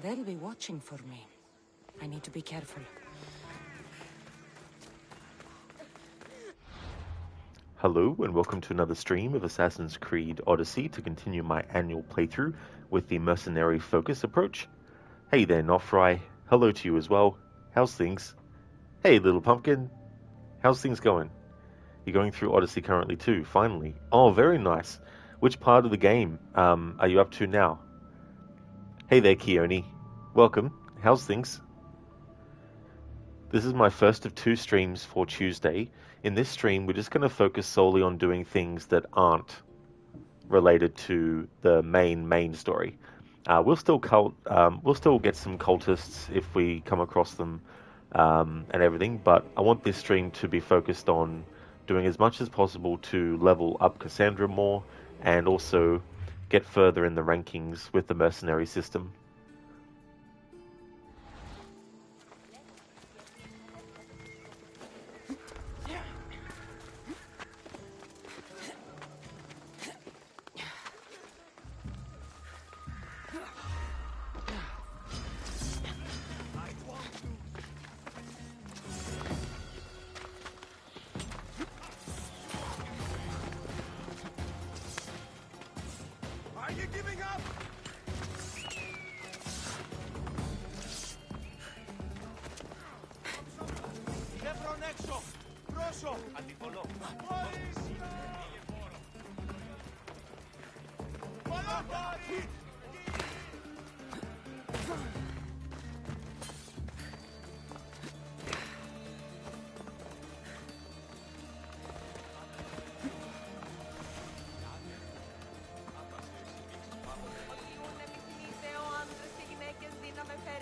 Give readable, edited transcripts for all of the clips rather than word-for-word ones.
They'll be watching for me. I need to be careful. Hello and welcome to another stream of Assassin's Creed Odyssey to continue my annual playthrough with the Mercenary Focus approach. Hey there, Nofry. Hello to you as well. How's things? Hey, little pumpkin. How's things going? You're going through Odyssey currently too, finally. Oh, very nice. Which part of the game are you up to now? Hey there, Keone. Welcome. How's things? This is my first of 2 streams for Tuesday. In this stream, we're just going to focus solely on doing things that aren't related to the main story. We'll still get some cultists if we come across them and everything, but I want this stream to be focused on doing as much as possible to level up Kassandra more and also get further in the rankings with the mercenary system.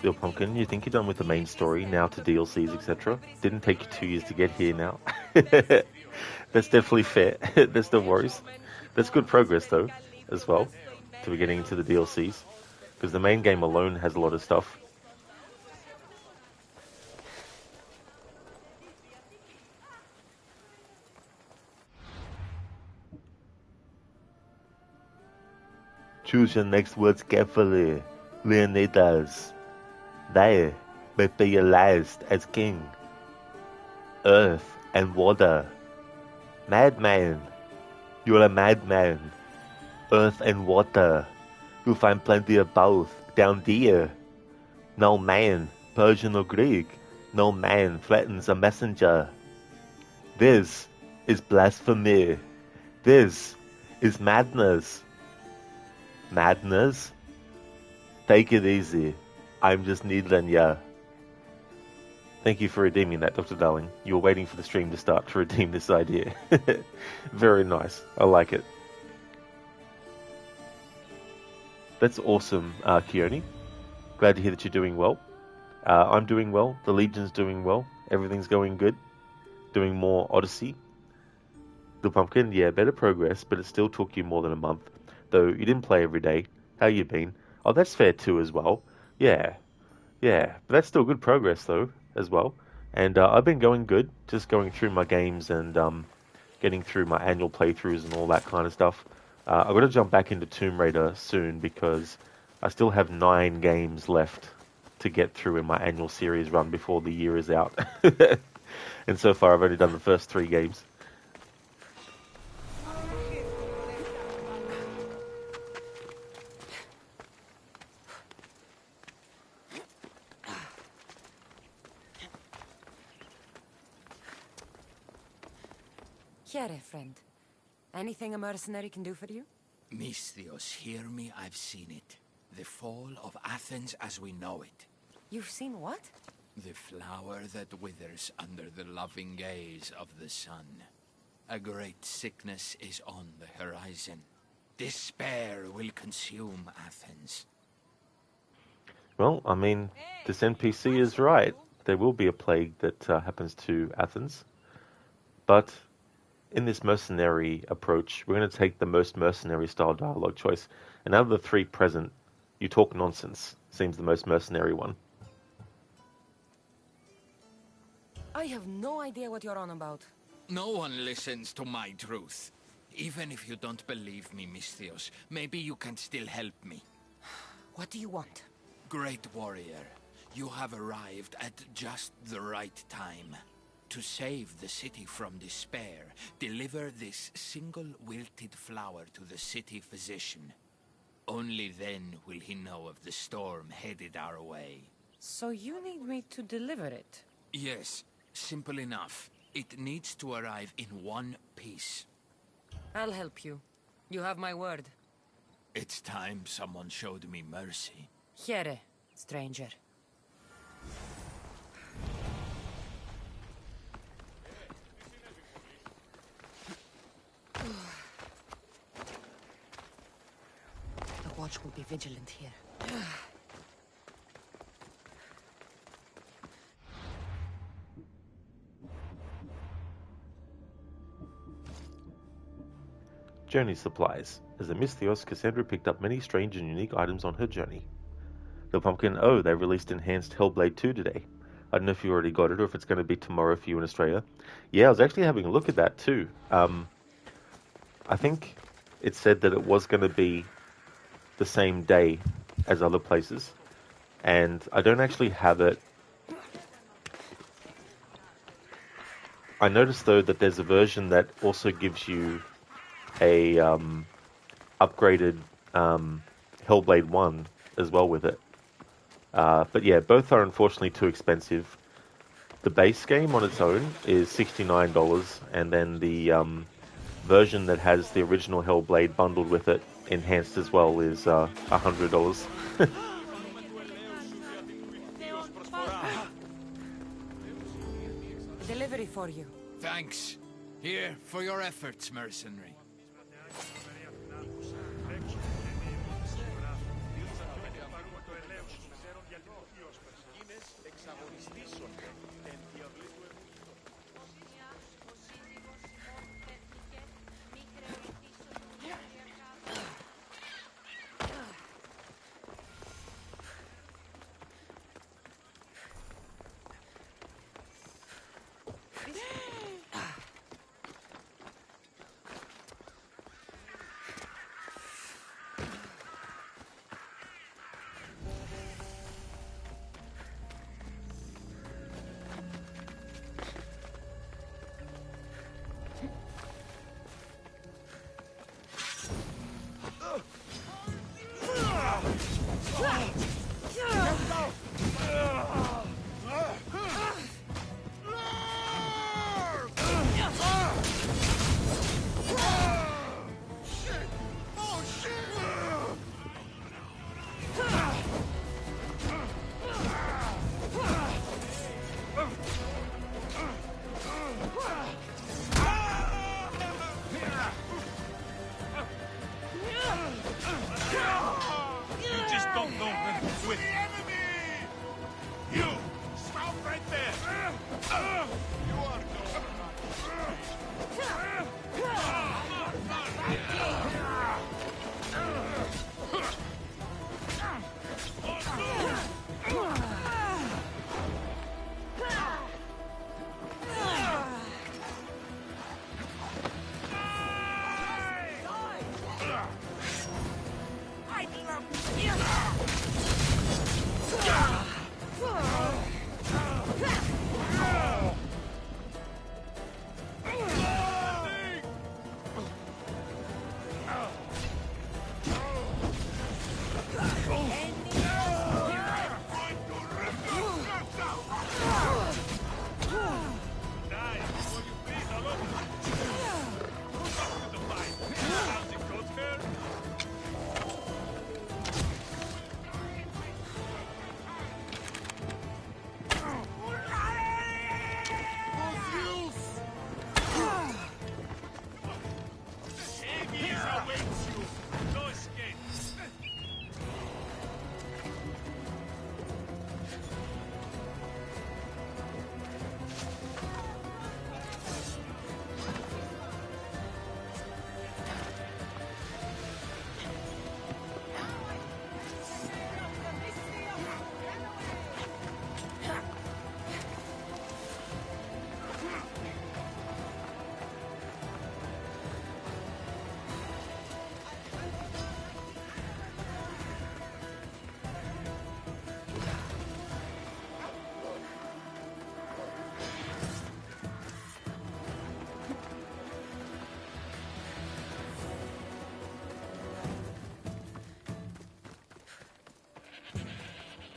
Bill Pumpkin, you think you're done with the main story, now to DLCs, etc. Didn't take you 2 years to get here now. That's definitely fair. There's no worries. That's good progress, though, as well, to be getting into the DLCs. Because the main game alone has a lot of stuff. Choose your next words carefully, Leonidas. They may be your last as king. Earth and water. Madman. You're a madman. Earth and water. You'll find plenty of both down there. No man, Persian or Greek, no man threatens a messenger. This is blasphemy. This is madness. Madness? Take it easy. I'm just needling ya. Thank you for redeeming that, Dr. Darling. You were waiting for the stream to start to redeem this idea. Very nice. I like it. That's awesome, Keone. Glad to hear that you're doing well. I'm doing well. The Legion's doing well. Everything's going good. Doing more Odyssey. The Pumpkin, yeah, better progress, but it still took you more than a month. Though you didn't play every day. How you been? Oh, that's fair too as well. Yeah. But that's still good progress though, as well. And I've been going good, just going through my games and getting through my annual playthroughs and all that kind of stuff. I've got to jump back into Tomb Raider soon because I still have 9 games left to get through in my annual series run before the year is out. And so far I've only done the first 3 games. Here, friend. Anything a mercenary can do for you? Misthios, hear me, I've seen it. The fall of Athens as we know it. You've seen what? The flower that withers under the loving gaze of the sun. A great sickness is on the horizon. Despair will consume Athens. Well, I mean, this NPC is right. There will be a plague that happens to Athens. But in this mercenary approach, we're going to take the most mercenary style dialogue choice. And out of the 3 present, you talk nonsense seems the most mercenary one. I have no idea what you're on about. No one listens to my truth. Even if you don't believe me, Misthios, maybe you can still help me. What do you want? Great warrior, you have arrived at just the right time. To save the city from despair, deliver this single wilted flower to the city physician. Only then will he know of the storm headed our way. So you need me to deliver it? Yes, simple enough. It needs to arrive in one piece. I'll help you. You have my word. It's time someone showed me mercy. Here, stranger. The watch will be vigilant here. Journey supplies. As a Mystios, Kassandra picked up many strange and unique items on her journey. The pumpkin, oh, they released enhanced Hellblade 2 today. I don't know if you already got it or if it's going to be tomorrow for you in Australia. Yeah, I was actually having a look at that too. I think it said that it was going to be the same day as other places. And I don't actually have it. I noticed though that there's a version that also gives you a upgraded Hellblade 1 as well with it. But yeah, both are unfortunately too expensive. The base game on its own is $69, and then the version that has the original Hellblade bundled with it, enhanced as well, is $100. Delivery for you. Thanks. Here for your efforts, mercenary.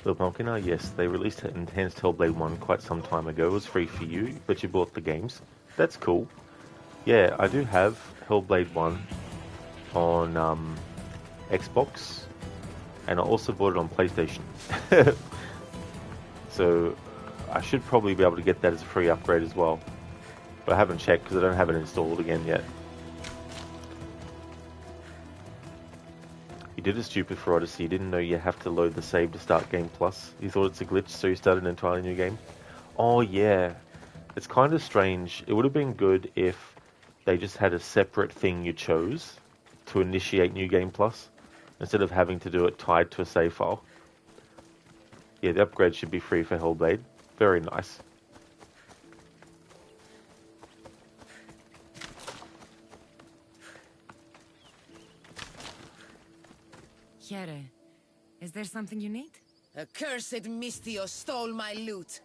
Little Pumpkin, yes, they released Enhanced Hellblade 1 quite some time ago. It was free for you, but you bought the games. That's cool. Yeah, I do have Hellblade 1 on Xbox, and I also bought it on PlayStation. So I should probably be able to get that as a free upgrade as well. But I haven't checked because I don't have it installed again yet. You did a stupid for Odyssey. You didn't know you have to load the save to start Game Plus. You thought it's a glitch, so you started an entirely new game. Oh yeah, it's kind of strange. It would have been good if they just had a separate thing you chose to initiate New Game Plus, instead of having to do it tied to a save file. Yeah, the upgrade should be free for Hellblade. Very nice. Here, is there something you need? Accursed Mistio stole my loot.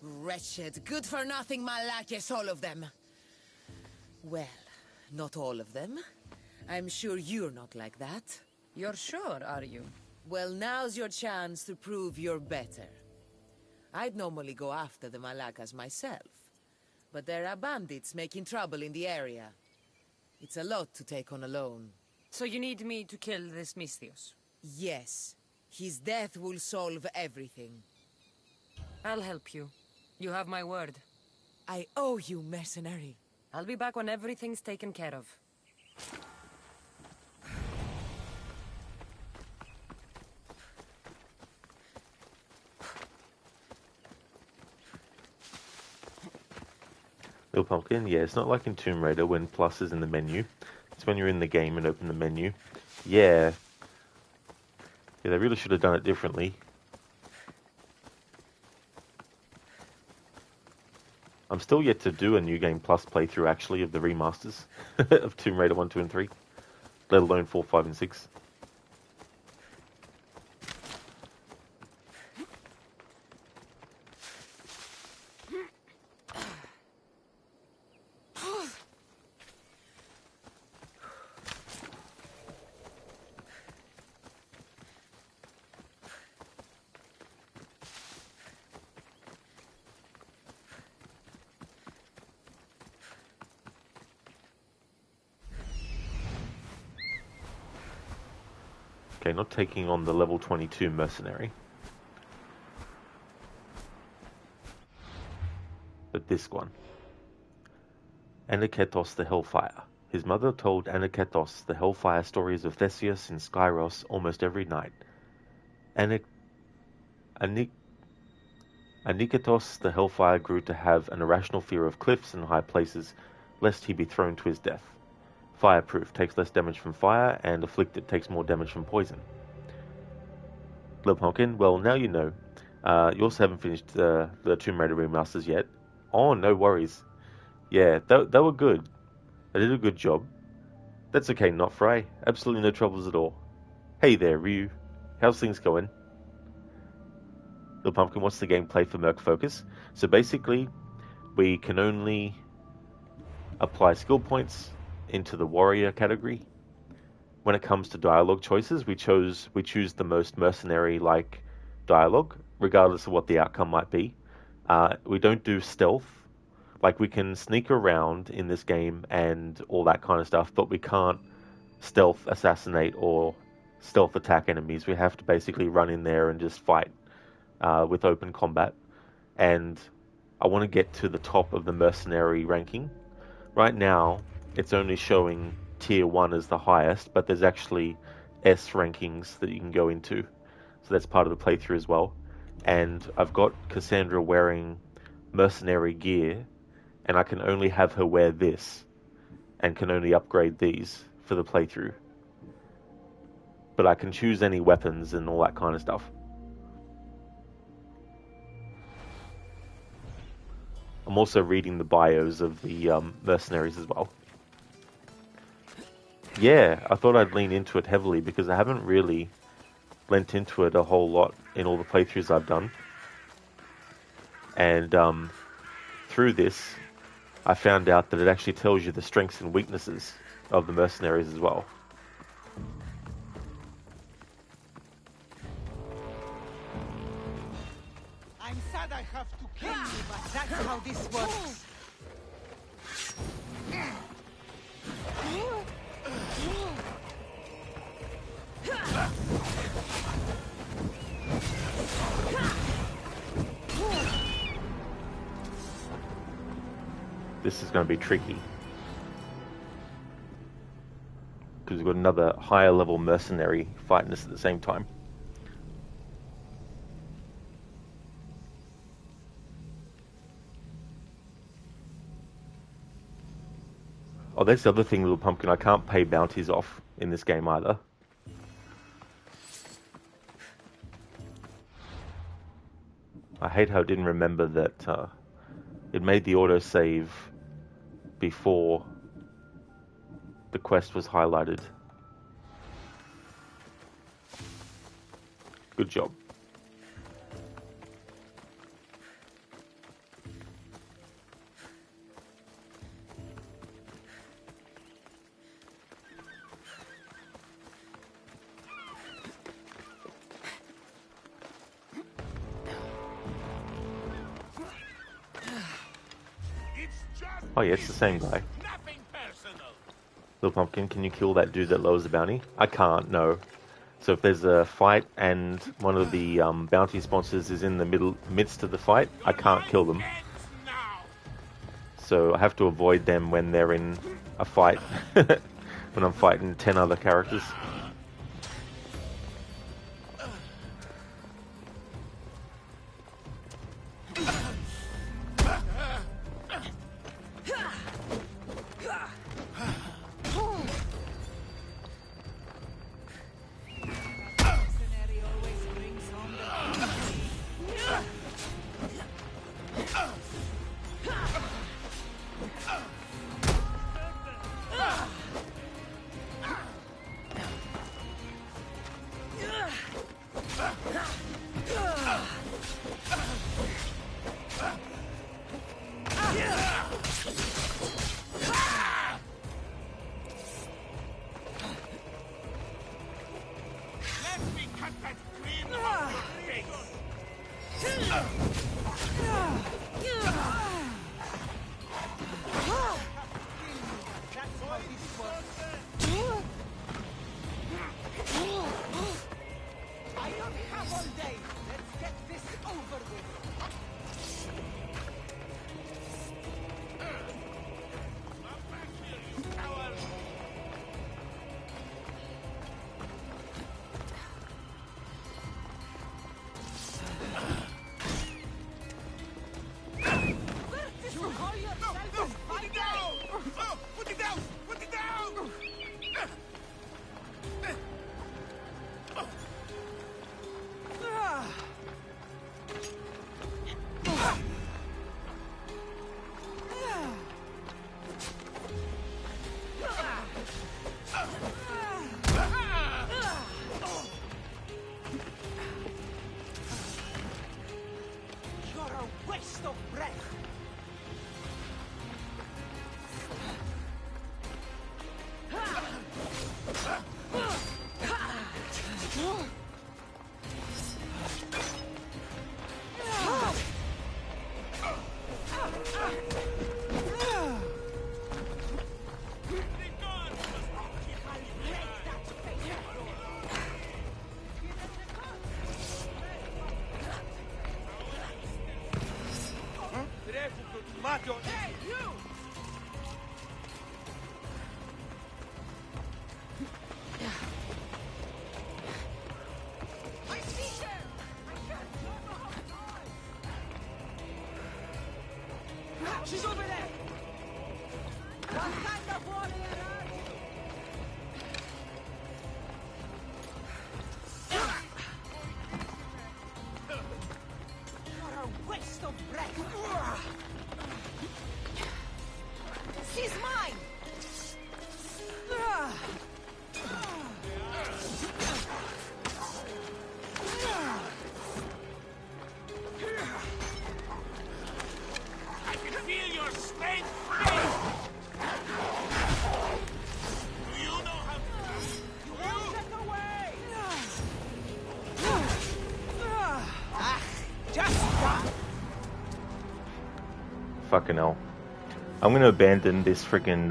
Wretched, good-for-nothing Malachias, all of them. Well, not all of them. I'm sure you're not like that. You're sure, are you? Well, now's your chance to prove you're better. I'd normally go after the Malakas myself, but there are bandits making trouble in the area. It's a lot to take on alone. So you need me to kill this Mistios? Yes. His death will solve everything. I'll help you. You have my word. I owe you, mercenary. I'll be back when everything's taken care of. Little Pumpkin, yeah, it's not like in Tomb Raider when plus is in the menu. It's when you're in the game and open the menu. Yeah. Yeah, they really should have done it differently. I'm still yet to do a New Game Plus playthrough, actually, of the remasters of Tomb Raider 1, 2, and 3. Let alone 4, 5, and 6. Okay, not taking on the level 22 mercenary. But this one. Anaketos the Hellfire. His mother told Anaketos the Hellfire stories of Theseus and Skyros almost every night. Aniketos the Hellfire grew to have an irrational fear of cliffs and high places, lest he be thrown to his death. Fireproof, takes less damage from fire, and Afflicted takes more damage from poison. Little Pumpkin, well, now you know. You also haven't finished the Tomb Raider remasters yet. Oh, no worries. Yeah, they were good. They did a good job. That's okay, not Fry. Absolutely no troubles at all. Hey there, Ryu. How's things going? Little Pumpkin, what's the gameplay for Merc Focus? So basically, we can only apply skill points into the warrior category. When it comes to dialogue choices, we choose the most mercenary-like dialogue, regardless of what the outcome might be. We don't do stealth. Like, we can sneak around in this game and all that kind of stuff, but we can't stealth assassinate or stealth attack enemies. We have to basically run in there and just fight with open combat. And I want to get to the top of the mercenary ranking. Right now, it's only showing tier 1 as the highest, but there's actually S rankings that you can go into. So that's part of the playthrough as well. And I've got Kassandra wearing mercenary gear, and I can only have her wear this, and can only upgrade these for the playthrough. But I can choose any weapons and all that kind of stuff. I'm also reading the bios of the mercenaries as well. Yeah, I thought I'd lean into it heavily because I haven't really lent into it a whole lot in all the playthroughs I've done. And through this, I found out that it actually tells you the strengths and weaknesses of the mercenaries as well. Dad, I have to kill you, but that's how this works. This is going to be tricky. Because we've got another higher level mercenary fighting us at the same time. Oh, that's the other thing, Little Pumpkin. I can't pay bounties off in this game either. I hate how it didn't remember that it made the autosave before the quest was highlighted. Good job. Oh yeah, it's the same guy. Little Pumpkin, can you kill that dude that lowers the bounty? I can't, no. So if there's a fight and one of the bounty sponsors is in the midst of the fight, I can't kill them. So I have to avoid them when they're in a fight, when I'm fighting 10 other characters. fucking hell. I'm gonna abandon this freaking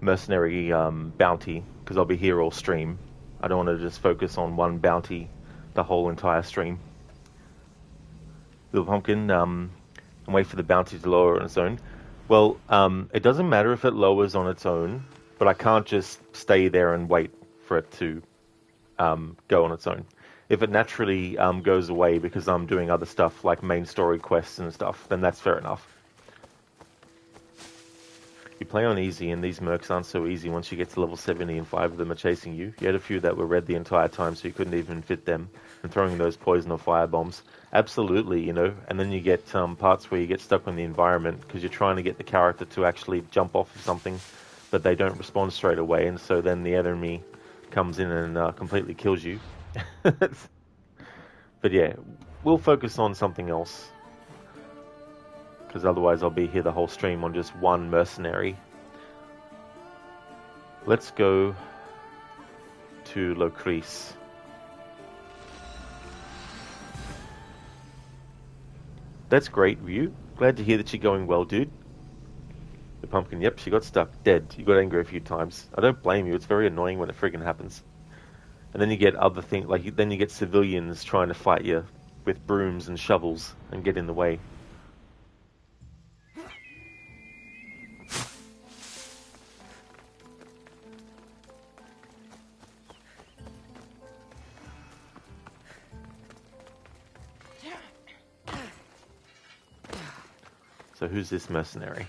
mercenary bounty because I'll be here all stream. I don't want to just focus on one bounty the whole entire stream. Little Pumpkin, and wait for the bounty to lower on its own. Well, it doesn't matter if it lowers on its own, but I can't just stay there and wait for it to go on its own. If it naturally goes away because I'm doing other stuff like main story quests and stuff, then that's fair enough. You play on easy, and these mercs aren't so easy once you get to level 70 and 5 of them are chasing you. You had a few that were red the entire time, so you couldn't even fit them, and throwing those poison or fire bombs. Absolutely, you know, and then you get parts where you get stuck in the environment because you're trying to get the character to actually jump off of something, but they don't respond straight away, and so then the enemy comes in and completely kills you. But yeah, we'll focus on something else, because otherwise I'll be here the whole stream on just one mercenary. Let's go to Locris. That's great, Ryu. Glad to hear that you're going well, dude. The Pumpkin, yep, she got stuck, dead. You got angry a few times. I don't blame you, it's very annoying when it friggin' happens. And then you get other things, like then you get civilians trying to fight you with brooms and shovels and get in the way. So who's this mercenary?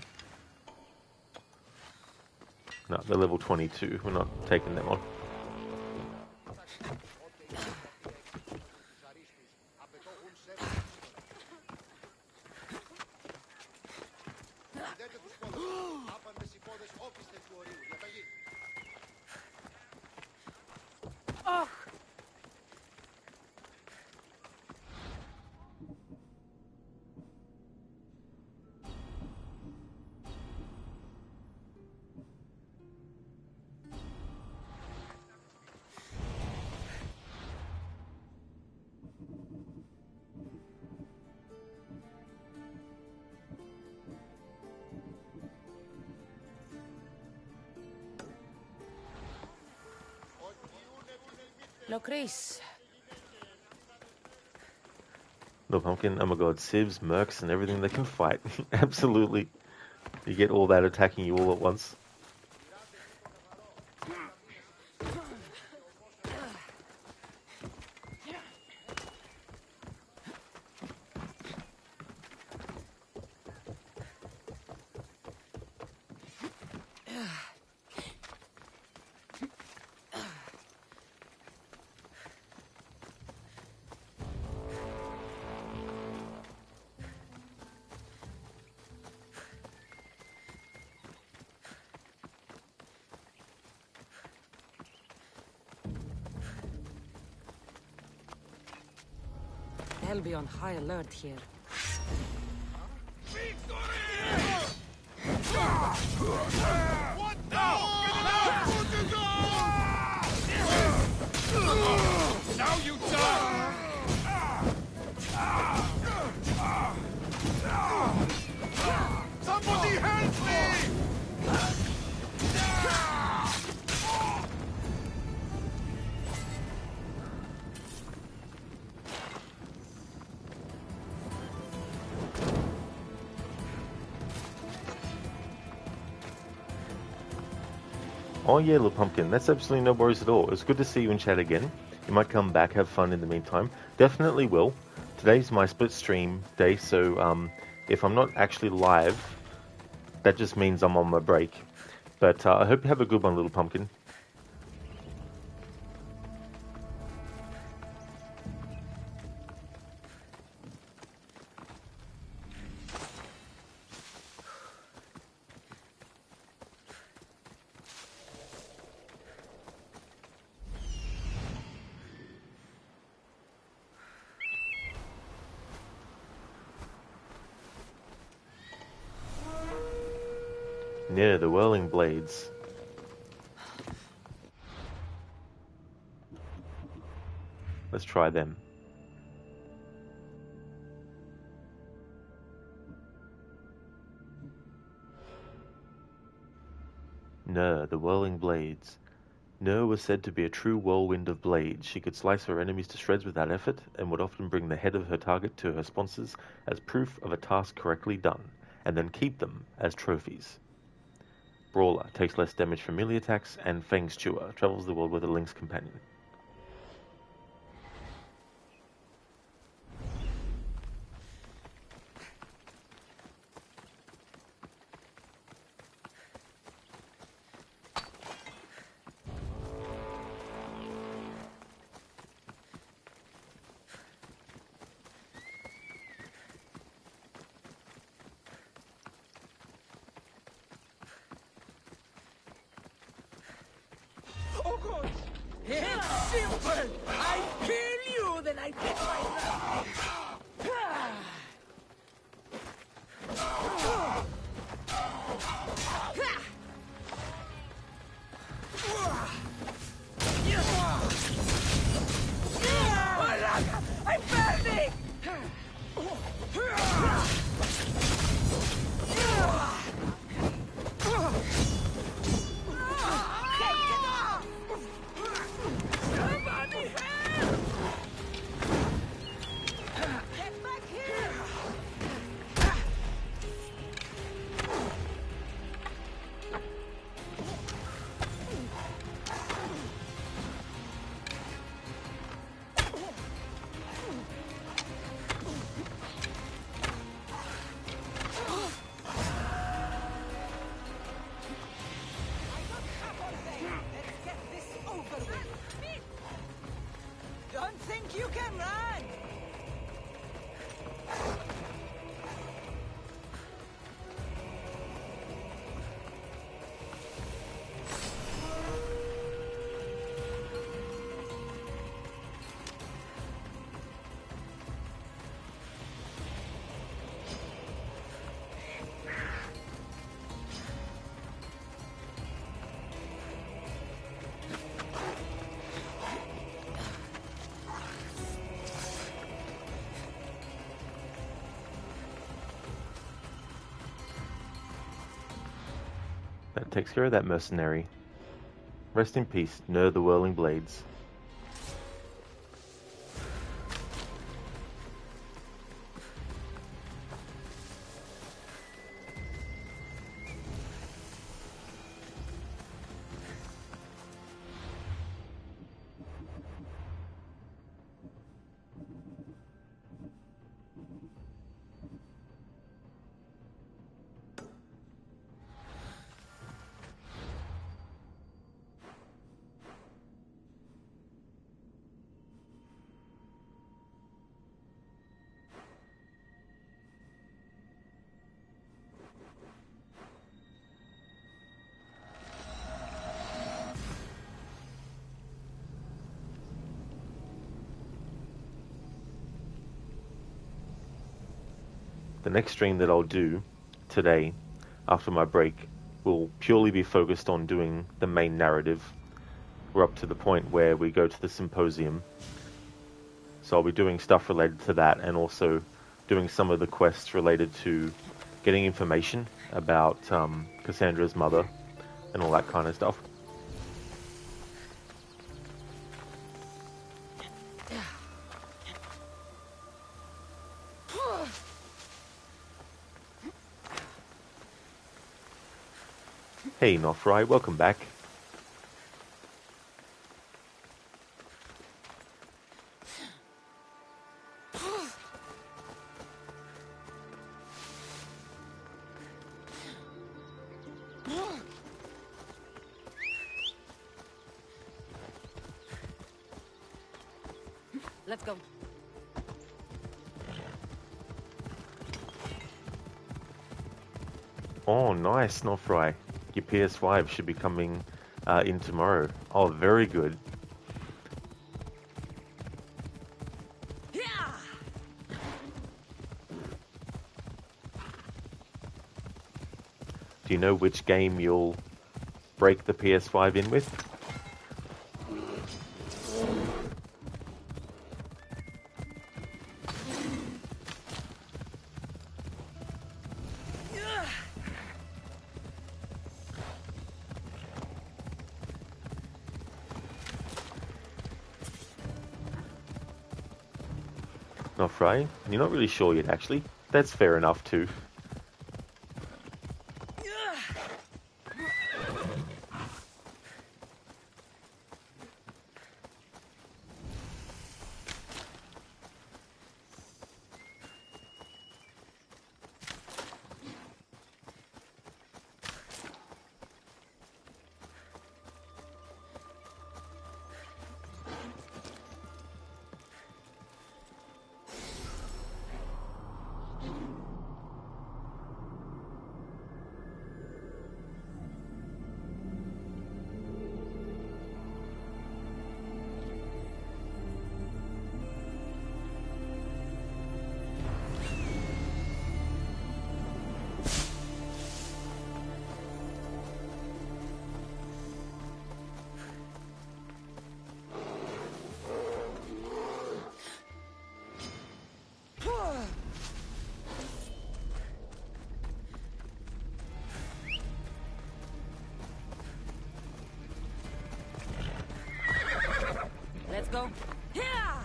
No, they're level 22. We're not taking them on. Locris. The Pumpkin, oh my god, civs, mercs, and everything they can fight. Absolutely. You get all that attacking you all at once. They'll be on high alert here. What now? Now you die! Somebody help me! Oh yeah, little Pumpkin, that's absolutely no worries at all. It's good to see you in chat again. You might come back, have fun in the meantime. Definitely will. Today's my split stream day, so if I'm not actually live, that just means I'm on my break. But I hope you have a good one, little Pumpkin. Near the whirling blades. Let's try them. Ner, the whirling blades. Ner was said to be a true whirlwind of blades. She could slice her enemies to shreds without effort, and would often bring the head of her target to her sponsors as proof of a task correctly done, and then keep them as trophies. Brawler, takes less damage from melee attacks, and Fang's Chewer, travels the world with a Lynx companion. Oh God! It's simple! I kill you, then I get my I'm burning! Don't think you can run! That takes care of that mercenary. Rest in peace, Ner the whirling blades. The next stream that I'll do today, after my break, will purely be focused on doing the main narrative. We're up to the point where we go to the symposium. So I'll be doing stuff related to that, and also doing some of the quests related to getting information about Kassandra's mother and all that kind of stuff. Hey Nofrai, welcome back. Let's go. Oh, nice, Nofrai. Your PS5 should be coming in tomorrow. Oh, very good. Do you know which game you'll break the PS5 in with? Not right? You're not really sure yet, actually. That's fair enough, too. Let's go. Yeah!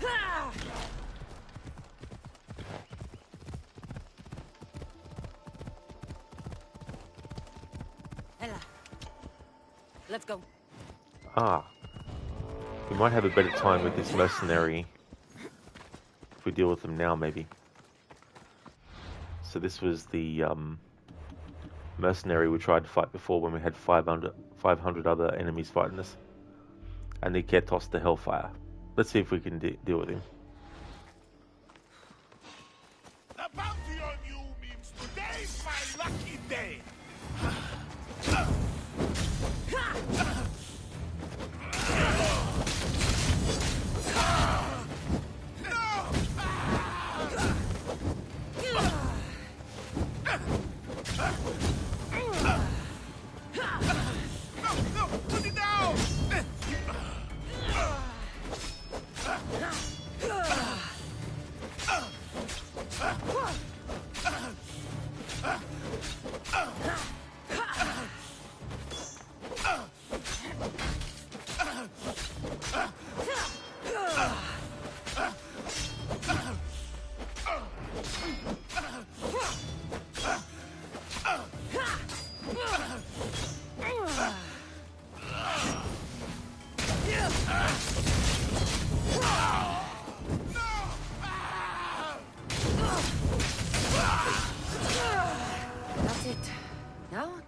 Ah! Ella. Let's go. Ah. We might have a better time with this mercenary if we deal with them now, maybe. So this was the mercenary we tried to fight before when we had 500 other enemies fighting us. And he can't toss the Hellfire. Let's see if we can deal with him. The bounty on you means today's my lucky day.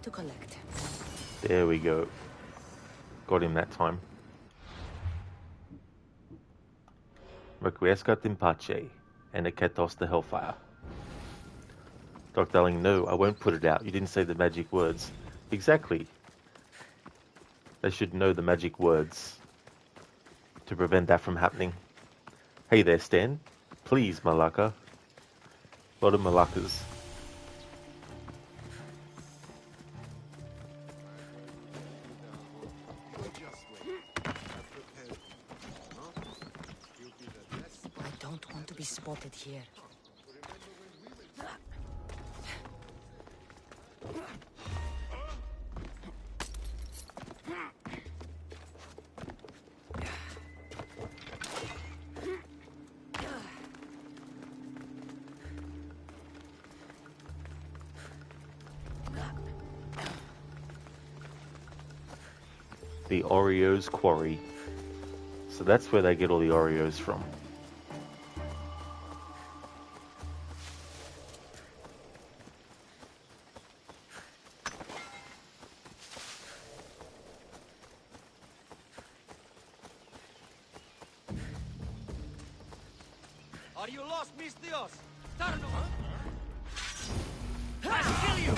To collect. There we go. Got him that time. Requiescat in pace, and Eketos the Hellfire. Dr. Darling, no, I won't put it out. You didn't say the magic words. Exactly. They should know the magic words to prevent that from happening. Hey there, Stan. Please, Malaka. A lot of Malakas. Spotted here. The Oreo's Quarry. So that's where they get all the Oreos from. Are you lost, mis Dios? Tarno! I'll kill you!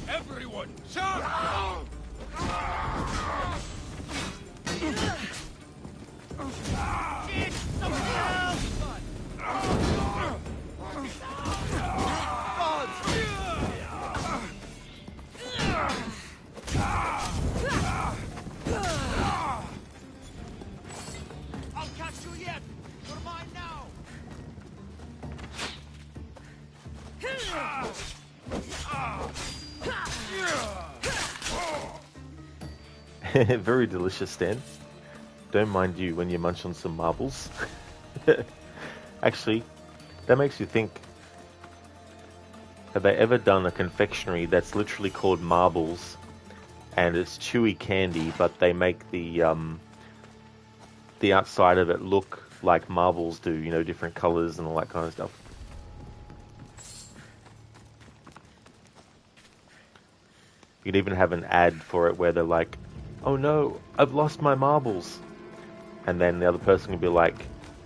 Everyone, shout! Shit! Somebody else! I'll catch you yet! You're mine now! Very delicious, Stan. Don't mind you when you munch on some marbles. Actually, that makes you think. Have they ever done a confectionery that's literally called marbles, and it's chewy candy, but they make the outside of it look like marbles do, you know, different colors and all that kind of stuff. You can even have an ad for it where they're like, "Oh no, I've lost my marbles," and then the other person can be like,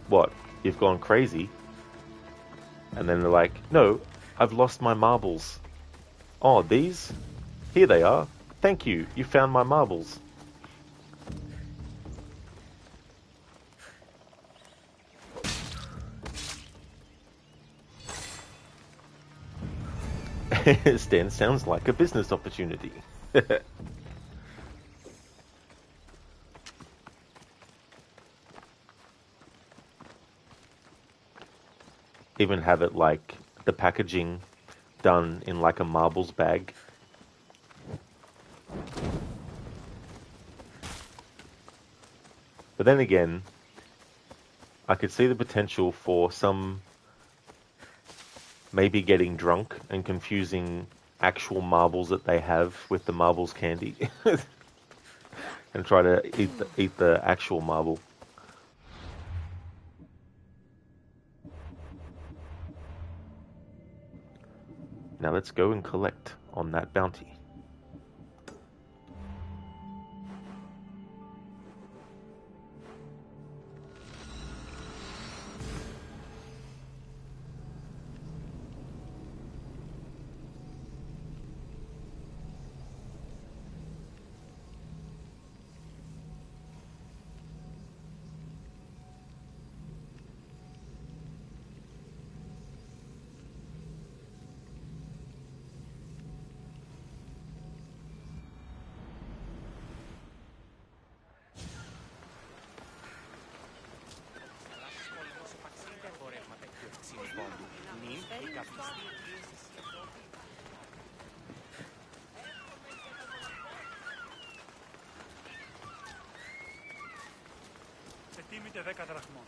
"What? You've gone crazy?" And then they're like, "No, I've lost my marbles." "Oh, these? Here they are. Thank you. You found my marbles." Stan sounds like a business opportunity. Even have it like the packaging done in like a marbles bag. But then again, I could see the potential for some maybe getting drunk and confusing actual marbles that they have with the marbles candy and try to eat the actual marble. Now let's go and collect on that bounty. Τίμητε 10 δραχμών.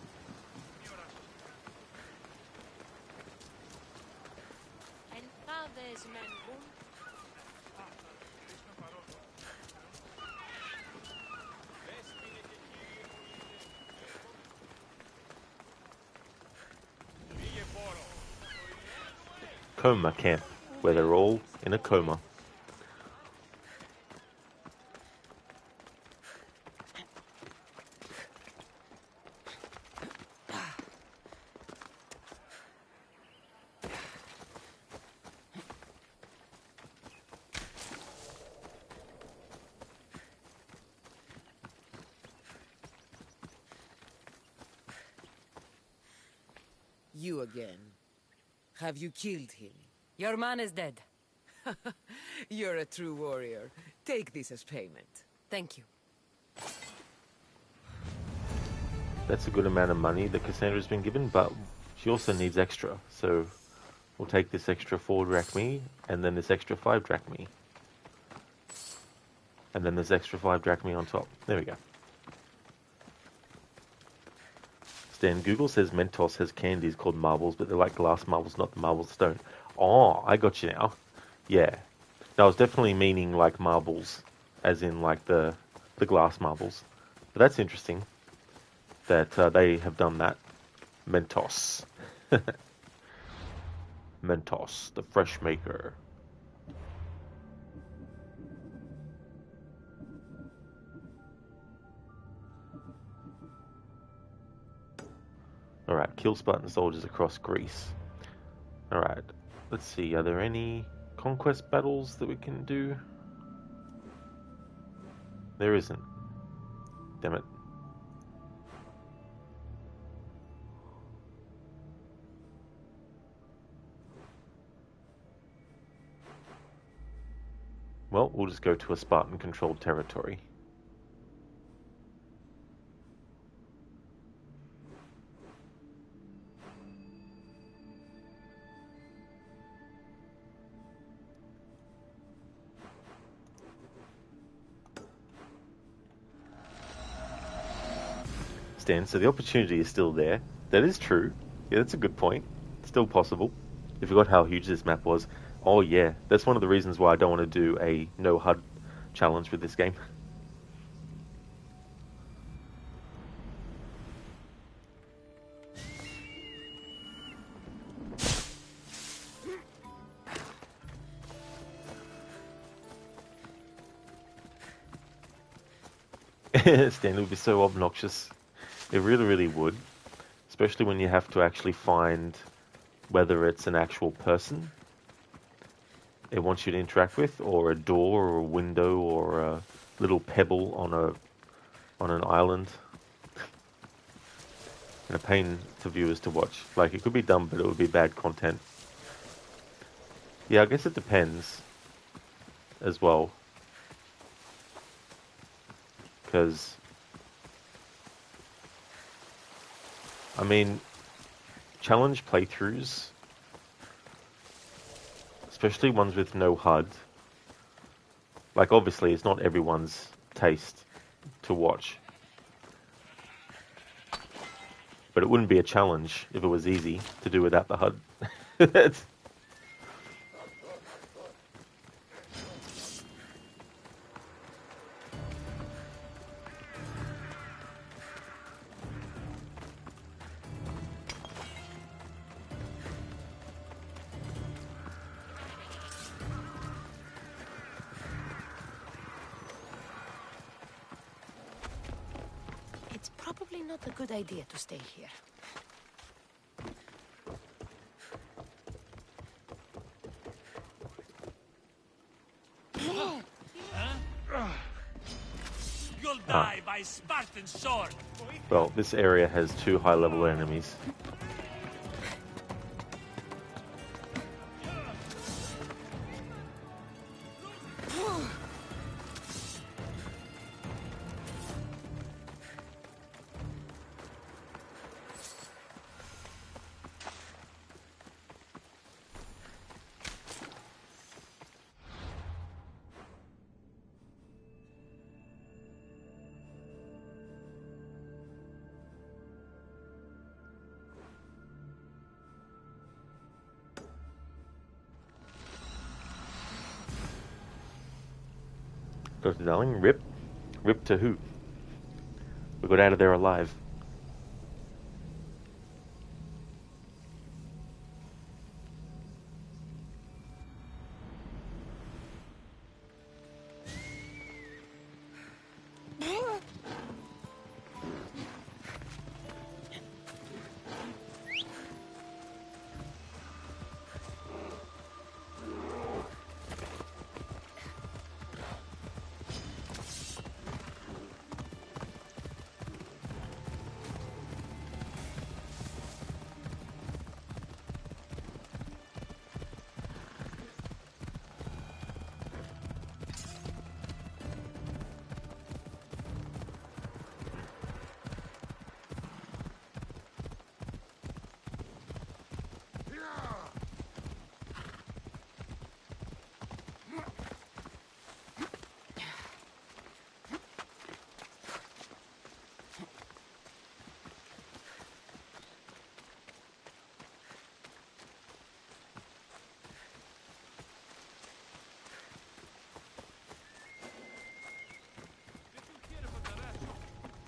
Ενθάδες μενγούν. Coma camp, where they're all in a coma. You again. Have you killed him? Your man is dead. You're a true warrior. Take this as payment. Thank you. That's a good amount of money that Kassandra's been given, but she also needs extra. So we'll take this extra 4 drachmi, and then this extra 5 drachmi. And then this extra 5 drachmi on top. There we go. Stan, Google says Mentos has candies called marbles, but they're like glass marbles, not the marbles that don't. Oh, I got you now. Yeah. No, I was definitely meaning like marbles, as in like the glass marbles. But that's interesting that they have done that. Mentos. Mentos, the fresh maker. Alright, kill Spartan soldiers across Greece. Alright, let's see, are there any conquest battles that we can do? There isn't. Damn it. Well, we'll just go to a Spartan-controlled territory. Stan. So the opportunity is still there. That is true. Yeah, that's a good point. Still possible. You forgot how huge this map was. Oh yeah, that's one of the reasons why I don't want to do a no HUD challenge with this game. Stan, it would be so obnoxious. It really, really would. Especially when you have to actually find whether it's an actual person it wants you to interact with, or a door, or a window, or a little pebble on an island. And a pain for viewers to watch. Like, it could be dumb, but it would be bad content. Yeah, I guess it depends as well. Because, I mean, challenge playthroughs, especially ones with no HUD, like, obviously it's not everyone's taste to watch. But it wouldn't be a challenge if it was easy to do without the HUD. That's... It's probably not a good idea to stay here. You'll die by Spartan sword. Well, this area has 2 high-level enemies. Dr. Darling, rip? Rip to who? We got out of there alive.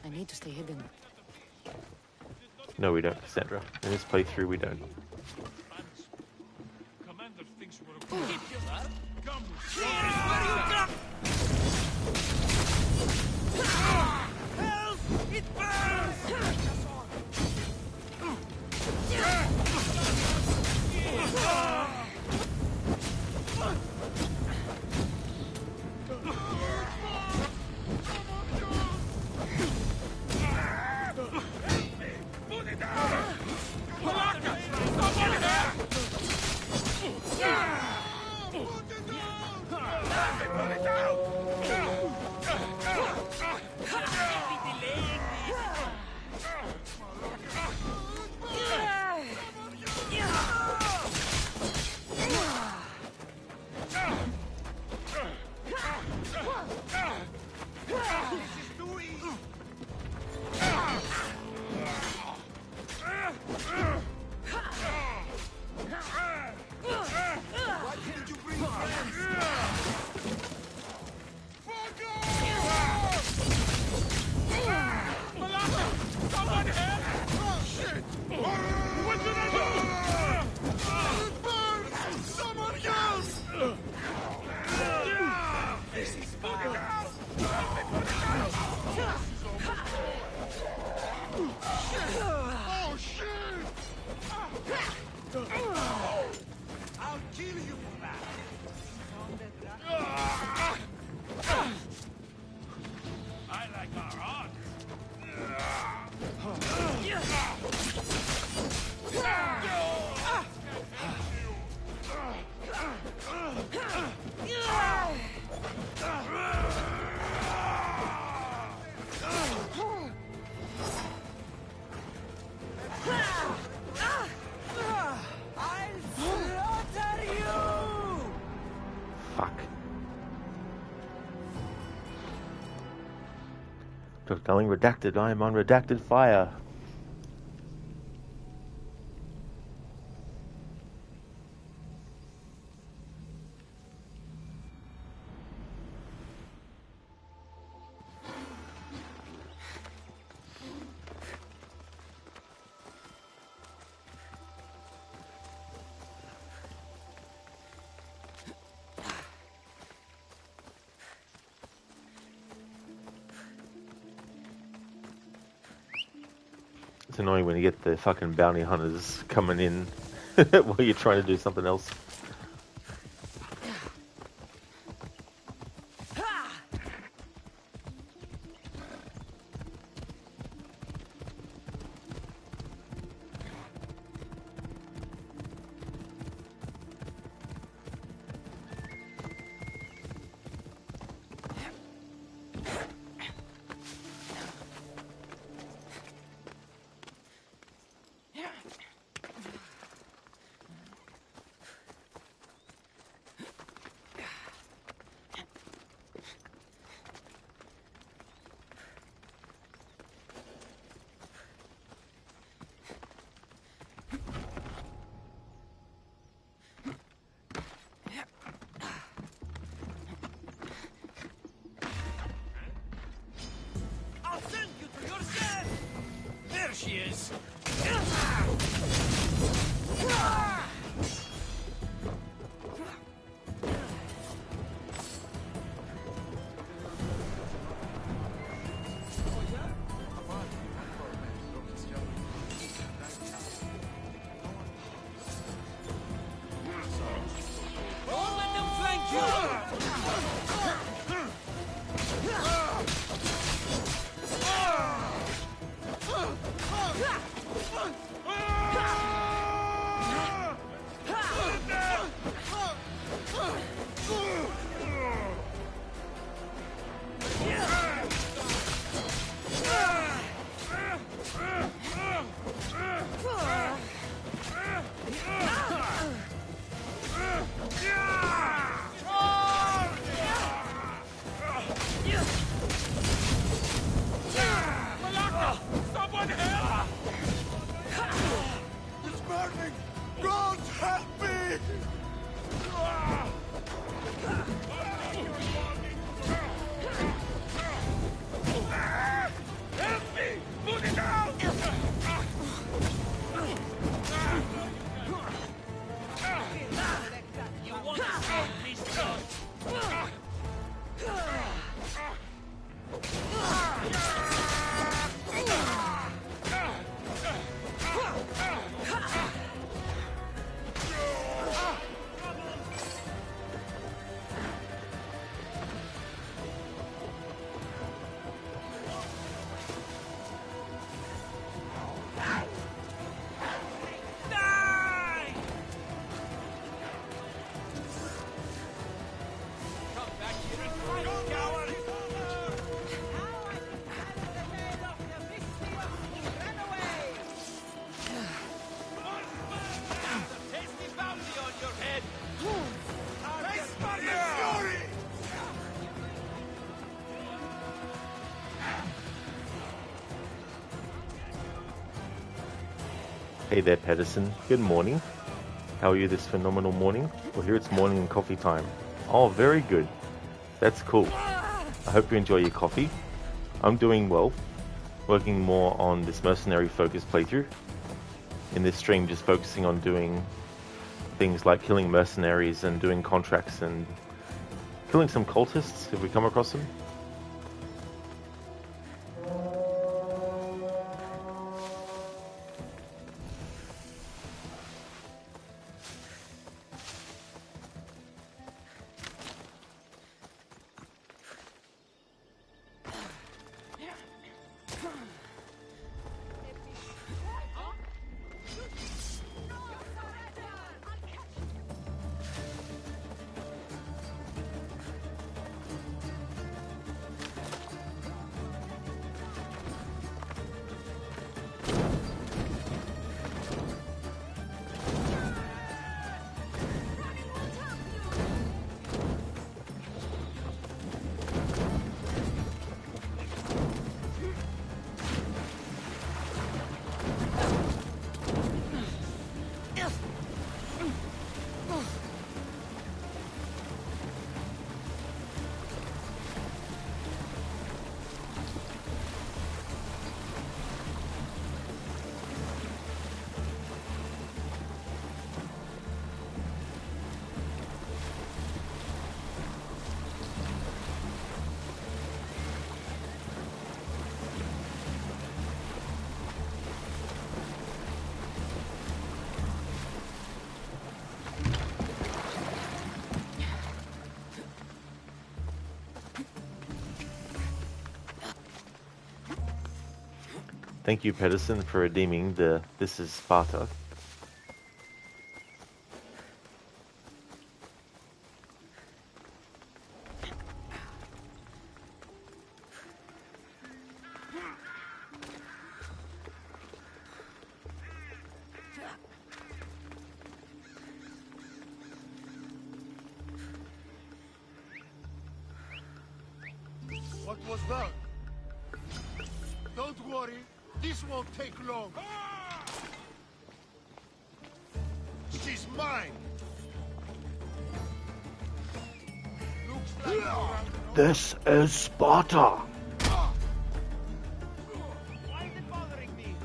I need to stay hidden. No, we don't, Kassandra. In this playthrough, we don't. Commander thinks we're okay. Come. Help! It burns! Dr. Darling, redacted. I am on redacted fire. It's annoying when you get the fucking bounty hunters coming in while you're trying to do something else. I'll send you to your death! There she is! Don't let them flank you! Someone help! It's burning! God help me! Help me! Put it out! You want to save these guns? Die! Come back here and fight, coward! Tasty bounty on your head! Face my fury! Hey there, Pedersen. Good morning. How are you this phenomenal morning? Well, here it's morning and coffee time. Oh, very good. That's cool. I hope you enjoy your coffee. I'm doing well. Working more on this Mercenary Focus playthrough. In this stream, just focusing on doing things like killing mercenaries and doing contracts and killing some cultists if we come across them. Thank you, Pedersen, for redeeming the This is Sparta. What was that? Don't worry, this won't take long. She's mine. Looks like This is Sparta. Why is it bothering me?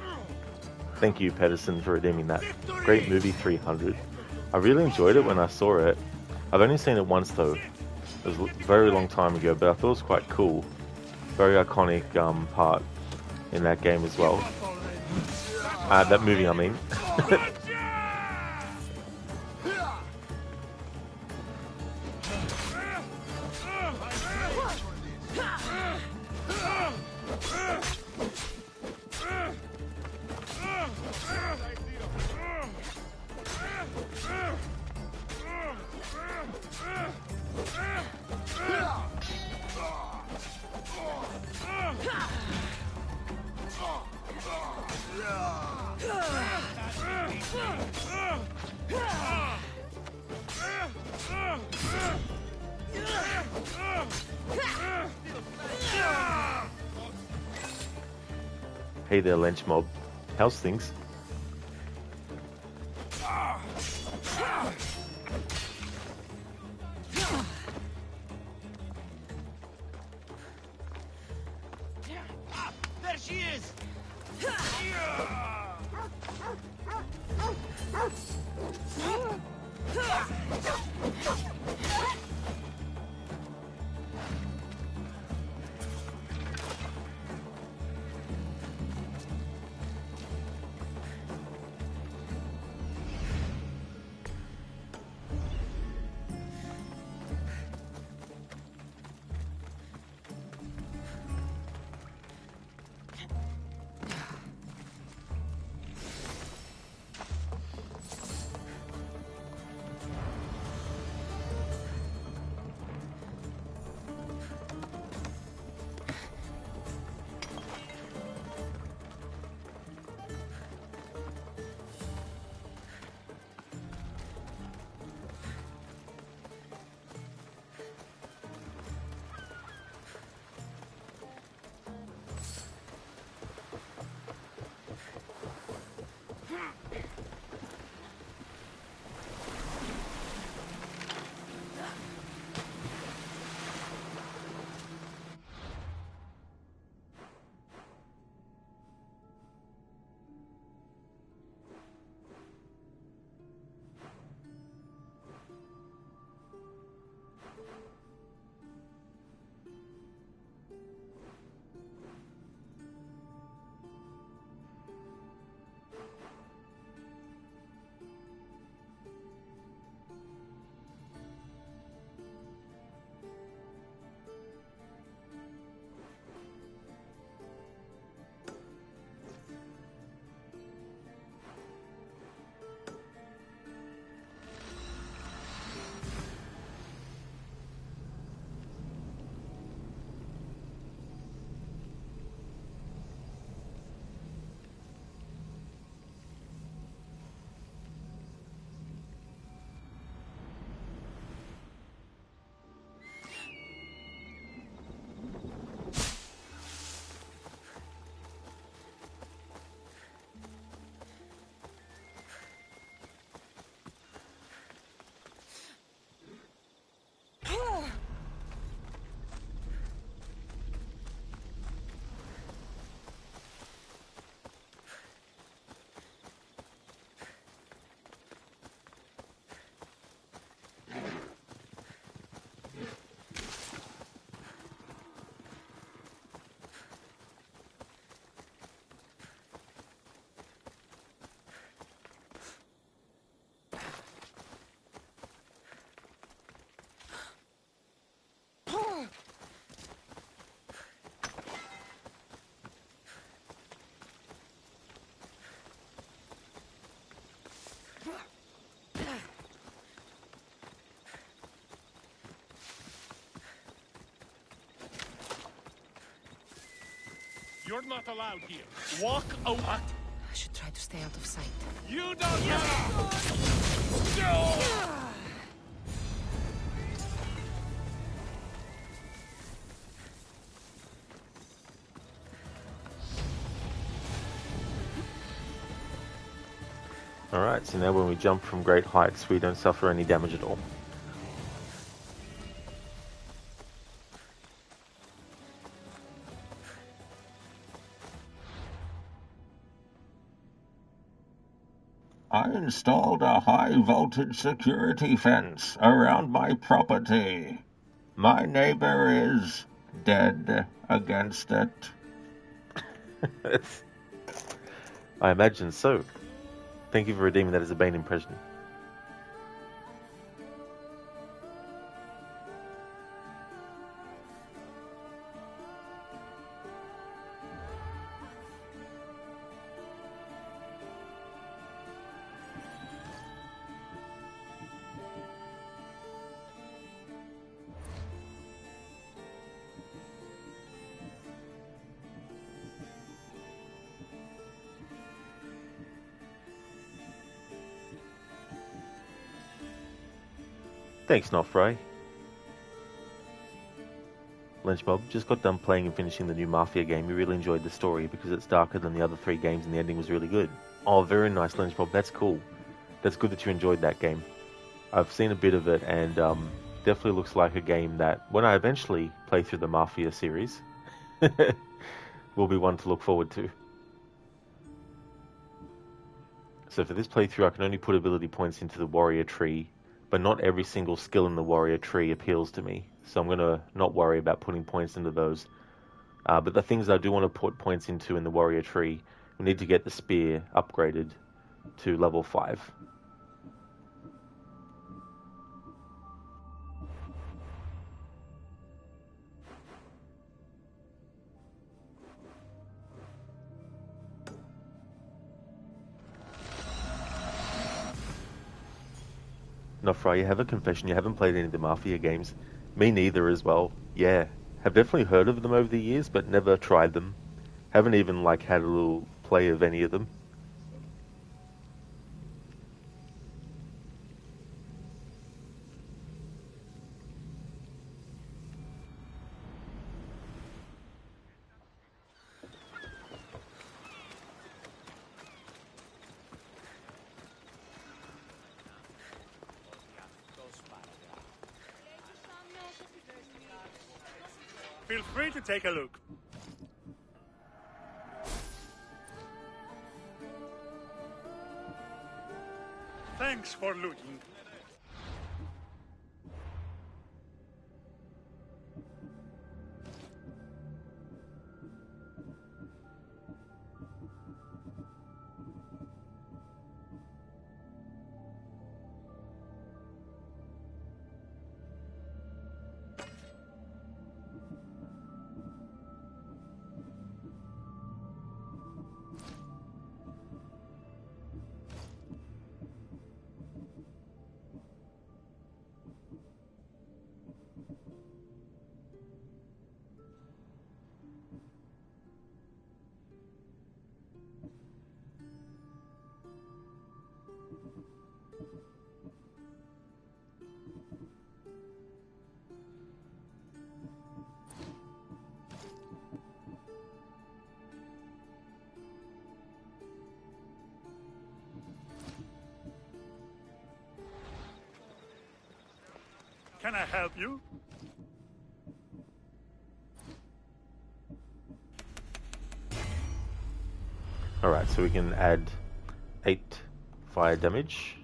Thank you, Pedersen, for redeeming that. Great movie 300. I really enjoyed it when I saw it. I've only seen it once though. It was a very long time ago, but I thought it was quite cool. Very iconic part in that game as well. That movie, I mean. Hey there, Lynch Mob. How's things? There she is! You're not allowed here. Walk away. I should try to stay out of sight. You don't know. Alright, so now when we jump from great heights, we don't suffer any damage at all. I installed a high-voltage security fence around my property. My neighbor is dead against it. I imagine so. Thank you for redeeming that as a Bane impression. Thanks, Nofray. Lynchmob, just got done playing and finishing the new Mafia game. We really enjoyed the story because it's darker than the other 3 games and the ending was really good. Oh, very nice, Lynchmob. That's cool. That's good that you enjoyed that game. I've seen a bit of it and definitely looks like a game that, when I eventually play through the Mafia series, will be one to look forward to. So for this playthrough, I can only put ability points into the warrior tree, but not every single skill in the warrior tree appeals to me. So I'm going to not worry about putting points into those. But the things I do want to put points into in the warrior tree, we need to get the spear upgraded to level 5. Nofra, you have a confession. You haven't played any of the Mafia games. Me neither as well. Yeah. Have definitely heard of them over the years, but never tried them. Haven't even, like, had a little play of any of them. Feel free to take a look. Thanks for looking. Can I help you? Alright, so we can add 8 fire damage.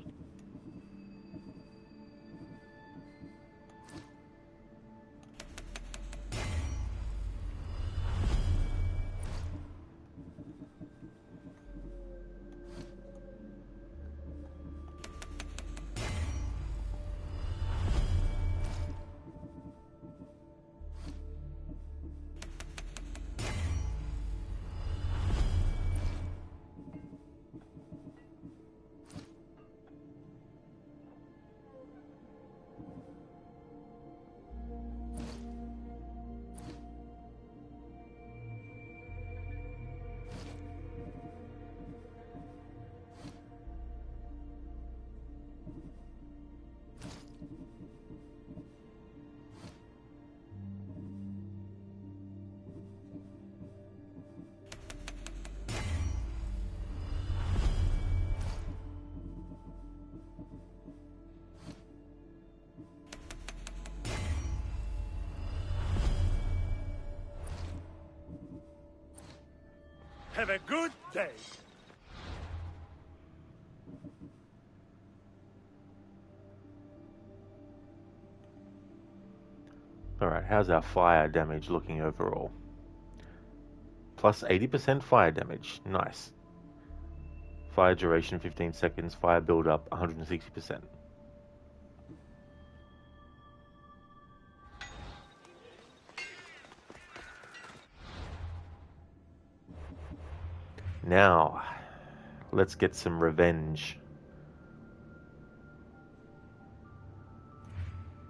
Have a good day. Alright, how's our fire damage looking overall? Plus 80% fire damage. Nice. Fire duration 15 seconds. Fire build up 160%. Now, let's get some revenge.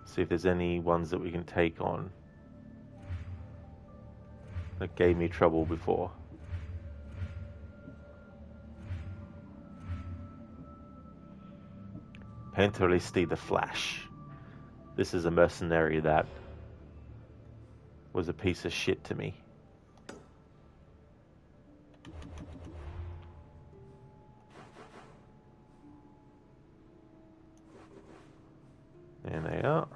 See if there's any ones that we can take on that gave me trouble before. Pentalisti the Flash. This is a mercenary that was a piece of shit to me. There they are.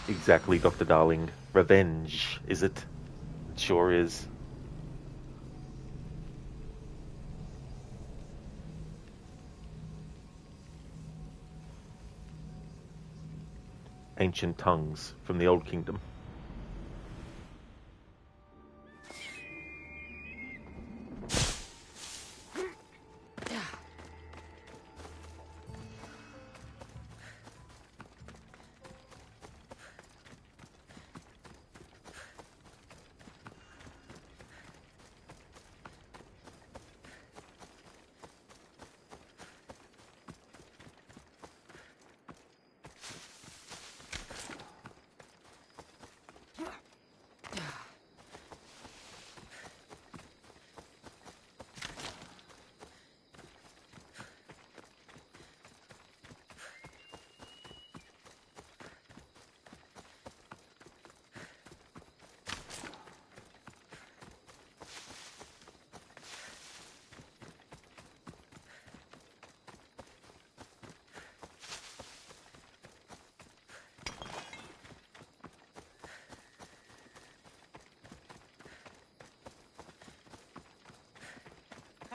Exactly, Dr. Darling. Revenge, is it? It sure is. Ancient tongues from the Old Kingdom.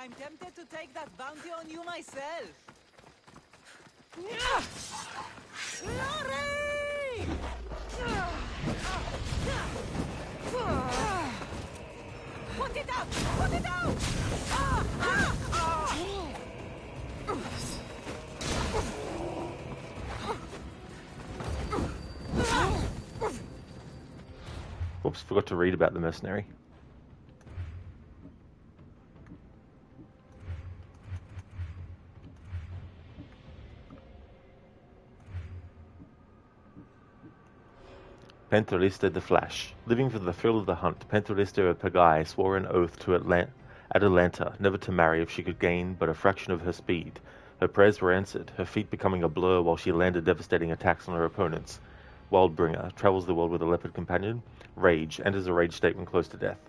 I'm tempted to take that bounty on you myself. Glory! Put it out! Put it out! Whoops, forgot to read about the mercenary. Pentalista the Flash. Living for the thrill of the hunt, Pentalista Pagai swore an oath to Atalanta never to marry if she could gain but a fraction of her speed. Her prayers were answered, her feet becoming a blur while she landed devastating attacks on her opponents. Wildbringer travels the world with a leopard companion. Rage enters a rage statement close to death.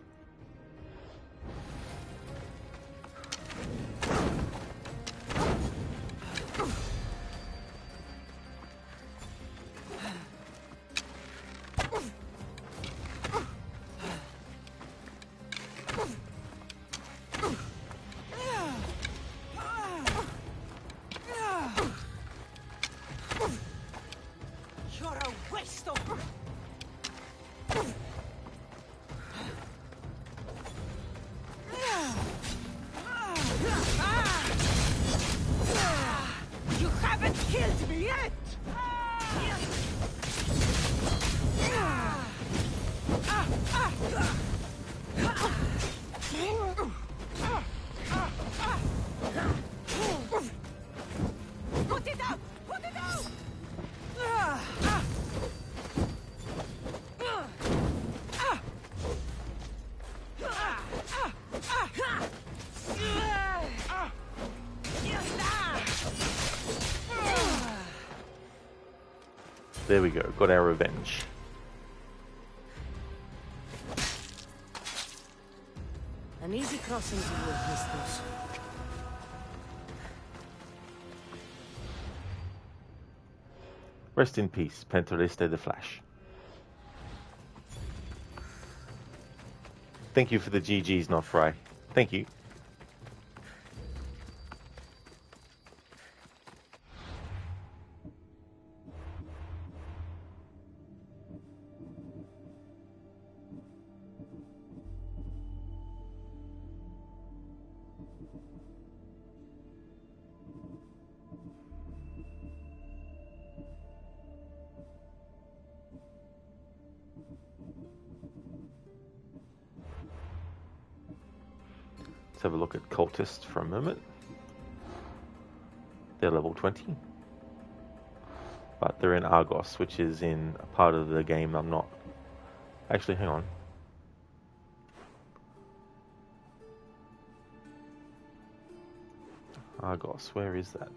There we go, got our revenge. An easy crossing to your pistols. Rest in peace, Pentalista the Flash. Thank you for the GGs, not Fry. Thank you. Let's have a look at cultists for a moment. They're level 20. But they're in Argos, which is in a part of the game I'm not. Actually, hang on. Argos, where is that?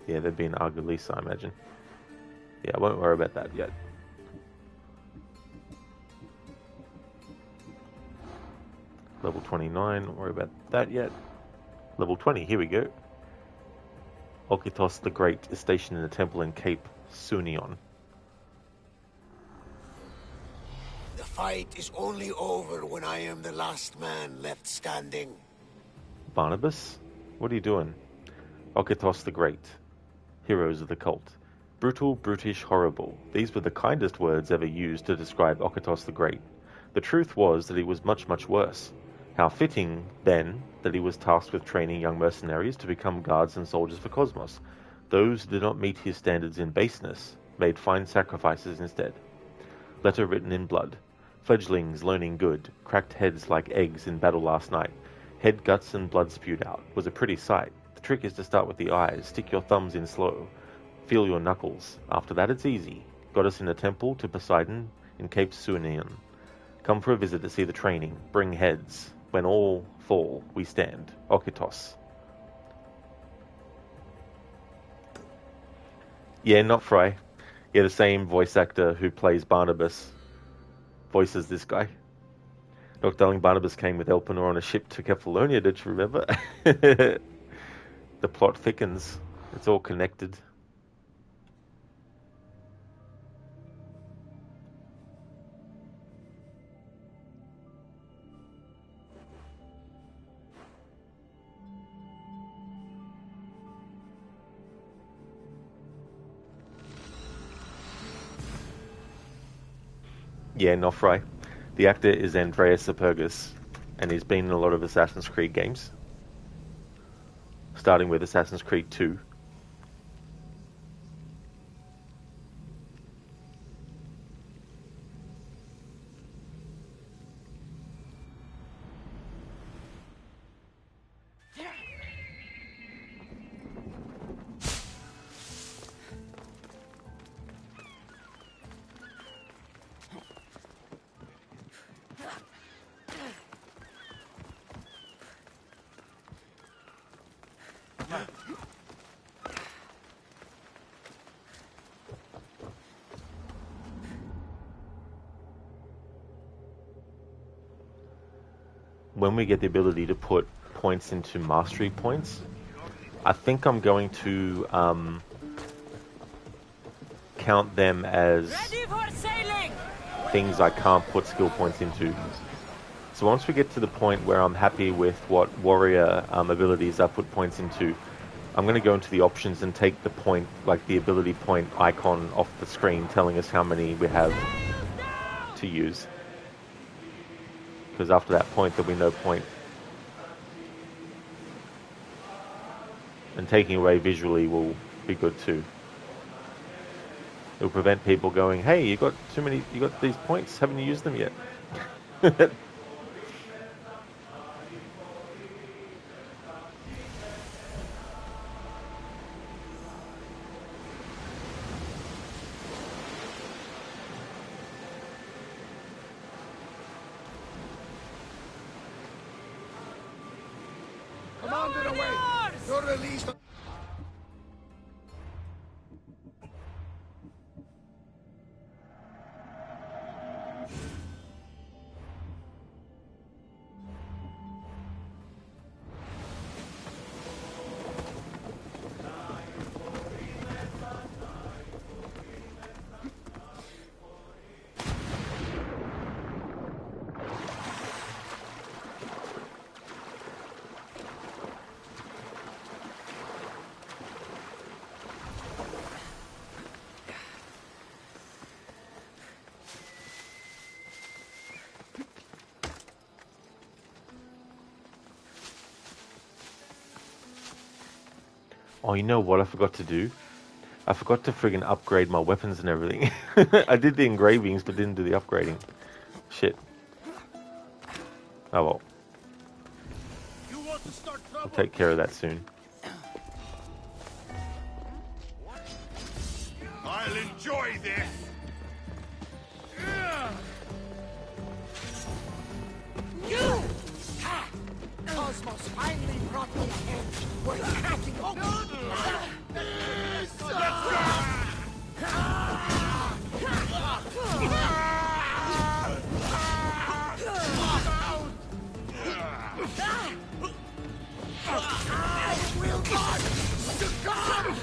Yeah, they'd be in Argolis, I imagine. Yeah, I won't worry about that yet. Level 29, don't worry about that yet. Level 20, here we go. Okitos the Great is stationed in a temple in Cape Sunion. The fight is only over when I am the last man left standing. Barnabas? What are you doing? Okitos the Great. Heroes of the cult. Brutal, brutish, horrible. These were the kindest words ever used to describe Okitos the Great. The truth was that he was much, much worse. How fitting, then, that he was tasked with training young mercenaries to become guards and soldiers for Cosmos. Those who did not meet his standards in baseness made fine sacrifices instead. Letter written in blood. Fledglings learning good, cracked heads like eggs in battle last night. Head guts and blood spewed out. Was a pretty sight. The trick is to start with the eyes. Stick your thumbs in slow. Feel your knuckles. After that it's easy. Got us in a temple to Poseidon in Cape Sunion. Come for a visit to see the training. Bring heads. When all fall, we stand. Okitos. Yeah, not Fry. Yeah, the same voice actor who plays Barnabas voices this guy. Look, darling, Barnabas came with Elpenor on a ship to Kefalonia, did you remember? The plot thickens. It's all connected. Yeah, Nofri. The actor is Andreas Supergus, and he's been in a lot of Assassin's Creed games, starting with Assassin's Creed 2. When we get the ability to put points into mastery points, I think I'm going to count them as things I can't put skill points into. So once we get to the point where I'm happy with what warrior abilities I put points into, I'm going to go into the options and take the point, like the ability point icon off the screen telling us how many we have to use. Because after that point, there'll be no point. And taking away visually will be good too. It'll prevent people going, hey, you got these points, haven't you used them yet? Commander away! You're released! Oh, you know what I forgot to do? I forgot to friggin' upgrade my weapons and everything. I did the engravings, but didn't do the upgrading. Shit. Oh well. You want to start I'll trouble? take care of that soon. I'll enjoy this. Cosmos finally brought me ahead. We're cracking open. Will not succumb.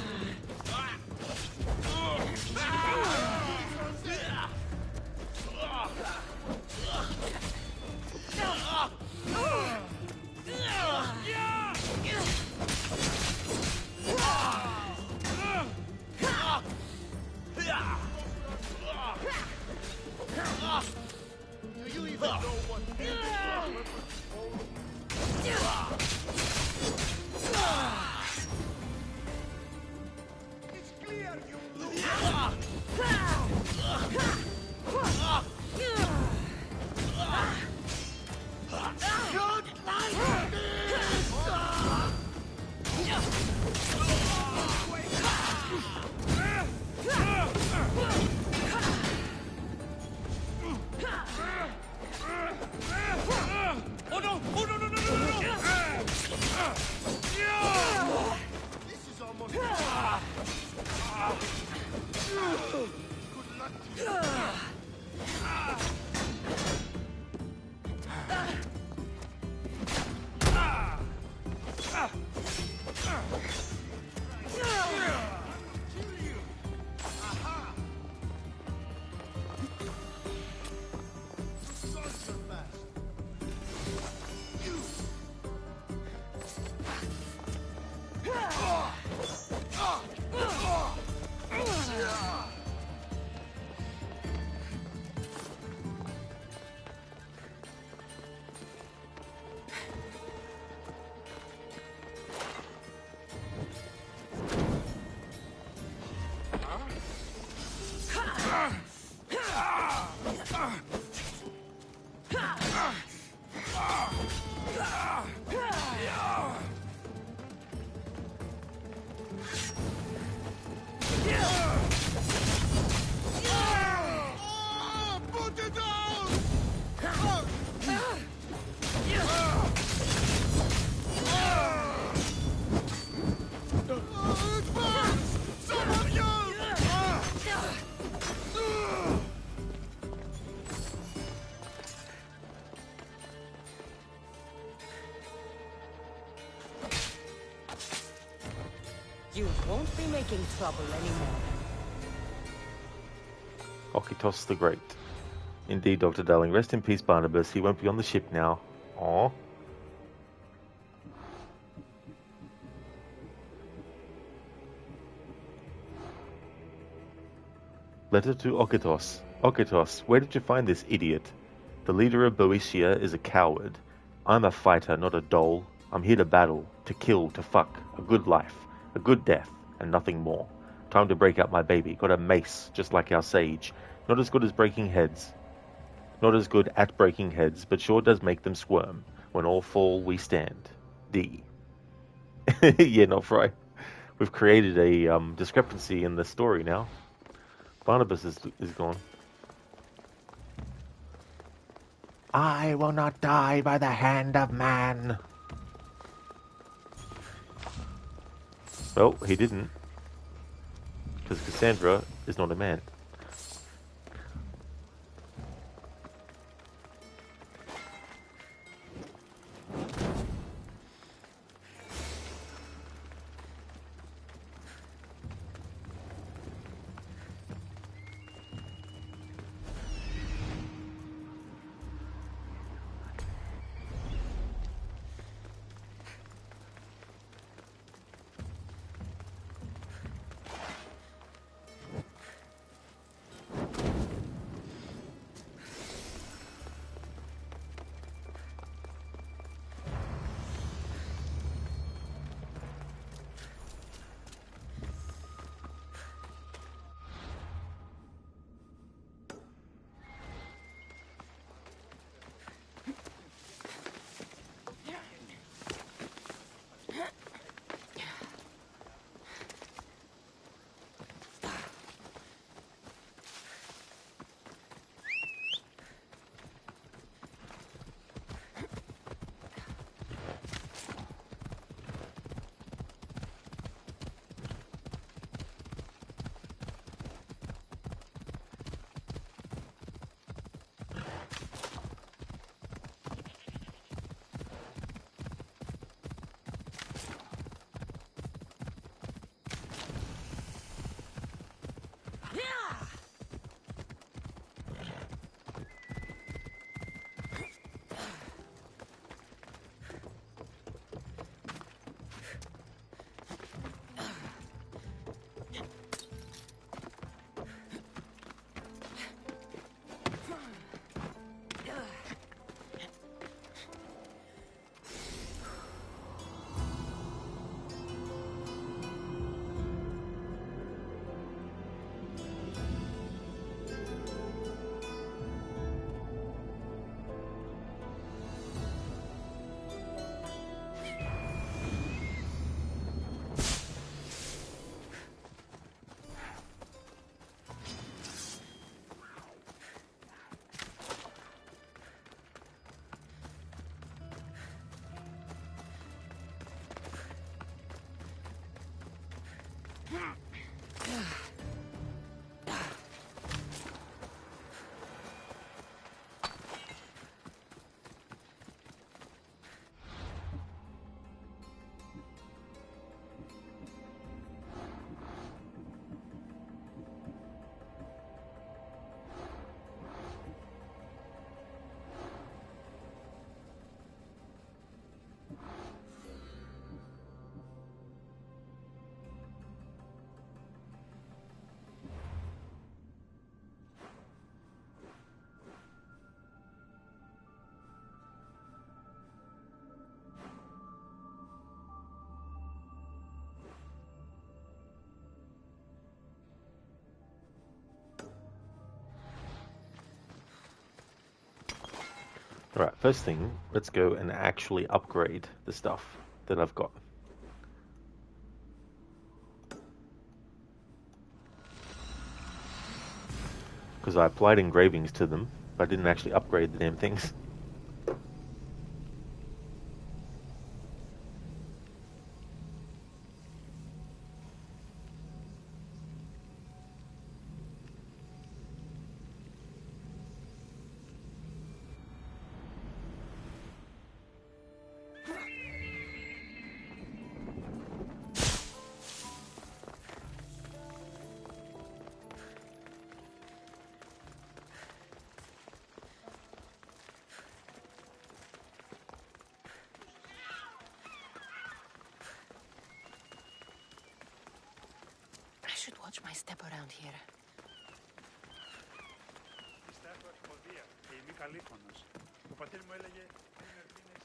Do you even know what it's clear you lose. Don't like Oh no! Oh no! No! No! No! No! This is almost. Good luck to you. You won't be making trouble anymore. Okitos the Great. Indeed, Dr. Darling. Rest in peace, Barnabas. He won't be on the ship now. Aww. Letter to Okitos. Okitos, where did you find this idiot? The leader of Boeotia is a coward. I'm a fighter, not a doll. I'm here to battle, to kill, to fuck. A good life, a good death, and nothing more. Time to break out my baby. Got a mace, just like our sage. Not as good as breaking heads. Not as good at breaking heads, but sure does make them squirm. When all fall, we stand. D. Yeah, not right. We've created a discrepancy in the story now. Barnabas is gone. I will not die by the hand of man. Well, he didn't. Because Kassandra is not a man. Alright, first thing, let's go and actually upgrade the stuff that I've got. Because I applied engravings to them, but I didn't actually upgrade the damn things. I should watch my step around here. Πιστεύω εφηβεία και είμαι καλήφωνος. Ο πατήρ μου έλεγε είναι ευθύνες.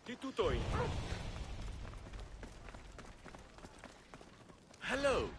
Τι τούτο είναι? Hello.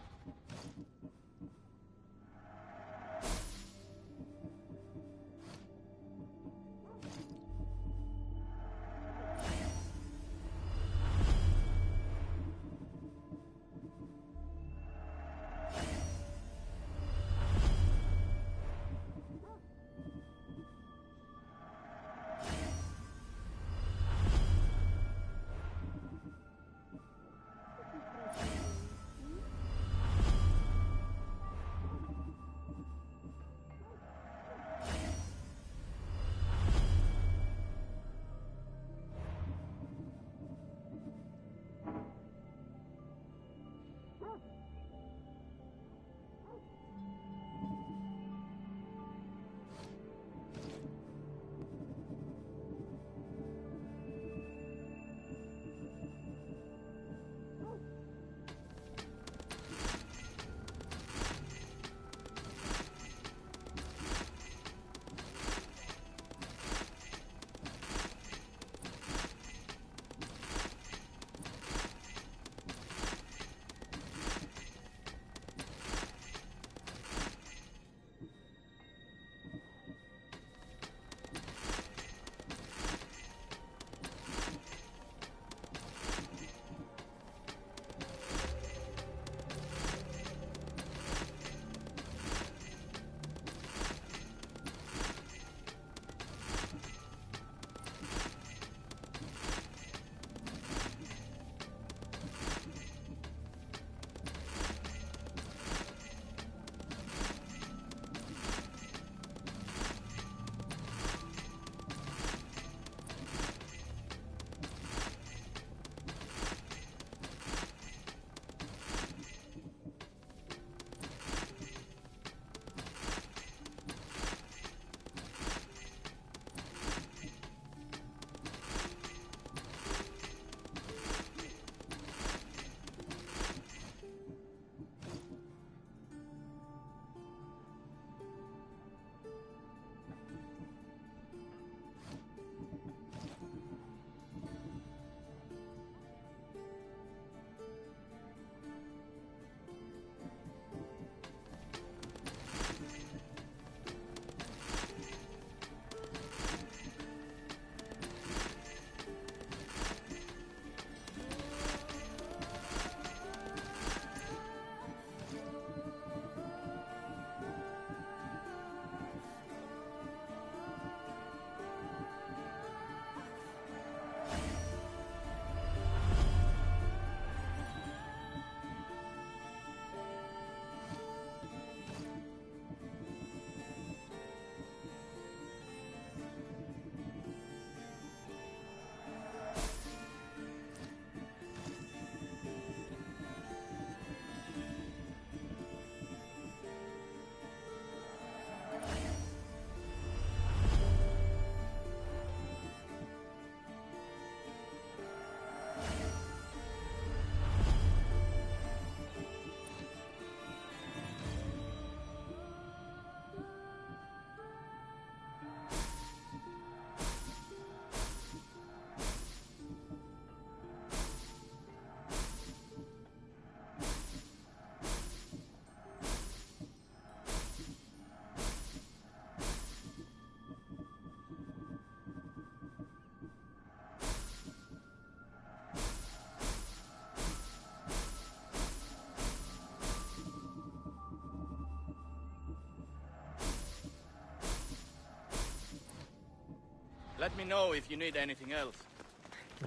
Let me know if you need anything else.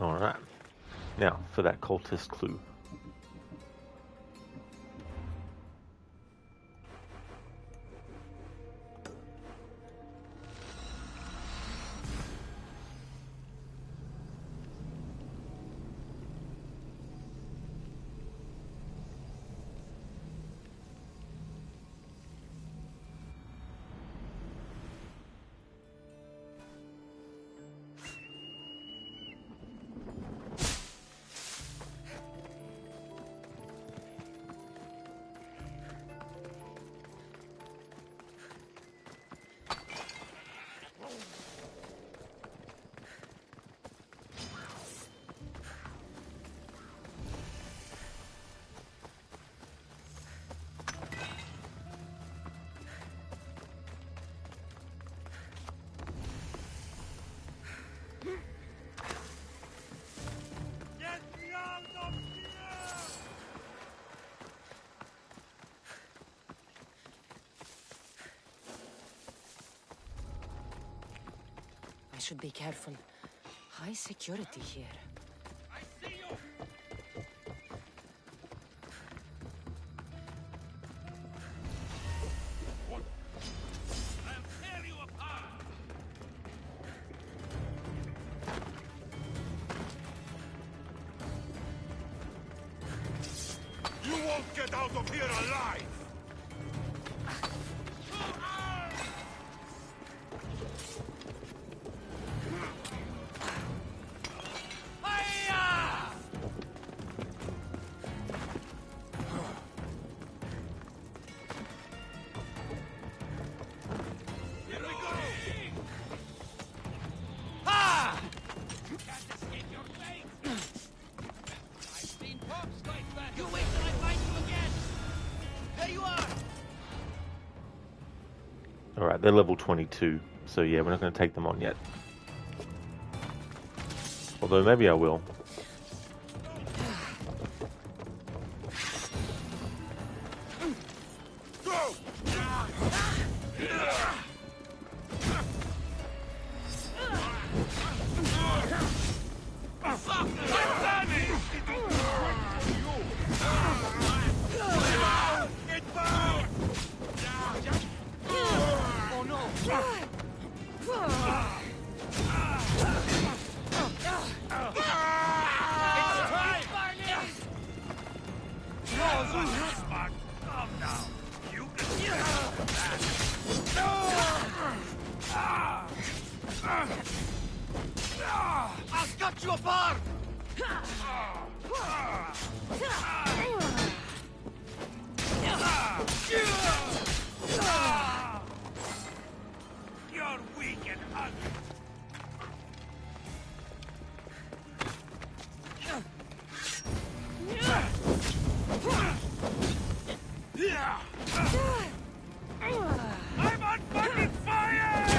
Alright. Now, for that cultist clue. I should be careful. High security here. I see you! I'll tear you apart! You won't get out of here alive! Alright, they're level 22, so yeah, we're not going to take them on yet. Although maybe I will. I'll cut you apart! You're weak and ugly. I'm on fucking fire!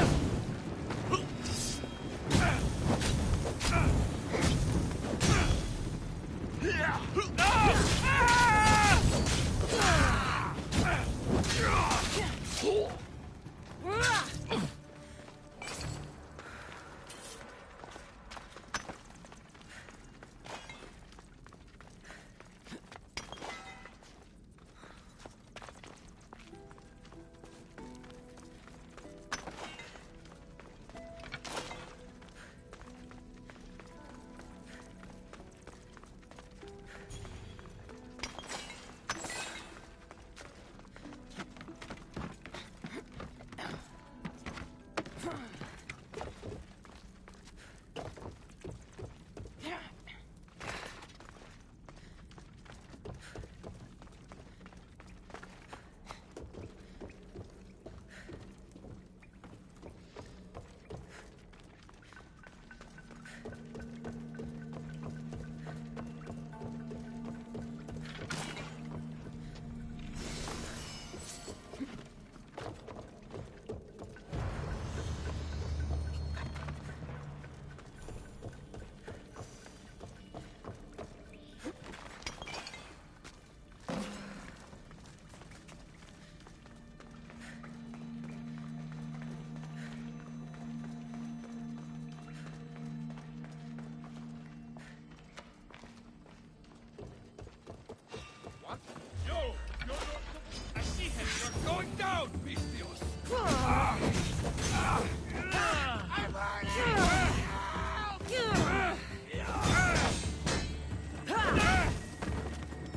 down, Pistios!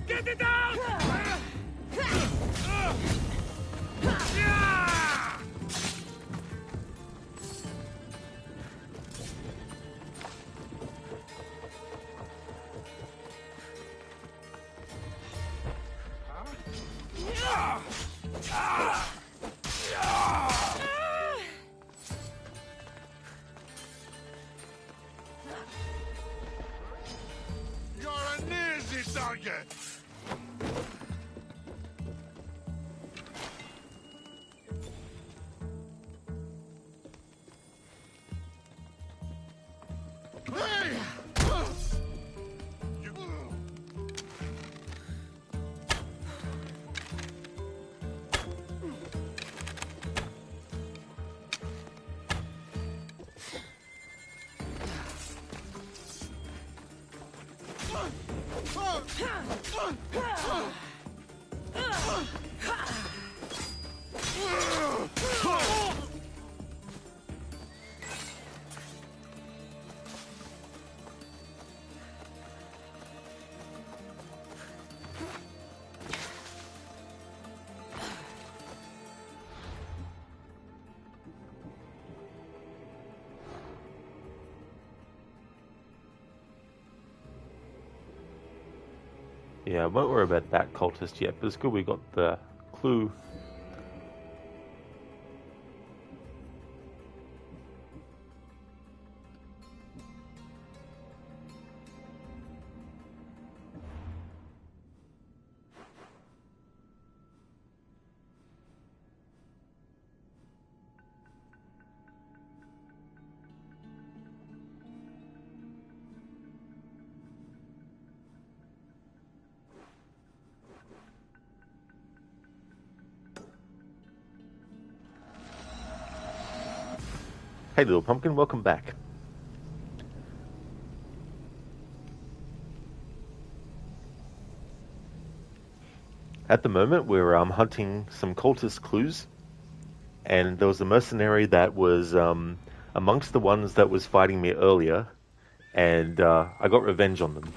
Get it down! You're an easy target! Hey! Yeah, I won't worry about that cultist yet, but it's good we got the clue. Hey little pumpkin, welcome back. At the moment we're hunting some cultist clues, and there was a mercenary that was amongst the ones that was fighting me earlier, and I got revenge on them.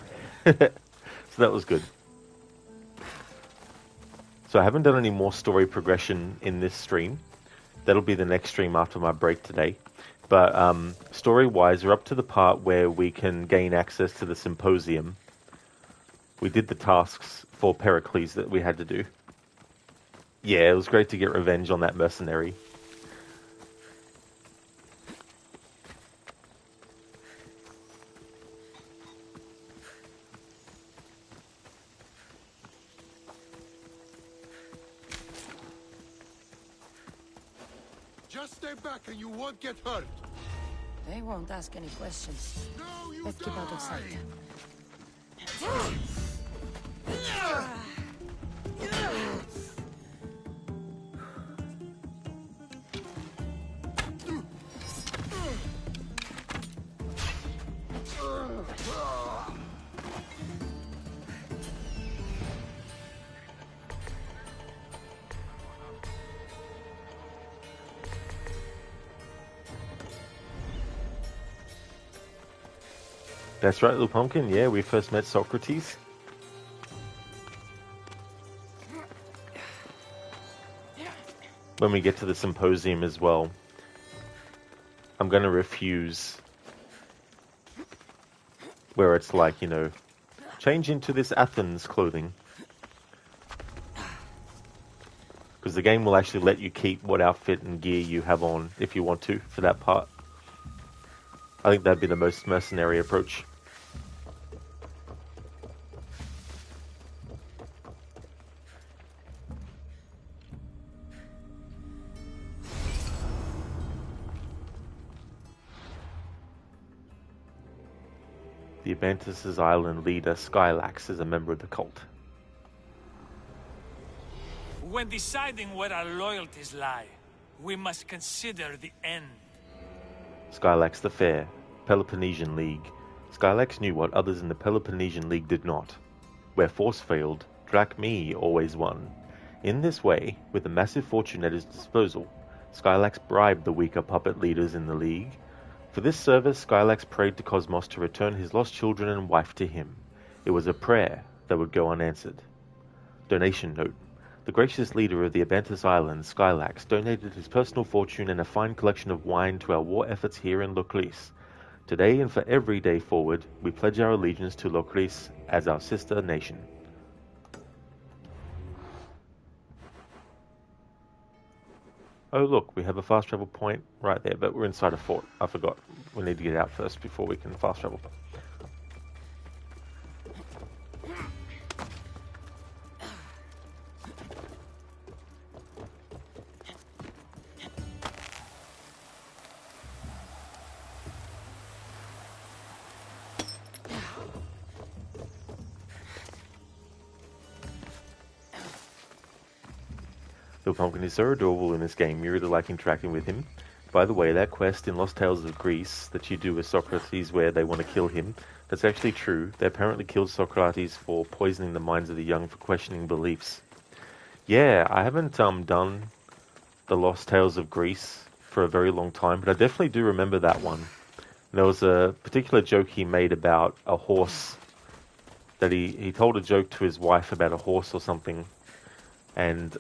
So that was good. So I haven't done any more story progression in this stream. That'll be the next stream after my break today. But story-wise, we're up to the part where we can gain access to the symposium. We did the tasks for Pericles that we had to do. Yeah, it was great to get revenge on that mercenary. Just stay back and you won't get hurt. They won't ask any questions. No, you Let's keep out of sight. That's right, little pumpkin. Yeah, we first met Socrates. When we get to the symposium as well, I'm going to refuse where it's like, you know, change into this Athens clothing. Because the game will actually let you keep what outfit and gear you have on if you want to for that part. I think that'd be the most mercenary approach. The Abantus' island leader, Skylax, is a member of the cult. When deciding where our loyalties lie, we must consider the end. Skylax the Fair, Peloponnesian League. Skylax knew what others in the Peloponnesian League did not. Where force failed, Drachme always won. In this way, with a massive fortune at his disposal, Skylax bribed the weaker puppet leaders in the League. For this service, Skylax prayed to Cosmos to return his lost children and wife to him. It was a prayer that would go unanswered. Donation note. The gracious leader of the Abantus Islands, Skylax, donated his personal fortune and a fine collection of wine to our war efforts here in Locris. Today and for every day forward, we pledge our allegiance to Locris as our sister nation. Oh look, we have a fast travel point right there, but we're inside a fort. I forgot. We need to get out first before we can fast travel. The pumpkin is so adorable in this game, you really like interacting with him. By the way, that quest in Lost Tales of Greece that you do with Socrates where they want to kill him, that's actually true. They apparently killed Socrates for poisoning the minds of the young for questioning beliefs. Yeah, I haven't done the Lost Tales of Greece for a very long time, but I definitely do remember that one. There was a particular joke he made about a horse, that he told a joke to his wife about a horse or something, and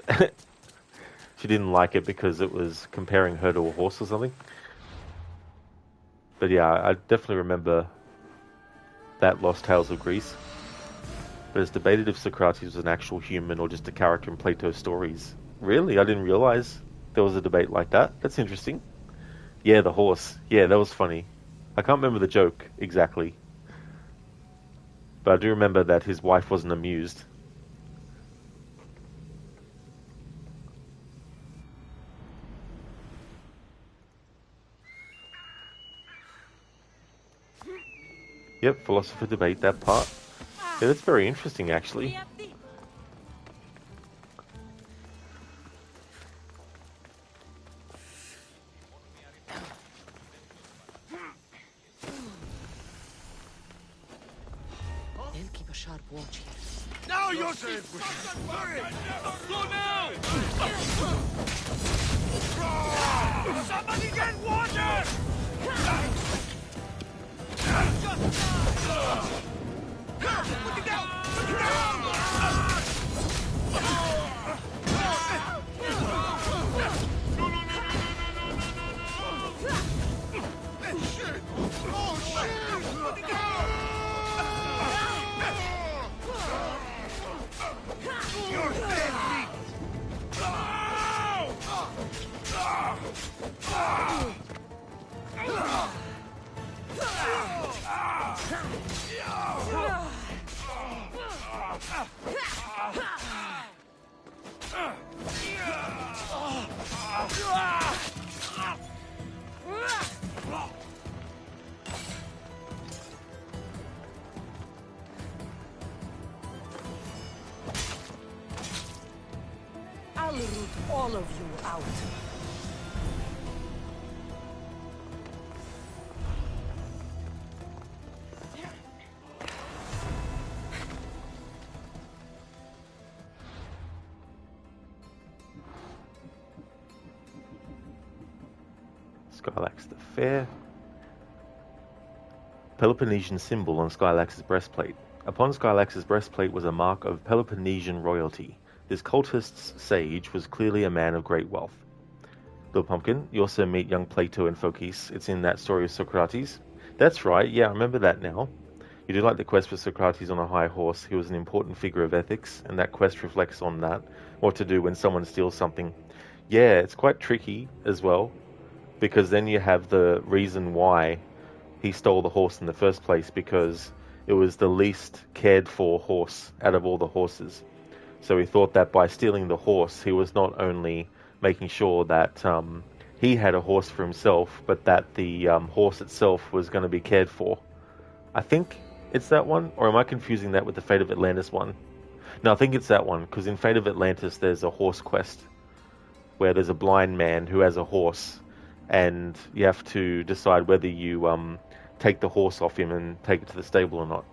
she didn't like it because it was comparing her to a horse or something. But yeah, I definitely remember that Lost Tales of Greece. But it's debated if Socrates was an actual human or just a character in Plato's stories. Really? I didn't realize there was a debate like that. That's interesting. Yeah, the horse. Yeah, that was funny. I can't remember the joke exactly. But I do remember that his wife wasn't amused. Yep, philosopher debate, that part. Yeah, that's very interesting, actually. They'll keep a sharp watch here. Now you're safe. Go now! Somebody get water! Put it down! Put it down! Shit! Oh shit! Put it down! You're dead meat! I'll root all of you out. Skylax the Fair. Peloponnesian symbol on Skylax's breastplate. Upon Skylax's breastplate was a mark of Peloponnesian royalty. This cultist's sage was clearly a man of great wealth. Little Pumpkin, you also meet young Plato in Phokis. It's in that story of Socrates. That's right, yeah, I remember that now. You do like the quest with Socrates on a high horse. He was an important figure of ethics, and that quest reflects on that. What to do when someone steals something. Yeah, it's quite tricky as well, because then you have the reason why he stole the horse in the first place, because it was the least cared for horse out of all the horses. So he thought that by stealing the horse, he was not only making sure that he had a horse for himself, but that the horse itself was going to be cared for. I think it's that one, or am I confusing that with the Fate of Atlantis one? No, I think it's that one, because in Fate of Atlantis there's a horse quest, where there's a blind man who has a horse, and you have to decide whether you take the horse off him and take it to the stable or not.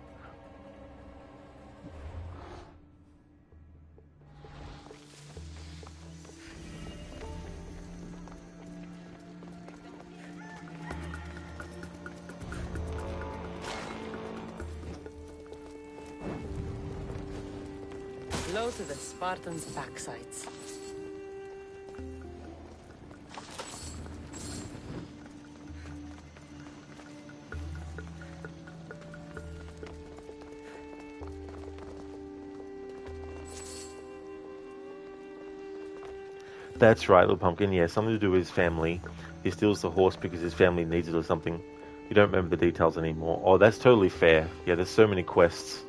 Go to the Spartans' backsides. That's right, Little Pumpkin. Yeah, something to do with his family. He steals the horse because his family needs it or something. You don't remember the details anymore. Oh, that's totally fair. Yeah, there's so many quests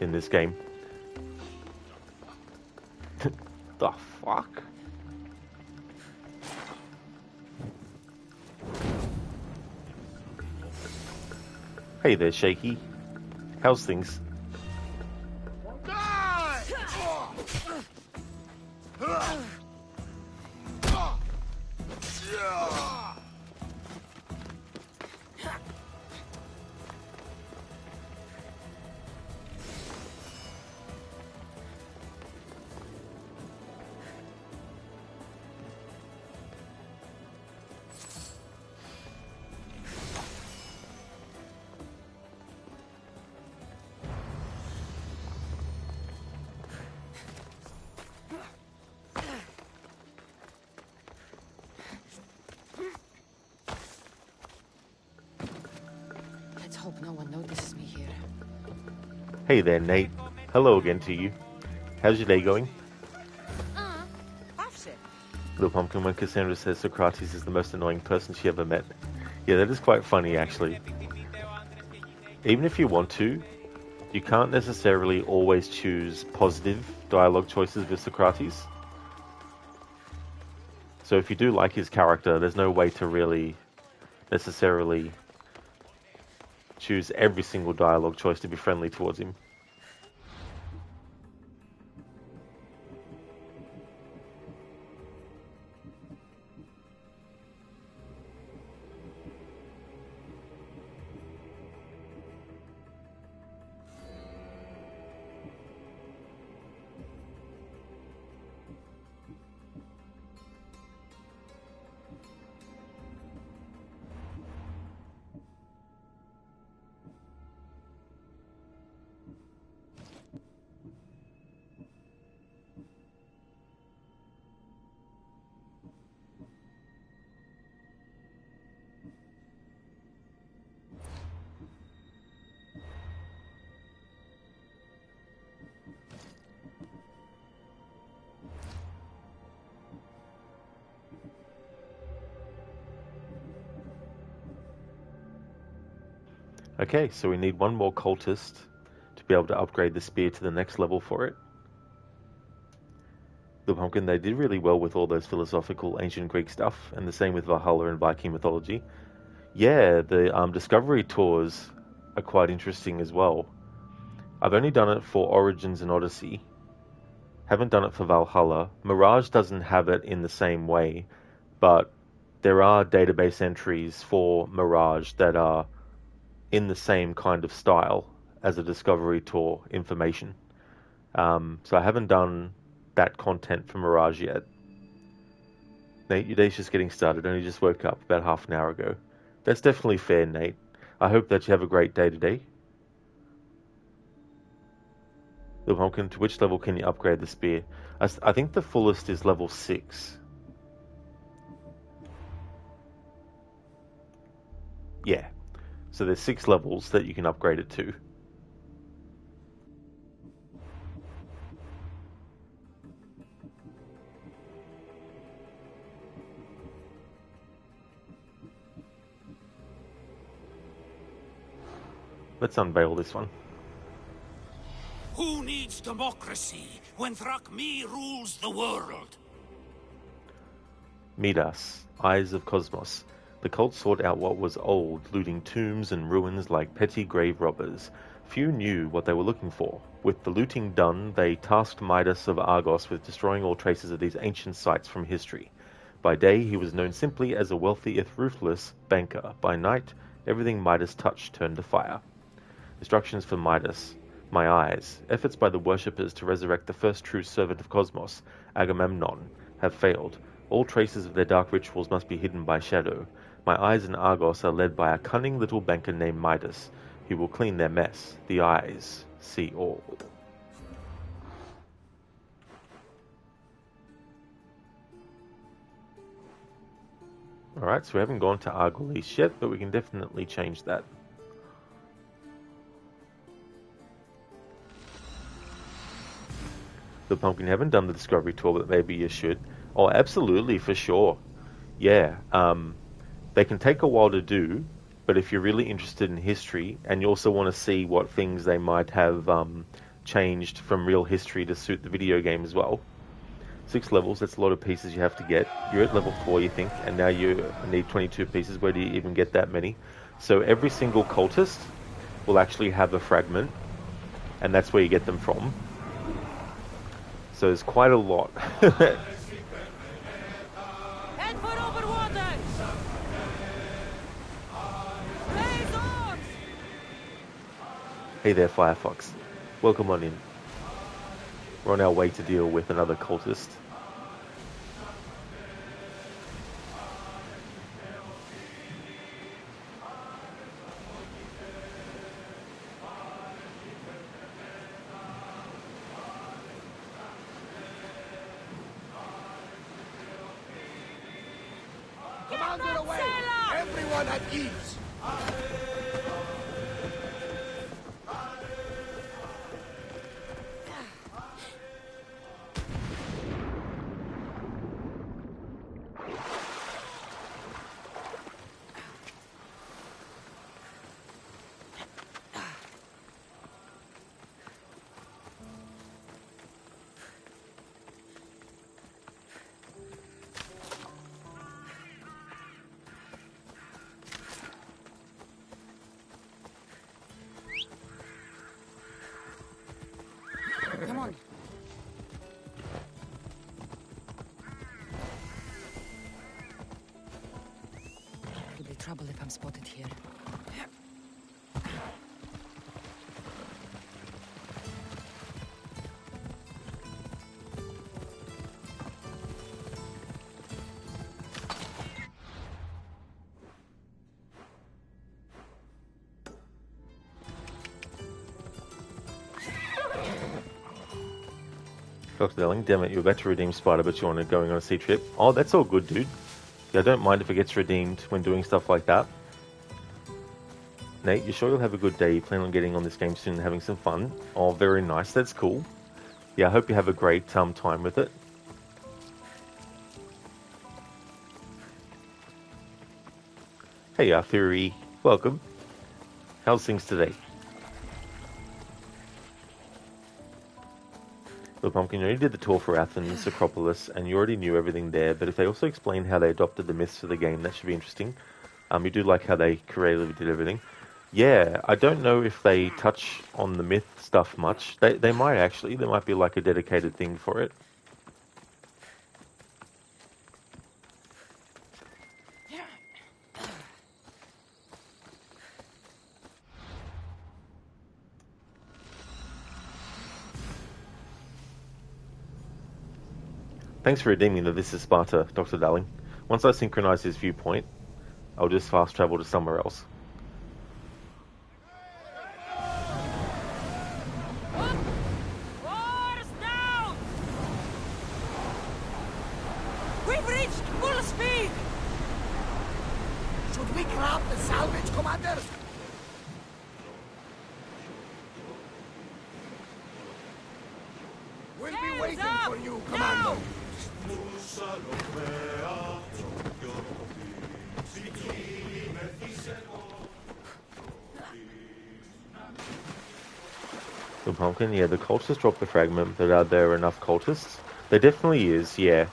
in this game. The fuck? Hey there, Shaky. How's things? Let's hope no one notices me here. Hey there, Nate. Hello again to you. How's your day going? Little Pumpkin, when Kassandra says Socrates is the most annoying person she ever met. Yeah, that is quite funny, actually. Even if you want to, you can't necessarily always choose positive dialogue choices with Socrates. So if you do like his character, there's no way to really necessarily choose every single dialogue choice to be friendly towards him. Okay, so we need one more cultist to be able to upgrade the spear to the next level for it. The Pumpkin, they did really well with all those philosophical ancient Greek stuff, and the same with Valhalla and Viking mythology. Yeah, the Discovery tours are quite interesting as well. I've only done it for Origins and Odyssey. Haven't done it for Valhalla. Mirage doesn't have it in the same way, but there are database entries for Mirage that are in the same kind of style as a Discovery Tour information. So I haven't done that content for Mirage yet. Nate, your day's just getting started. Only just woke up about half an hour ago. That's definitely fair, Nate. I hope that you have a great day today. Little Pumpkin, to which level can you upgrade the spear? I think the fullest is level 6. Yeah. So there's 6 levels that you can upgrade it to. Let's unveil this one. Who needs democracy when Thrakmi rules the world? Midas, Eyes of Cosmos. The cult sought out what was old, looting tombs and ruins like petty grave robbers. Few knew what they were looking for. With the looting done, they tasked Midas of Argos with destroying all traces of these ancient sites from history. By day, he was known simply as a wealthy, if ruthless, banker. By night, everything Midas touched turned to fire. Instructions for Midas. My eyes. Efforts by the worshippers to resurrect the first true servant of Cosmos, Agamemnon, have failed. All traces of their dark rituals must be hidden by shadow. My eyes and Argos are led by a cunning little banker named Midas. He will clean their mess. The eyes see all. Alright, so we haven't gone to Argolis yet, but we can definitely change that. The Pumpkin, haven't done the Discovery Tour, but maybe you should. Oh, absolutely, for sure. Yeah, they can take a while to do, but if you're really interested in history, and you also want to see what things they might have changed from real history to suit the video game as well. 6 levels, that's a lot of pieces you have to get. You're at level 4, you think, and now you need 22 pieces. Where do you even get that many? So every single cultist will actually have a fragment, and that's where you get them from. So there's quite a lot. Head for overwater! Blaze on! Hey there, Firefox. Welcome on in. We're on our way to deal with another cultist. Commander away! Everyone at ease! Come on. It'll be trouble if I'm spotted here. Dr. Delling, damn it, you're about to redeem Spider, but you're going on a sea trip. Oh, that's all good, dude. Yeah, I don't mind if it gets redeemed when doing stuff like that. Nate, you sure you'll have a good day? You plan on getting on this game soon and having some fun? Oh, very nice. That's cool. Yeah, I hope you have a great time with it. Hey, Arthuri. Welcome. How's things today? The Pumpkin, you already did the tour for Athens, Acropolis, and you already knew everything there, but if they also explain how they adopted the myths for the game, that should be interesting. You do like how they creatively did everything. Yeah, I don't know if they touch on the myth stuff much. They might actually. There might be like a dedicated thing for it. Thanks for redeeming the This is Sparta, Dr. Darling. Once I synchronize his viewpoint, I'll just fast travel to somewhere else. Oars down! We've reached full speed! Should we grab the salvage, Commander? We'll be waiting for you, Commander. The Pumpkin, yeah, the cultists dropped the fragment, but are there enough cultists? There definitely is, yeah.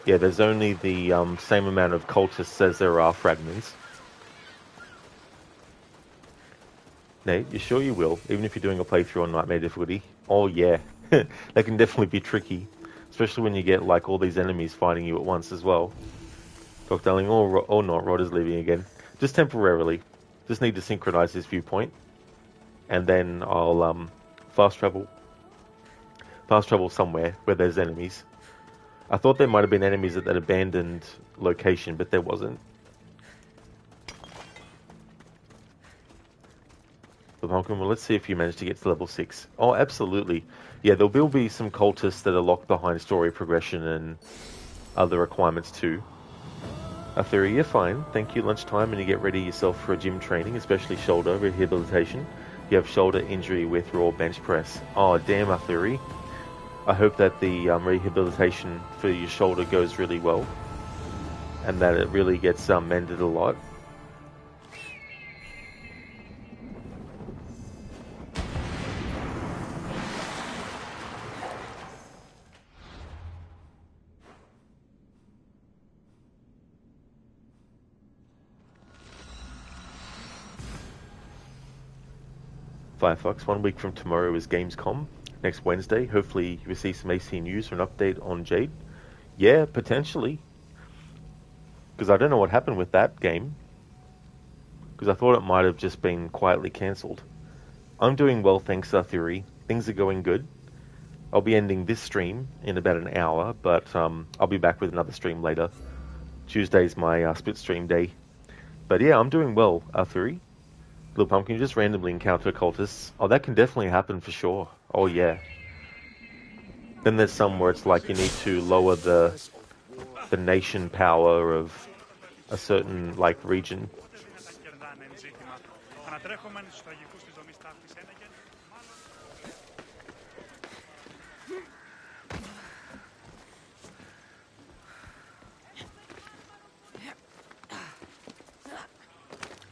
Yeah, there's only the same amount of cultists as there are fragments. Nate, you sure you will, even if you're doing a playthrough on Nightmare difficulty? Oh yeah, that can definitely be tricky. Especially when you get like all these enemies fighting you at once as well. Doc Darling, or not, Rod is leaving again. Just temporarily. Just need to synchronize his viewpoint. And then I'll fast travel somewhere where there's enemies. I thought there might have been enemies at that abandoned location, but there wasn't. The Pumpkin, well, let's see if you manage to get to level 6. Oh, absolutely. Yeah, there will be some cultists that are locked behind story progression and other requirements too. Theory, you're fine. Thank you. Lunchtime, and you get ready yourself for a gym training, especially shoulder rehabilitation. You have shoulder injury with raw bench press. Oh, damn, Theory. I hope that the rehabilitation for your shoulder goes really well, and that it really gets mended a lot. Firefox, 1 week from tomorrow is Gamescom. Next Wednesday, hopefully you will see some AC news or an update on Jade. Yeah, potentially. Because I don't know what happened with that game. Because I thought it might have just been quietly cancelled. I'm doing well, thanks to Theory. Things are going good. I'll be ending this stream in about an hour, but I'll be back with another stream later. Tuesday's my split stream day. But yeah, I'm doing well, Theory. Little Pumpkin, you just randomly encounter cultists. Oh, that can definitely happen for sure. Oh, yeah. Then there's some where it's like you need to lower the nation power of a certain, like, region.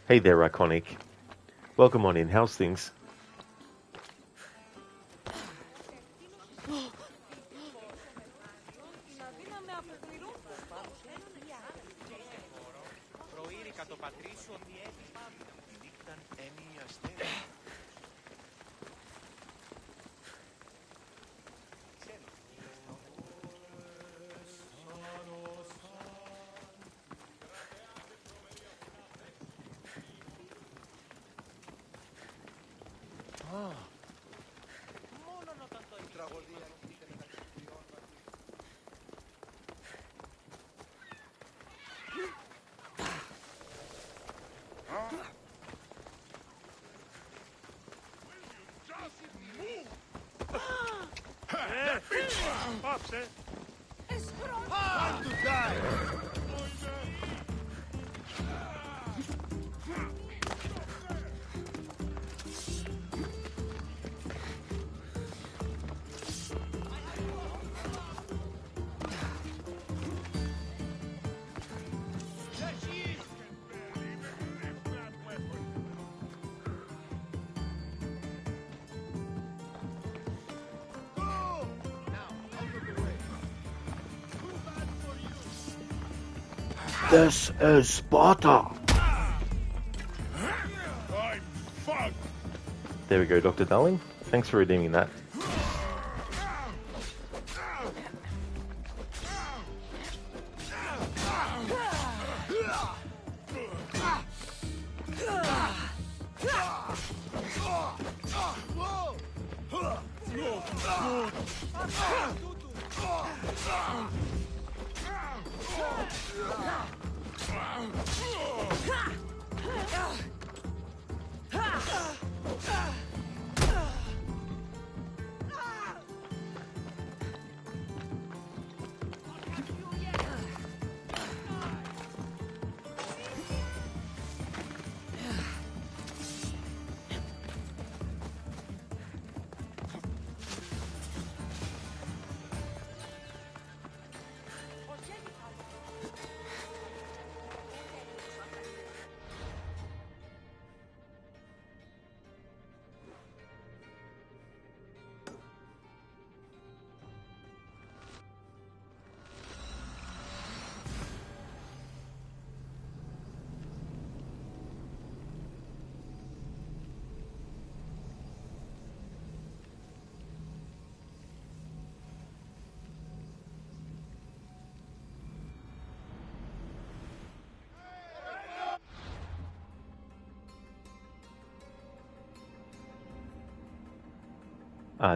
Hey there, Iconic. Welcome on in. How's things? This is Sparta. There we go, Dr. Darling. Thanks for redeeming that.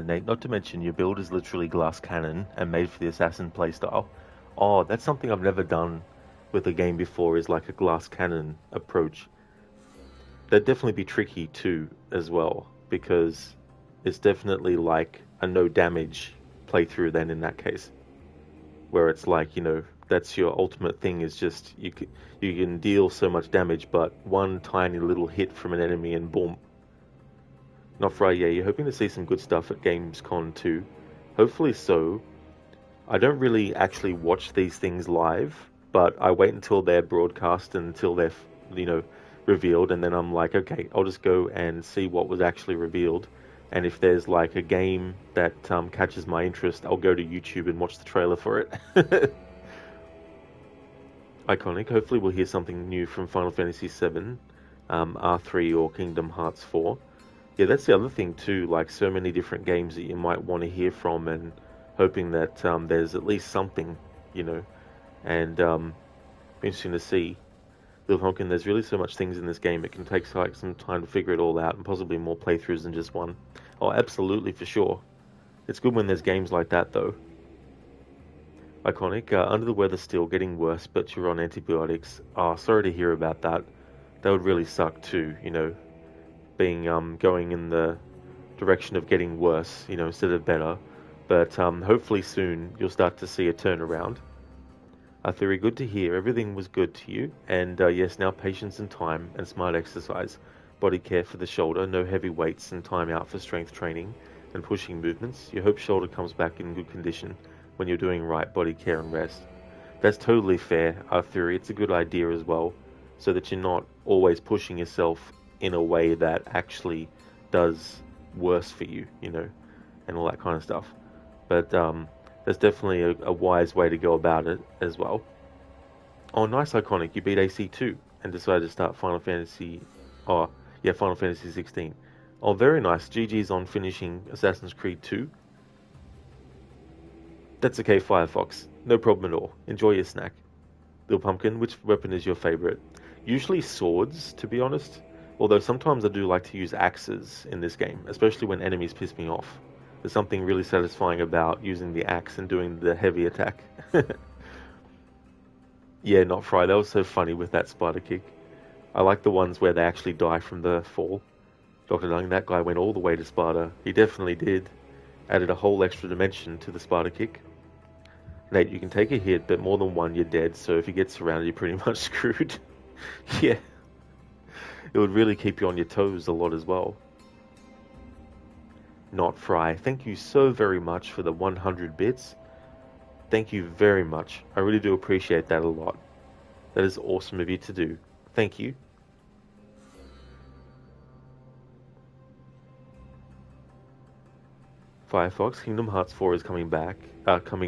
Nate, not to mention your build is literally glass cannon and made for the assassin playstyle. Oh, that's something I've never done with a game before, is like a glass cannon approach. That'd definitely be tricky too, as well, because it's definitely like a no damage playthrough then in that case. Where it's like, you know, that's your ultimate thing, is just you can deal so much damage, but one tiny little hit from an enemy and boom. Not right, yeah, you're hoping to see some good stuff at Gamescom too. Hopefully so. I don't really actually watch these things live, but I wait until they're broadcast, until they're, revealed, and then I'm like, okay, I'll just go and see what was actually revealed. And if there's like a game that catches my interest, I'll go to YouTube and watch the trailer for it. Iconic. Hopefully we'll hear something new from Final Fantasy VII, R3, or Kingdom Hearts 4. Yeah, that's the other thing too, like so many different games that you might want to hear from, and hoping that there's at least something, and interesting to see. Little Honkin, there's really so much things in this game, it can take like some time to figure it all out, and possibly more playthroughs than just one. Oh, absolutely, for sure. It's good when there's games like that, though. Iconic, under the weather still, getting worse, but you're on antibiotics. Oh, sorry to hear about that. That would really suck too, being going in the direction of getting worse, instead of better. But hopefully soon you'll start to see a turnaround. Theory, good to hear. Everything was good to you. And yes, now patience and time and smart exercise. Body care for the shoulder, no heavy weights, and time out for strength training and pushing movements. You hope shoulder comes back in good condition when you're doing right body care and rest. That's totally fair, Theory. It's a good idea as well, so that you're not always pushing yourself in a way that actually does worse for you, and all that kind of stuff. But that's definitely a wise way to go about it as well. Oh, nice, Iconic. You beat AC2 and decided to start Final Fantasy 16. Oh, very nice. GG's on finishing Assassin's Creed 2. That's okay, Firefox. No problem at all. Enjoy your snack. Little Pumpkin, which weapon is your favorite? Usually swords, to be honest. Although sometimes I do like to use axes in this game, especially when enemies piss me off. There's something really satisfying about using the axe and doing the heavy attack. Yeah, not Fry. That was so funny with that spider kick. I like the ones where they actually die from the fall. Dr. Dung, that guy went all the way to Sparta. He definitely did. Added a whole extra dimension to the Sparta kick. Nate, you can take a hit, but more than one, you're dead. So if he gets surrounded, you're pretty much screwed. Yeah. It would really keep you on your toes a lot as well. Not Fry. Thank you so very much for the 100 bits. Thank you very much. I really do appreciate that a lot. That is awesome of you to do. Thank you. Firefox, Kingdom Hearts 4 is coming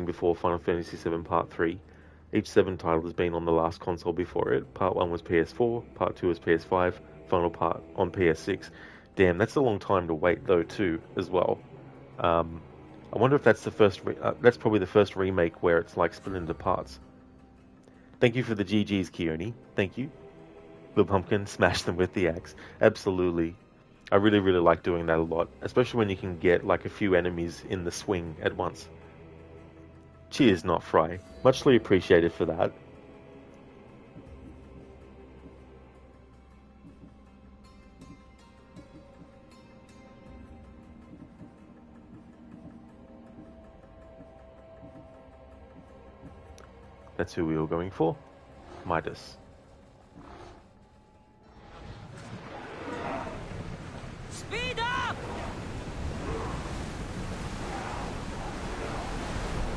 before Final Fantasy VII Part 3. Each 7 title has been on the last console before it. Part 1 was PS4, Part 2 was PS5, final part on PS6. Damn, that's a long time to wait though too, as well. I wonder if that's the first. That's probably the first remake where it's like split into parts. Thank you for the GGs, Keone. Thank you. Little Pumpkin, smash them with the axe. Absolutely. I really, really like doing that a lot, especially when you can get like a few enemies in the swing at once. Cheers, Not Fry. Muchly appreciated for that. That's who we were going for. Midas. Speed up!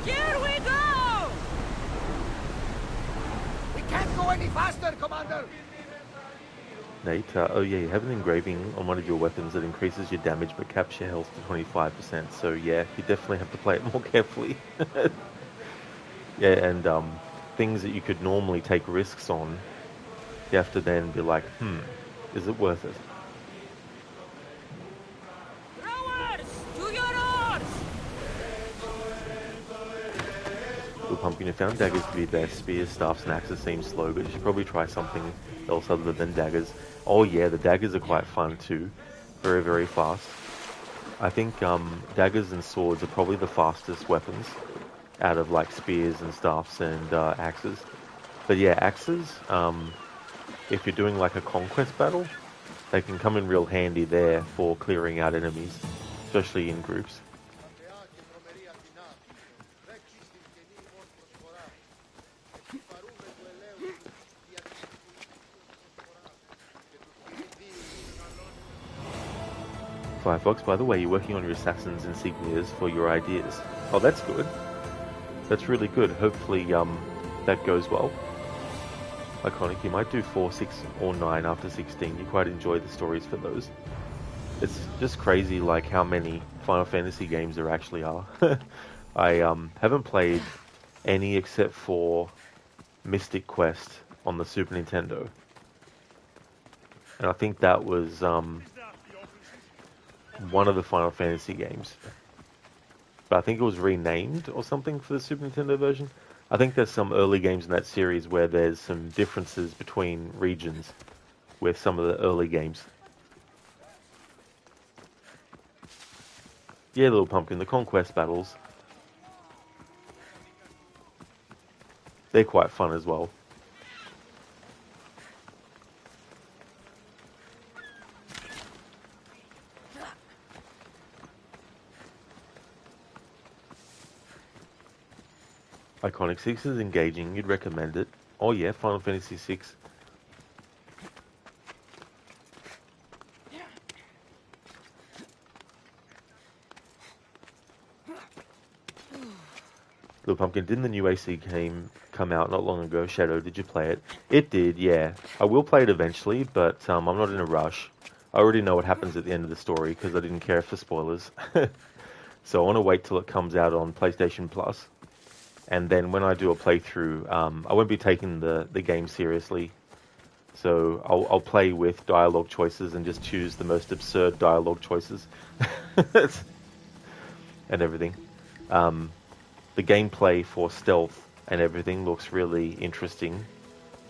Here we go! We can't go any faster, Commander! Nate, oh yeah, you have an engraving on one of your weapons that increases your damage but caps your health to 25%. So yeah, you definitely have to play it more carefully. Yeah, and things that you could normally take risks on, you have to then be like, is it worth it? Rowers, to your oars! Little Pumpkin, you found daggers to be best. Spears, staffs, and axes seem slow, but you should probably try something else other than daggers. Oh yeah, the daggers are quite fun too. Very, very fast. I think daggers and swords are probably the fastest weapons out of like spears and staffs and axes. But yeah, axes, if you're doing like a conquest battle, they can come in real handy there for clearing out enemies, especially in groups. Firefox, by the way, you're working on your Assassin's insignias for your ideas. Oh, that's good. That's really good. Hopefully, that goes well. Iconic, you might do 4, 6, or 9 after 16. You quite enjoy the stories for those. It's just crazy, like, how many Final Fantasy games there actually are. I haven't played any except for Mystic Quest on the Super Nintendo. And I think that was one of the Final Fantasy games. But I think it was renamed or something for the Super Nintendo version. I think there's some early games in that series where there's some differences between regions with some of the early games. Yeah, Little Pumpkin, the conquest battles, they're quite fun as well. Iconic 6 is engaging, you'd recommend it. Oh yeah, Final Fantasy 6. Little Pumpkin, didn't the new AC game come out not long ago? Shadow, did you play it? It did, yeah. I will play it eventually, but I'm not in a rush. I already know what happens at the end of the story because I didn't care for spoilers. So I want to wait till it comes out on PlayStation Plus. And then when I do a playthrough, I won't be taking the game seriously. So I'll play with dialogue choices and just choose the most absurd dialogue choices. And everything. The gameplay for stealth and everything looks really interesting.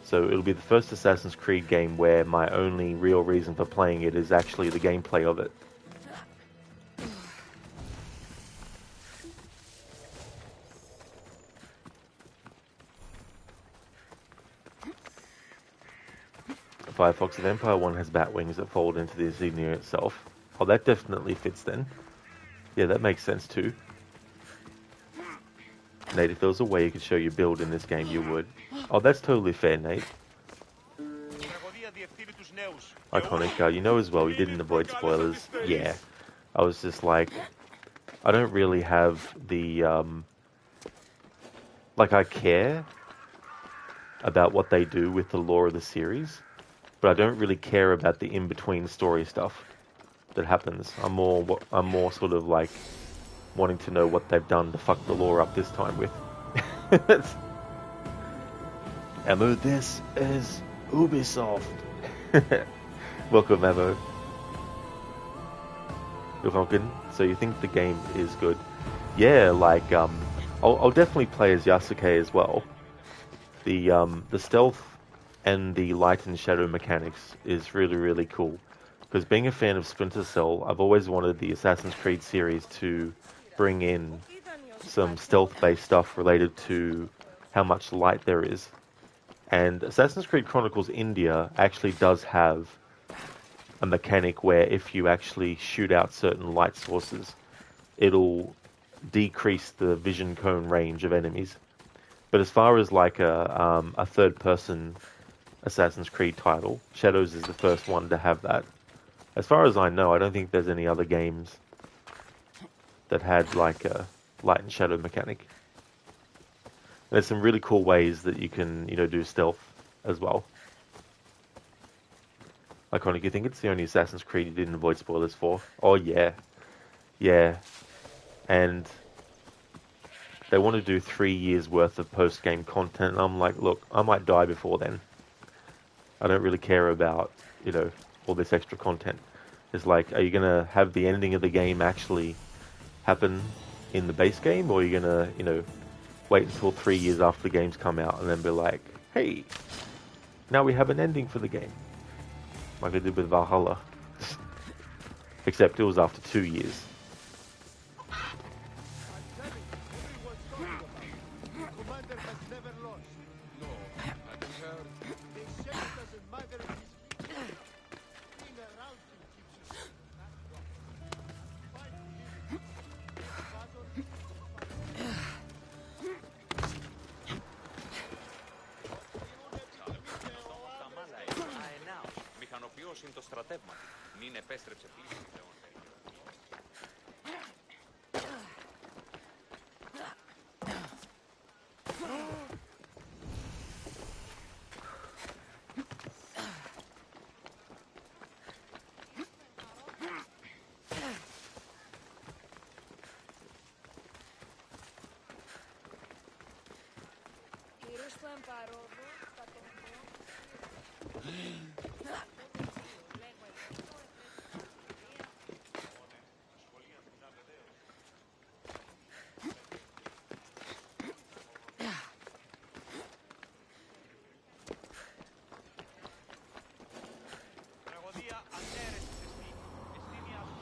So it'll be the first Assassin's Creed game where my only real reason for playing it is actually the gameplay of it. Firefox of Empire 1 has bat wings that fold into the insignia itself. Oh, that definitely fits then. Yeah, that makes sense too. Nate, if there was a way you could show your build in this game, you would. Oh, that's totally fair, Nate. Iconic, you know as well, you didn't avoid spoilers. Yeah. I was just like, I don't really have the, like, I care about what they do with the lore of the series, but I don't really care about the in-between story stuff that happens. I'm more sort of like wanting to know what they've done to fuck the lore up this time with. Ammo, this is Ubisoft. Welcome, Ammo. You're welcome. So you think the game is good? Yeah, like I'll definitely play as Yasuke as well. The stealth and the light and shadow mechanics is really, really cool. Because being a fan of Splinter Cell, I've always wanted the Assassin's Creed series to bring in some stealth-based stuff related to how much light there is. And Assassin's Creed Chronicles India actually does have a mechanic where if you actually shoot out certain light sources, it'll decrease the vision cone range of enemies. But as far as like a third-person Assassin's Creed title, Shadows is the first one to have that. As far as I know, I don't think there's any other games that had like a light and shadow mechanic. There's some really cool ways that you can, do stealth as well. Iconic, you think it's the only Assassin's Creed you didn't avoid spoilers for? Oh yeah. Yeah. And they want to do 3 years worth of post-game content, and I'm like, look, I might die before then. I don't really care about, all this extra content. It's like, are you going to have the ending of the game actually happen in the base game, or are you going to, wait until 3 years after the game's come out and then be like, hey, now we have an ending for the game. Like I did with Valhalla. Except it was after 2 years.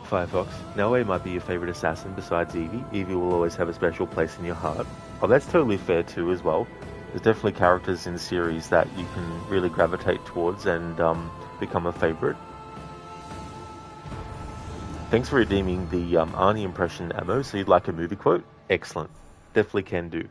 Firefox, Nelway might be your favorite assassin besides Evie. Evie will always have a special place in your heart. Oh, that's totally fair too as well. There's definitely characters in the series that you can really gravitate towards and become a favorite. Thanks for redeeming the Arnie impression ammo. So you'd like a movie quote? Excellent. Definitely can do.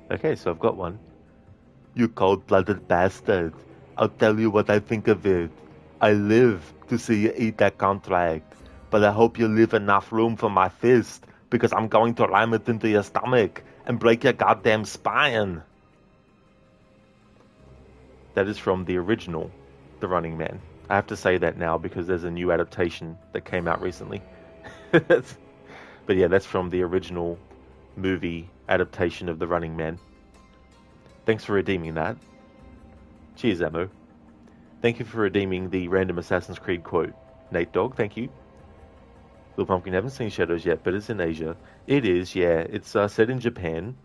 Okay, so I've got one. You cold-blooded bastard. I'll tell you what I think of it. I live to see you eat that contract. But I hope you leave enough room for my fist, because I'm going to ram it into your stomach and break your goddamn spine. That is from the original The Running Man. I have to say that now because there's a new adaptation that came out recently. But yeah, that's from the original movie adaptation of The Running Man. Thanks for redeeming that. Cheers, Ammo. Thank you for redeeming the random Assassin's Creed quote. Nate Dog, thank you. Little Pumpkin, haven't seen Shadows yet, but it's in Asia. It is, yeah. It's set in Japan.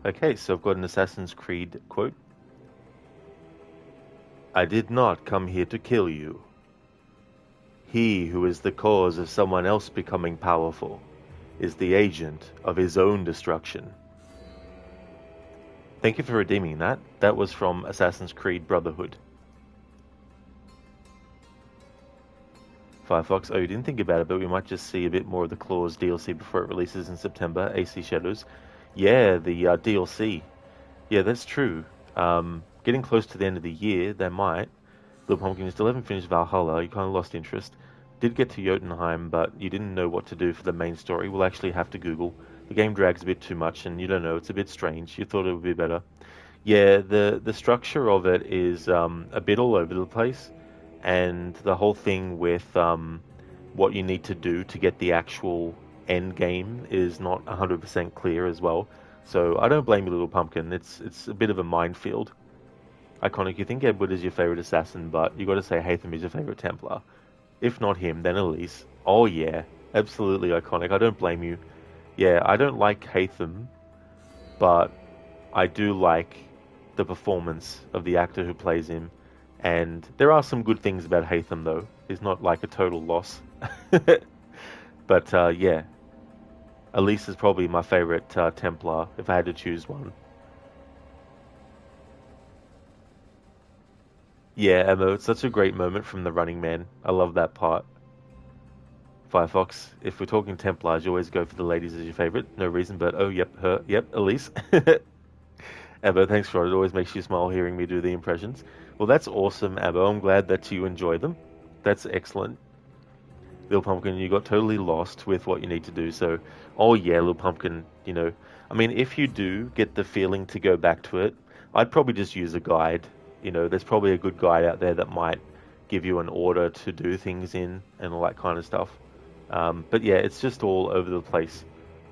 Okay, so I've got an Assassin's Creed quote. I did not come here to kill you. He who is the cause of someone else becoming powerful is the agent of his own destruction. Thank you for redeeming that. That was from Assassin's Creed Brotherhood. Firefox, oh, you didn't think about it, but we might just see a bit more of the Claws DLC before it releases in September. AC Shadows. Yeah, the DLC. Yeah, that's true. Getting close to the end of the year, they might. Little Pumpkin, you still haven't finished Valhalla. You kind of lost interest. Did get to Jotunheim, but you didn't know what to do for the main story. We'll actually have to Google. The game drags a bit too much, and you don't know. It's a bit strange. You thought it would be better. Yeah, the structure of it is a bit all over the place, and the whole thing with what you need to do to get the actual end game is not 100% clear as well. So I don't blame you, Little Pumpkin. It's a bit of a minefield. Iconic, you think Edward is your favorite assassin, but you got to say Haytham is your favorite Templar. If not him, then Elise. Oh yeah, absolutely Iconic. I don't blame you. Yeah, I don't like Haytham, but I do like the performance of the actor who plays him. And there are some good things about Haytham, though. He's not like a total loss. But yeah, Elise is probably my favorite Templar, if I had to choose one. Yeah, Emma, it's such a great moment from The Running Man. I love that part. Firefox, if we're talking Templars, you always go for the ladies as your favorite. No reason, but oh, yep, her, yep, Elise. Abbo, thanks for it. It always makes you smile hearing me do the impressions. Well, that's awesome, Abbo. I'm glad that you enjoy them. That's excellent. Little Pumpkin, you got totally lost with what you need to do. So, oh yeah, Little Pumpkin, you know. I mean, if you do get the feeling to go back to it, I'd probably just use a guide. You know, there's probably a good guide out there that might give you an order to do things in and all that kind of stuff. But yeah, it's just all over the place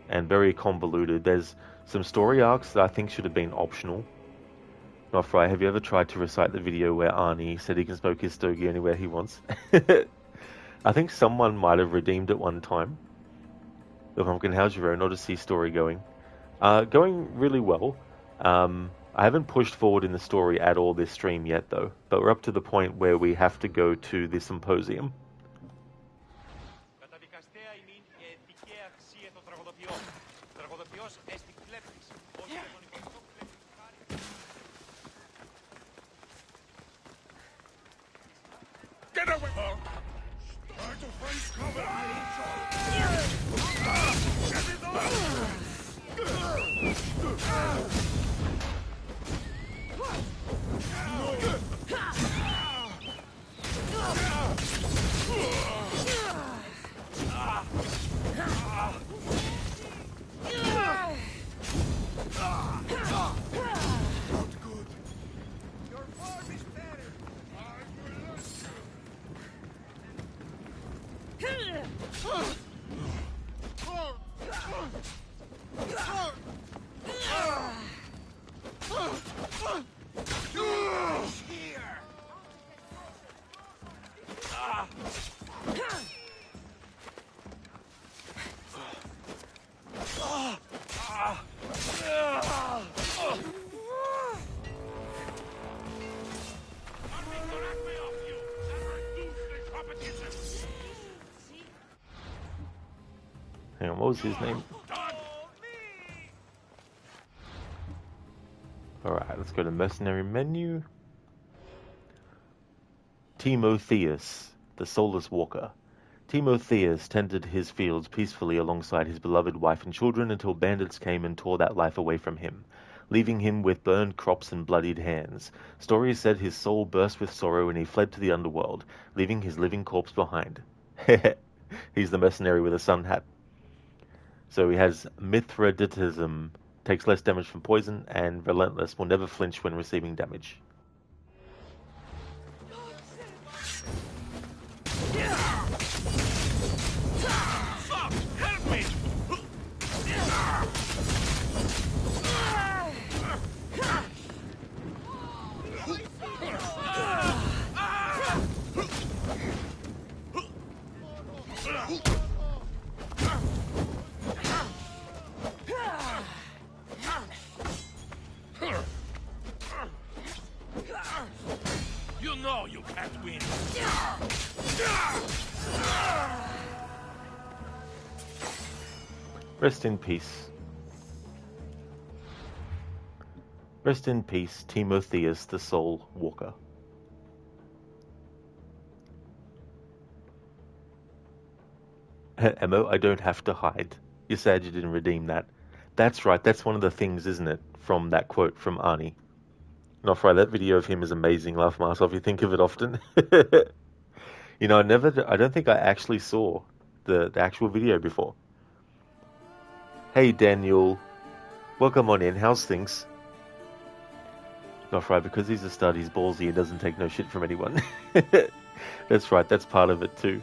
and very convoluted. There's some story arcs that I think should have been optional. Nofry, have you ever tried to recite the video where Arnie said he can smoke his stogie anywhere he wants? I think someone might have redeemed it one time. Little Pumpkin, how's your own Odyssey story going? Going really well. I haven't pushed forward in the story at all this stream yet, though. But we're up to the point where we have to go to the symposium. Get away! Try to find cover! Hang on, what was his name? Alright, let's go to Mercenary menu. Timotheus, the Soulless Walker. Timotheus tended his fields peacefully alongside his beloved wife and children until bandits came and tore that life away from him, leaving him with burned crops and bloodied hands. Stories said his soul burst with sorrow and he fled to the underworld, leaving his living corpse behind. He's the mercenary with a sun hat. So he has Mithridatism, takes less damage from poison, and Relentless, will never flinch when receiving damage. Help me! Rest in peace. Rest in peace, Timotheus the Soul Walker. Emo, I don't have to hide. You're sad you didn't redeem that. That's right, that's one of the things, isn't it? From that quote from Arnie. Not right, that video of him is amazing, laugh myself. You think of it often. You know, I don't think I actually saw the actual video before. Hey Daniel, welcome on in, how's things? Not right, because he's a stud, he's ballsy and doesn't take no shit from anyone. That's right, that's part of it too.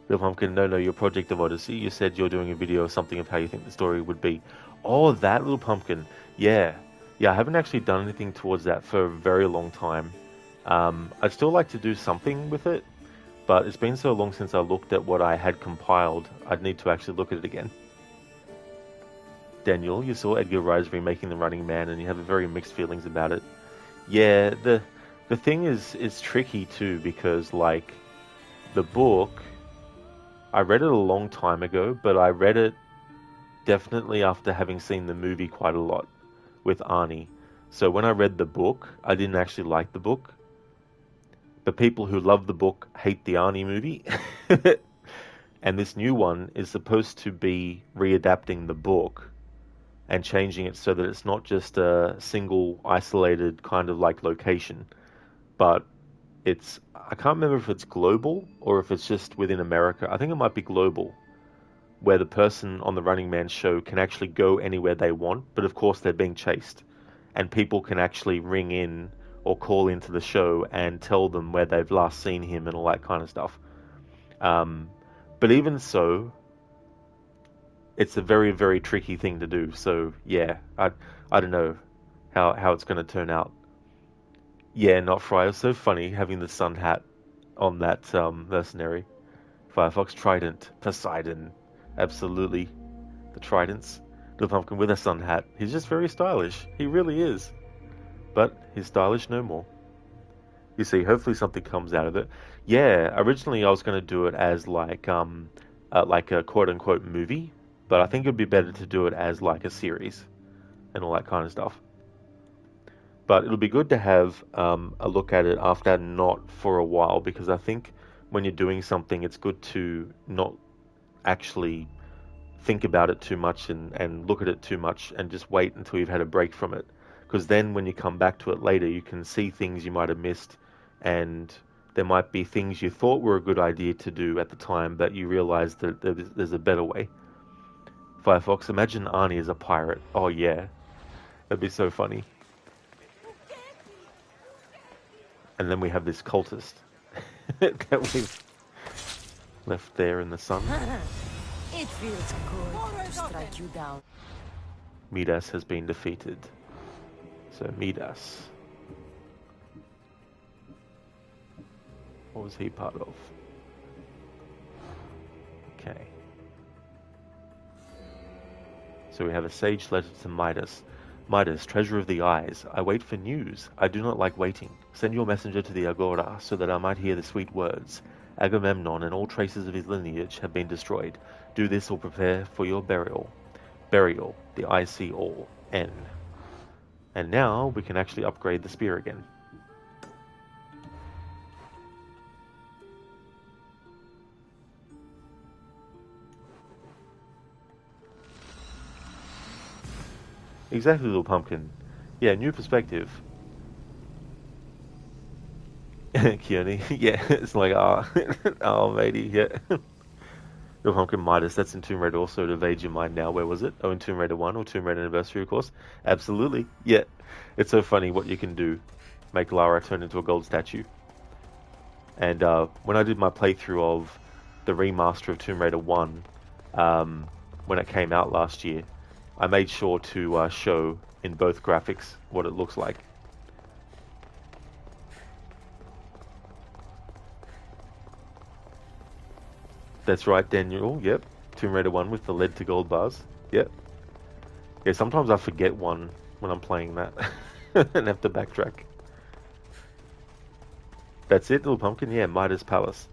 Little Pumpkin, no, your project of Odyssey, you said you're doing a video or something of how you think the story would be. Oh, that Little Pumpkin. Yeah, I haven't actually done anything towards that for a very long time. I'd still like to do something with it, but it's been so long since I looked at what I had compiled, I'd need to actually look at it again. Daniel, you saw Edgar Wright's remaking The Running Man and you have very mixed feelings about it. Yeah, the thing is, it's tricky too, because like, the book, I read it a long time ago, but I read it definitely after having seen the movie quite a lot with Arnie. So when I read the book, I didn't actually like the book. But people who love the book hate the Arnie movie. And this new one is supposed to be readapting the book and changing it so that it's not just a single isolated kind of like location, but it's, I can't remember if it's global or if it's just within America. I think it might be global, where the person on the Running Man show can actually go anywhere they want, but of course they're being chased. And people can actually ring in or call into the show and tell them where they've last seen him and all that kind of stuff. But even so, it's a very, very tricky thing to do. So yeah, I don't know how it's going to turn out. Yeah, not Fry. It's so funny having the sun hat on that mercenary. Firefox Trident, Poseidon, absolutely. The Tridents. Little Pumpkin with a sun hat. He's just very stylish. He really is. But he's stylish no more. You see, hopefully something comes out of it. Yeah, originally I was going to do it as like a quote-unquote movie, but I think it'd be better to do it as like a series and all that kind of stuff. But it'll be good to have a look at it after, not for a while, because I think when you're doing something, it's good to not actually think about it too much and look at it too much and just wait until you've had a break from it. Because then when you come back to it later, you can see things you might have missed, and there might be things you thought were a good idea to do at the time, but you realize that there's a better way. Firefox, imagine Arnie as a pirate. Oh yeah, that'd be so funny. And then we have this cultist that we've left there in the sun. It feels good to strike you down. Midas has been defeated. So Midas. What was he part of? Okay. So we have a sage letter to Midas. Midas, treasure of the eyes, I wait for news. I do not like waiting. Send your messenger to the Agora, so that I might hear the sweet words. Agamemnon and all traces of his lineage have been destroyed. Do this or prepare for your burial. Burial, the I see all. N. And now we can actually upgrade the spear again. Exactly, Little Pumpkin. Yeah, new perspective. Keone, yeah, it's like, oh, matey, yeah. Little Pumpkin Midas, that's in Tomb Raider also, to evade your mind now. Where was it? Oh, in Tomb Raider 1 or Tomb Raider Anniversary, of course. Absolutely, yeah. It's so funny what you can do. Make Lara turn into a gold statue. And when I did my playthrough of the remaster of Tomb Raider 1, when it came out last year, I made sure to show in both graphics what it looks like. That's right, Daniel. Yep. Tomb Raider 1 with the lead to gold bars. Yep. Yeah, sometimes I forget one when I'm playing that and have to backtrack. That's it, Little Pumpkin. Yeah, Midas Palace.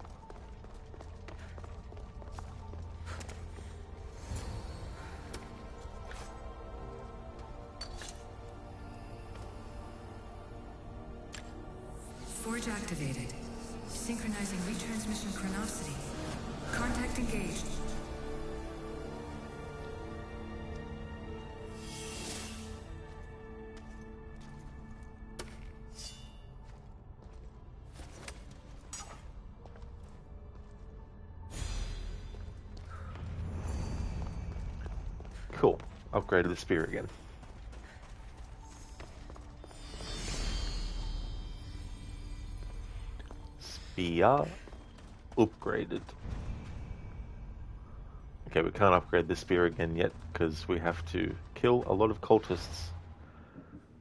Switch activated. Synchronizing retransmission chronicity. Contact engaged. Cool. Upgraded the spear again. Spear upgraded. Okay, we can't upgrade the spear again yet because we have to kill a lot of cultists.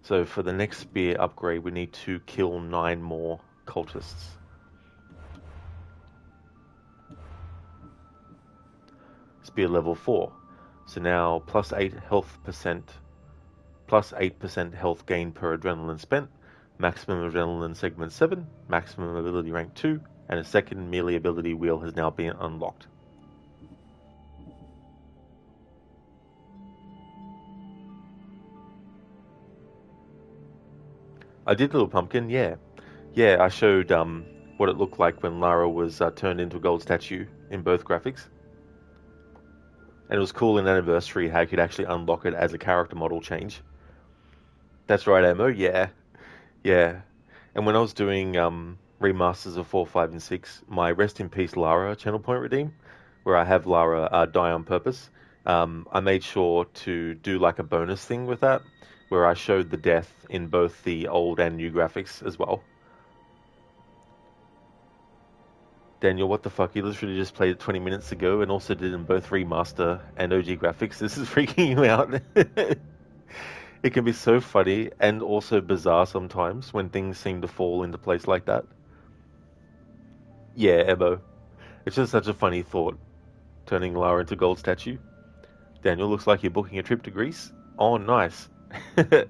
So for the next spear upgrade, we need to kill 9 more cultists. Spear level 4. So now plus 8 health percent, plus 8% health gain per adrenaline spent, maximum adrenaline segment 7, maximum ability rank 2, and a second melee ability wheel has now been unlocked. I did, Little Pumpkin, yeah. Yeah, I showed what it looked like when Lara was turned into a gold statue in both graphics. And it was cool in Anniversary how you could actually unlock it as a character model change. That's right, Ammo, yeah. Yeah. And when I was doing remasters of 4, 5, and 6, my Rest in Peace Lara channel point redeem, where I have Lara die on purpose, I made sure to do like a bonus thing with that, where I showed the death in both the old and new graphics as well. Daniel, what the fuck? You literally just played it 20 minutes ago and also did in both remaster and OG graphics. This is freaking you out. It can be so funny and also bizarre sometimes when things seem to fall into place like that. Yeah, Ebo. It's just such a funny thought, turning Lara into gold statue. Daniel, looks like you're booking a trip to Greece. Oh, nice. Yeah,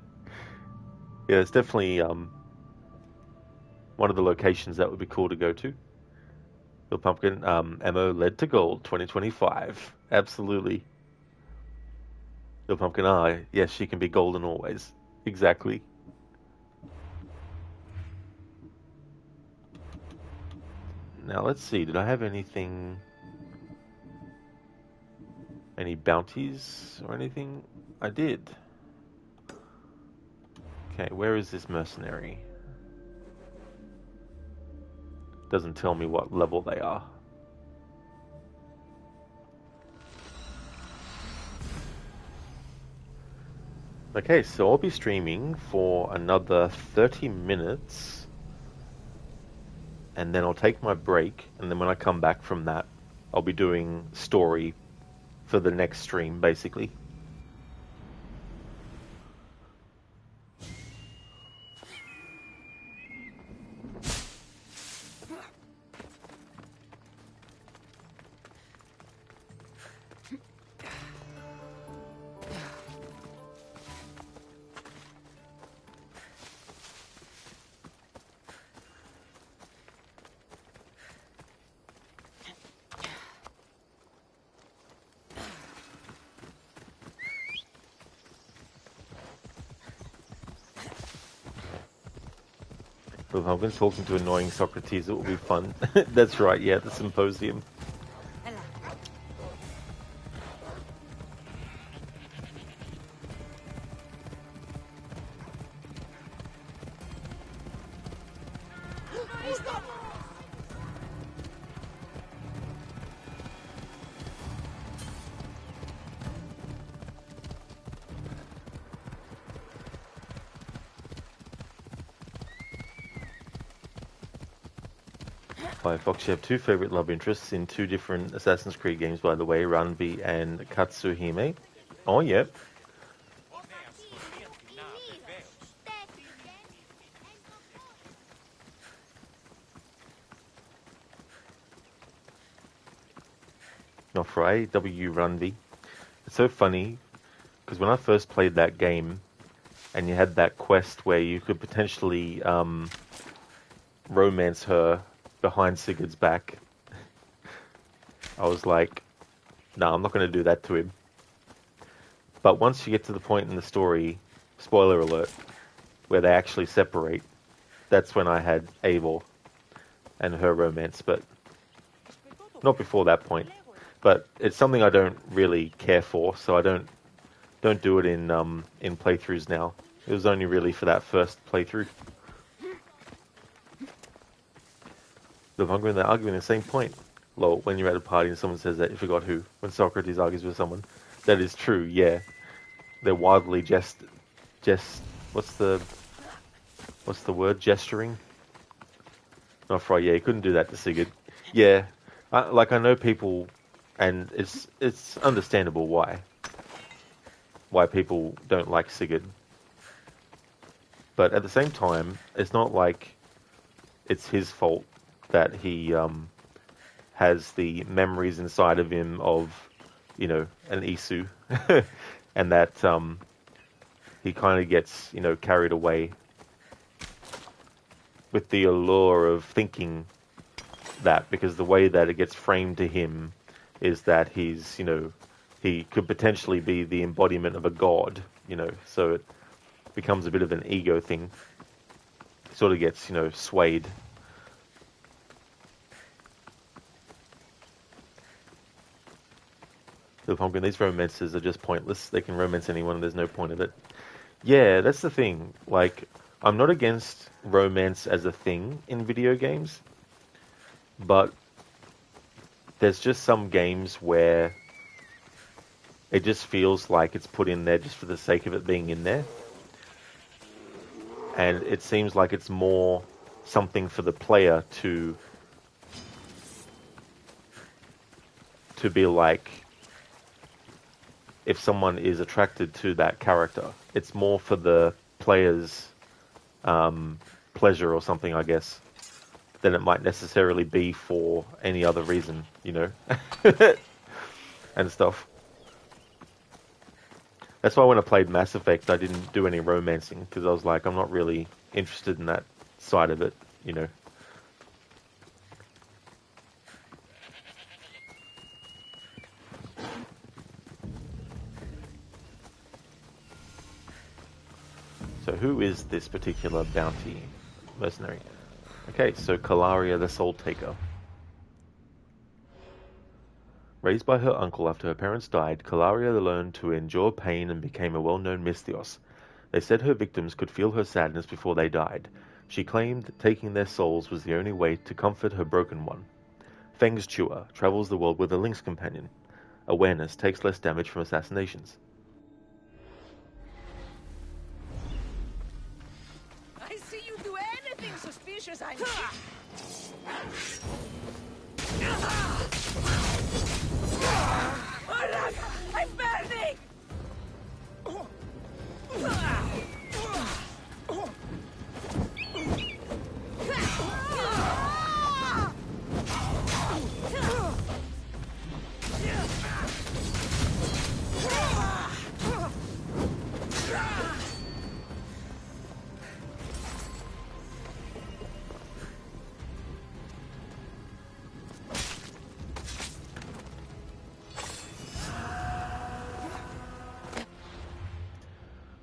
it's definitely one of the locations that would be cool to go to. The Pumpkin, ammo led to gold 2025. Absolutely. The Pumpkin Eye, yes, she can be golden always. Exactly. Now let's see, did I have anything... any bounties or anything? I did. Okay, where is this mercenary? Doesn't tell me what level they are. Okay, so I'll be streaming for another 30 minutes. And then I'll take my break. And then when I come back from that, I'll be doing story for the next stream, basically. With Hogan talking to annoying Socrates, it will be fun. That's right, yeah, the symposium. Firefox, you have 2 favorite love interests in 2 different Assassin's Creed games, by the way, Ranvi and Katsuhime. Oh, yep. Nofrai, W Ranvi. It's so funny, because when I first played that game, and you had that quest where you could potentially romance her behind Sigurd's back, I was like, nah, I'm not going to do that to him. But once you get to the point in the story, spoiler alert, where they actually separate, that's when I had Eivor and her romance, but not before that point. But it's something I don't really care for, so I don't do it in playthroughs now. It was only really for that first playthrough. The Hungry, they're arguing the same point. Lol, when you're at a party and someone says that, you forgot who. When Socrates argues with someone, that is true. Yeah, they're wildly just what's the word? Gesturing. Not right. Yeah, he couldn't do that to Sigurd. Yeah, I know people, and it's understandable why people don't like Sigurd. But at the same time, it's not like it's his fault that he has the memories inside of him of, you know, an Isu, and that he kind of gets, you know, carried away with the allure of thinking that, because the way that it gets framed to him is that he's, you know, he could potentially be the embodiment of a god, you know, so it becomes a bit of an ego thing. Sort of gets, you know, swayed. The Pumpkin, these romances are just pointless. They can romance anyone and there's no point of it. Yeah, that's the thing. Like, I'm not against romance as a thing in video games, but there's just some games where it just feels like it's put in there just for the sake of it being in there. And it seems like it's more something for the player to be like, if someone is attracted to that character, it's more for the player's pleasure or something, I guess, than it might necessarily be for any other reason, you know, and stuff. That's why when I played Mass Effect, I didn't do any romancing, because I was like, I'm not really interested in that side of it, you know. So who is this particular bounty mercenary? Okay, so Kallaria the Soul Taker. Raised by her uncle after her parents died, Kallaria learned to endure pain and became a well-known Misthios. They said her victims could feel her sadness before they died. She claimed that taking their souls was the only way to comfort her broken one. Feng's Chewer travels the world with a Lynx companion. Awareness takes less damage from assassinations. I see you do anything suspicious, I'm... I'm burning!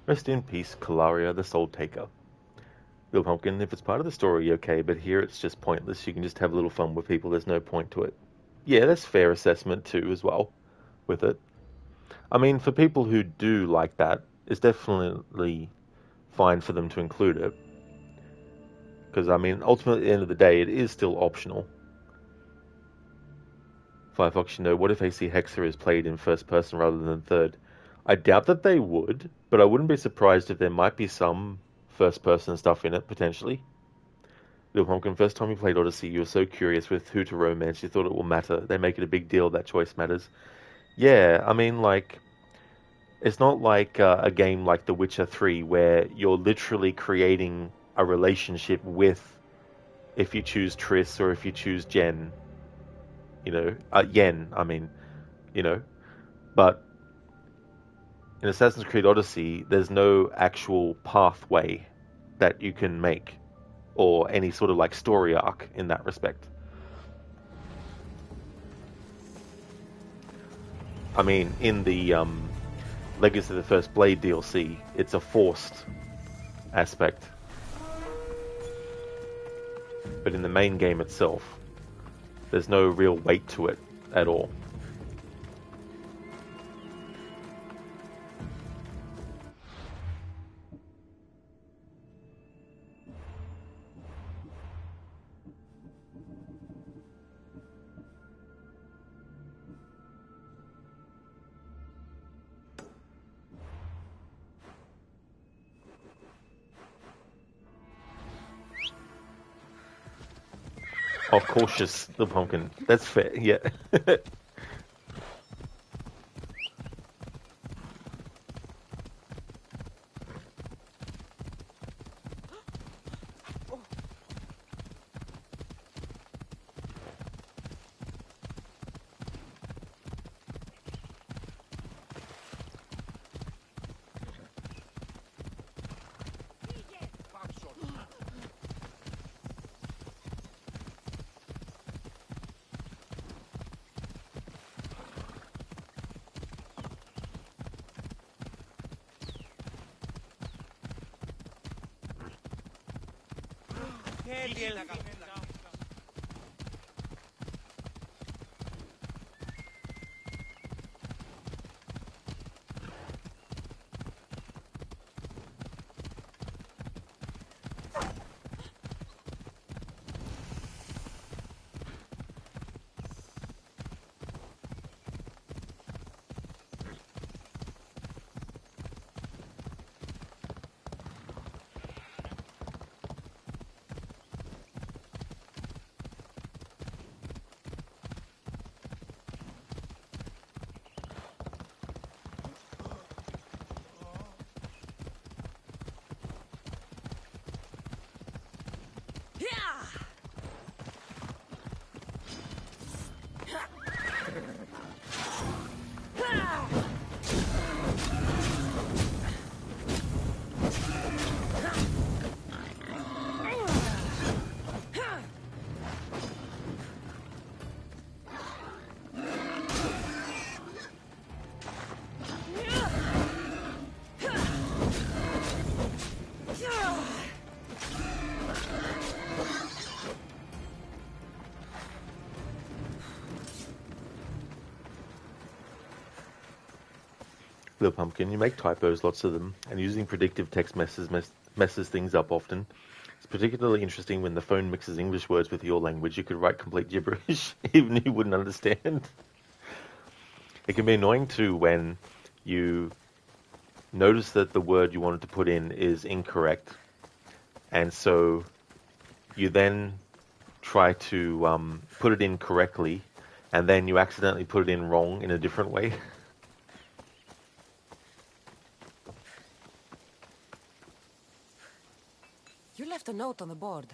Rest in peace, Kallaria the Soul Taker. Little Pumpkin, if it's part of the story, okay, but here it's just pointless. You can just have a little fun with people, there's no point to it. Yeah, that's fair assessment too, as well, with it. I mean, for people who do like that, it's definitely fine for them to include it. Because, I mean, ultimately, at the end of the day, it is still optional. Firefox, you know, what if AC Hexer is played in first person rather than third? I doubt that they would, but I wouldn't be surprised if there might be some first-person stuff in it, potentially. Little Pumpkin, first time you played Odyssey, you were so curious with who to romance, you thought it will matter. They make it a big deal, that choice matters. Yeah, I mean, like, it's not like a game like The Witcher 3, where you're literally creating a relationship with, if you choose Triss or if you choose Jen, you know, Yen, I mean, you know, but in Assassin's Creed Odyssey, there's no actual pathway that you can make, or any sort of like story arc in that respect. I mean, in the Legacy of the First Blade DLC, it's a forced aspect. but in the main game itself, there's no real weight to it at all. Oh, cautious, the pumpkin. That's fair, yeah. Little pumpkin, you make typos, lots of them, and using predictive text messes things up often. It's particularly interesting when the phone mixes English words with your language. You could write complete gibberish, even you wouldn't understand. It can be annoying too when you notice that the word you wanted to put in is incorrect, and so you then try to put it in correctly, and then you accidentally put it in wrong in a different way. You left a note on the board.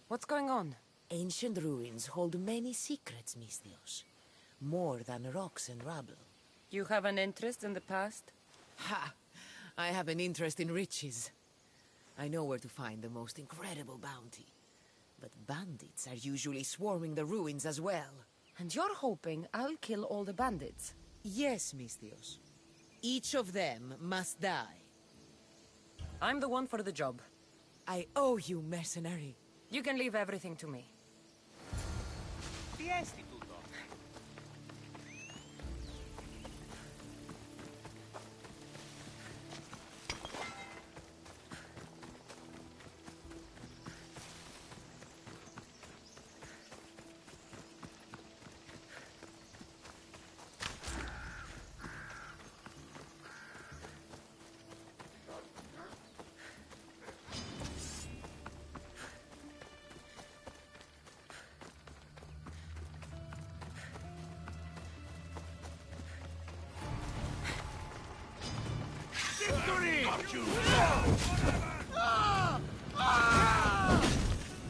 What's going on? Ancient ruins hold many secrets, Misthios. More than rocks and rubble. You have an interest in the past? Ha! I have an interest in riches. I know where to find the most incredible bounty. But bandits are usually swarming the ruins as well. And you're hoping I'll kill all the bandits? Yes, Misthios. Each of them must die. I'm the one for the job. I owe you, mercenary. You can leave everything to me.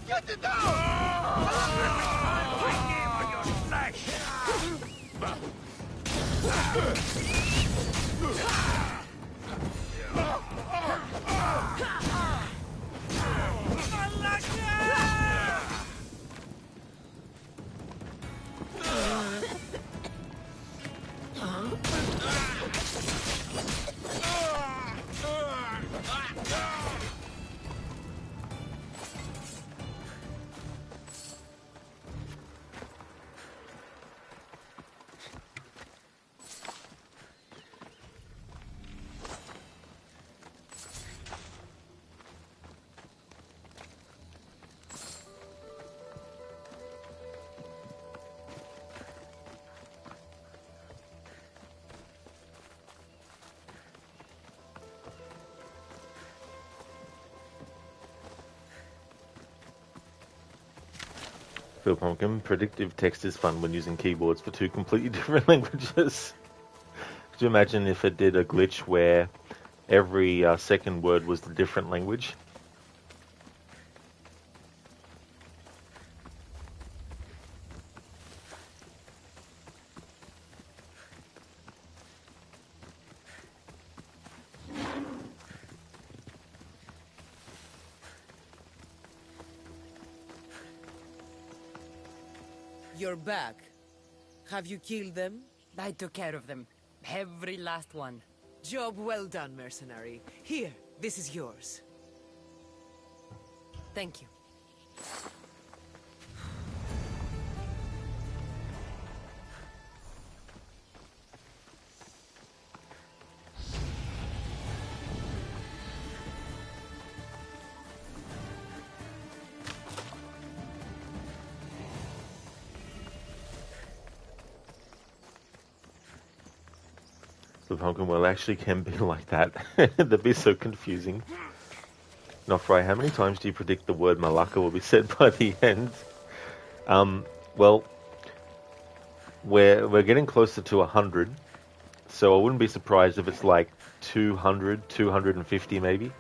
Get it down! Bring him on your flesh! Phil Pumpkin, predictive text is fun when using keyboards for two completely different languages. Could you imagine if it did a glitch where every second word was the different language? You're back. Have you killed them? I took care of them. Every last one. Job well done, mercenary. Here, this is yours. Thank you. The pumpkin well actually can be like that. That'd be so confusing. Nofrai, how many times do you predict the word Malaka will be said by the end? Well, we're getting closer to 100, so I wouldn't be surprised if it's like 200, 250 maybe.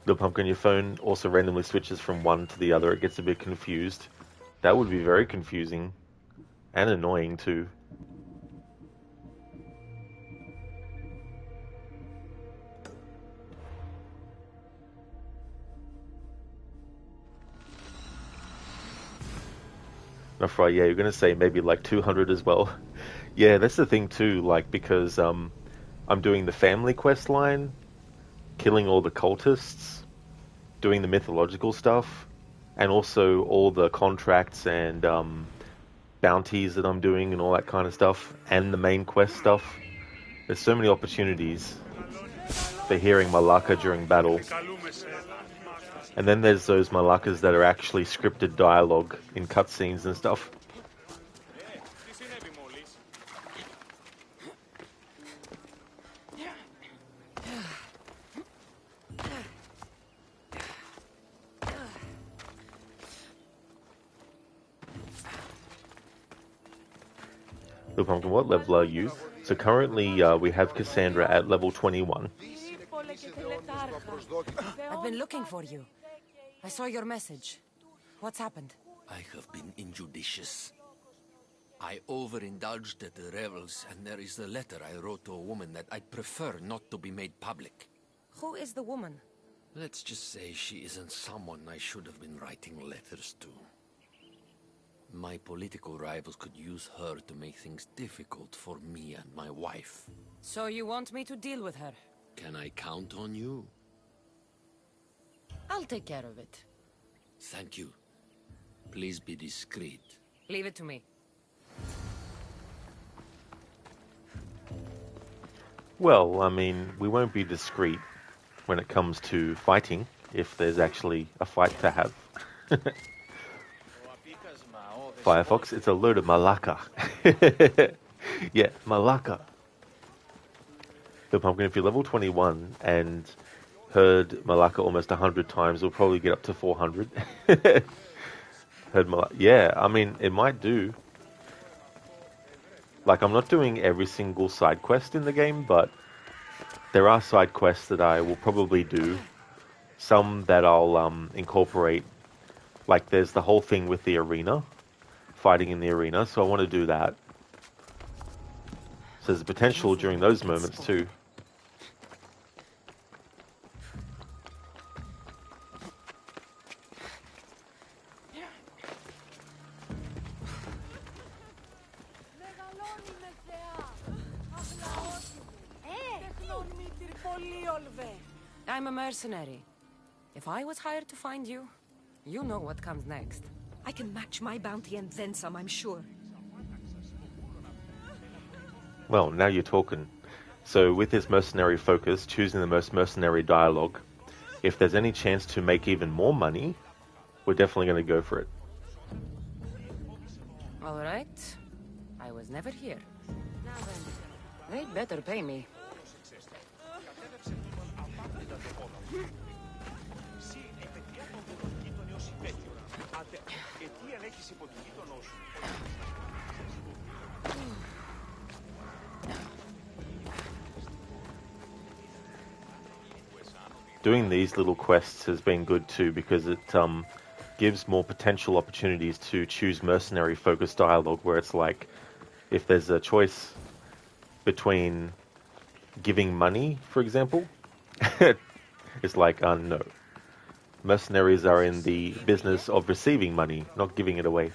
The pumpkin, your phone also randomly switches from one to the other. It gets a bit confused. That would be very confusing and annoying too. Nofrai, yeah, you're going to say maybe like 200 as well. Yeah, that's the thing too, like, because I'm doing the family quest line, killing all the cultists, doing the mythological stuff, and also all the contracts and bounties that I'm doing and all that kind of stuff, and the main quest stuff. There's so many opportunities for hearing Malaka during battle. And then there's those Malakas that are actually scripted dialogue in cutscenes and stuff. The pumpkin, what level are you? So currently we have Kassandra at level 21. I've been looking for you. I saw your message. What's happened? I have been injudicious. I overindulged at the revels, and there is a letter I wrote to a woman that I'd prefer not to be made public. Who is the woman? Let's just say she isn't someone I should have been writing letters to. My political rivals could use her to make things difficult for me and my wife. So you want me to deal with her? Can I count on you? I'll take care of it. Thank you. Please be discreet. Leave it to me. Well, I mean, we won't be discreet when it comes to fighting, if there's actually a fight to have. Firefox, it's a load of Malaka. Yeah, Malaka. The pumpkin, if you're level 21 and heard Malaka almost 100 times, we'll probably get up to 400. Heard Malaka. Yeah, I mean, it might do. Like, I'm not doing every single side quest in the game, but there are side quests that I will probably do. Some that I'll incorporate. Like, there's the whole thing with the arena. Fighting in the arena, so I want to do that. So there's potential during those moments too. I'm a mercenary. If I was hired to find you, you know what comes next. I can match my bounty and then some, I'm sure. Well, now you're talking. So with this mercenary focus, choosing the most mercenary dialogue, if there's any chance to make even more money, we're definitely going to go for it. All right. I was never here. Now then, they'd better pay me. Εκεί ελέγχεις υποτιμή τον νόσο. Doing these little quests has been good too, because it gives more potential opportunities to choose Mercenary Focus dialogue, where it's like, if there's a choice between giving money, for example, it's like, no. Mercenaries are in the business of receiving money, not giving it away.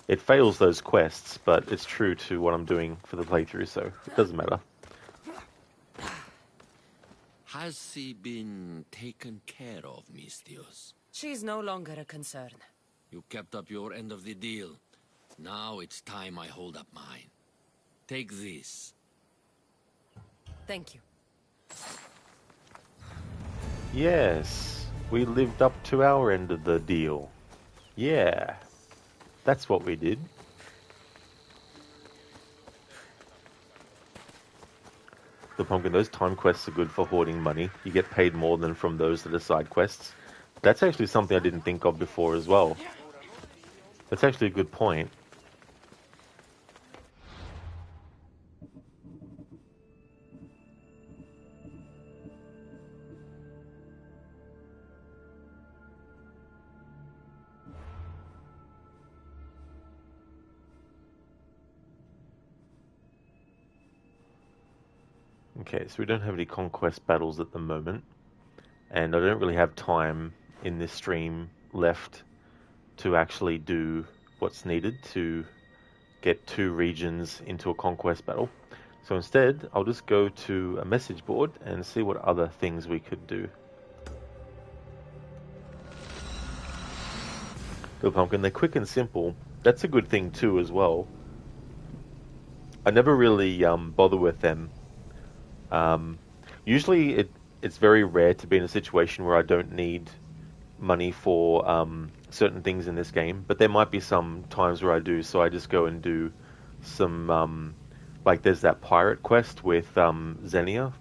It fails those quests, but it's true to what I'm doing for the playthrough, so it doesn't matter. Has she been taken care of, Mistios? She's no longer a concern. You kept up your end of the deal. Now it's time I hold up mine. Take this. Thank you. Yes, we lived up to our end of the deal. Yeah, that's what we did. The pumpkin, those time quests are good for hoarding money. You get paid more than from those that are side quests. That's actually something I didn't think of before as well. That's actually a good point. Okay, so we don't have any conquest battles at the moment, and I don't really have time in this stream left to actually do what's needed to get 2 regions into a conquest battle. So instead, I'll just go to a message board and see what other things we could do. The pumpkin, they're quick and simple. That's a good thing too as well. I never really bother with them. Usually it's very rare to be in a situation where I don't need money for certain things in this game, but there might be some times where I do, so I just go and do some, like there's that pirate quest with Xenia,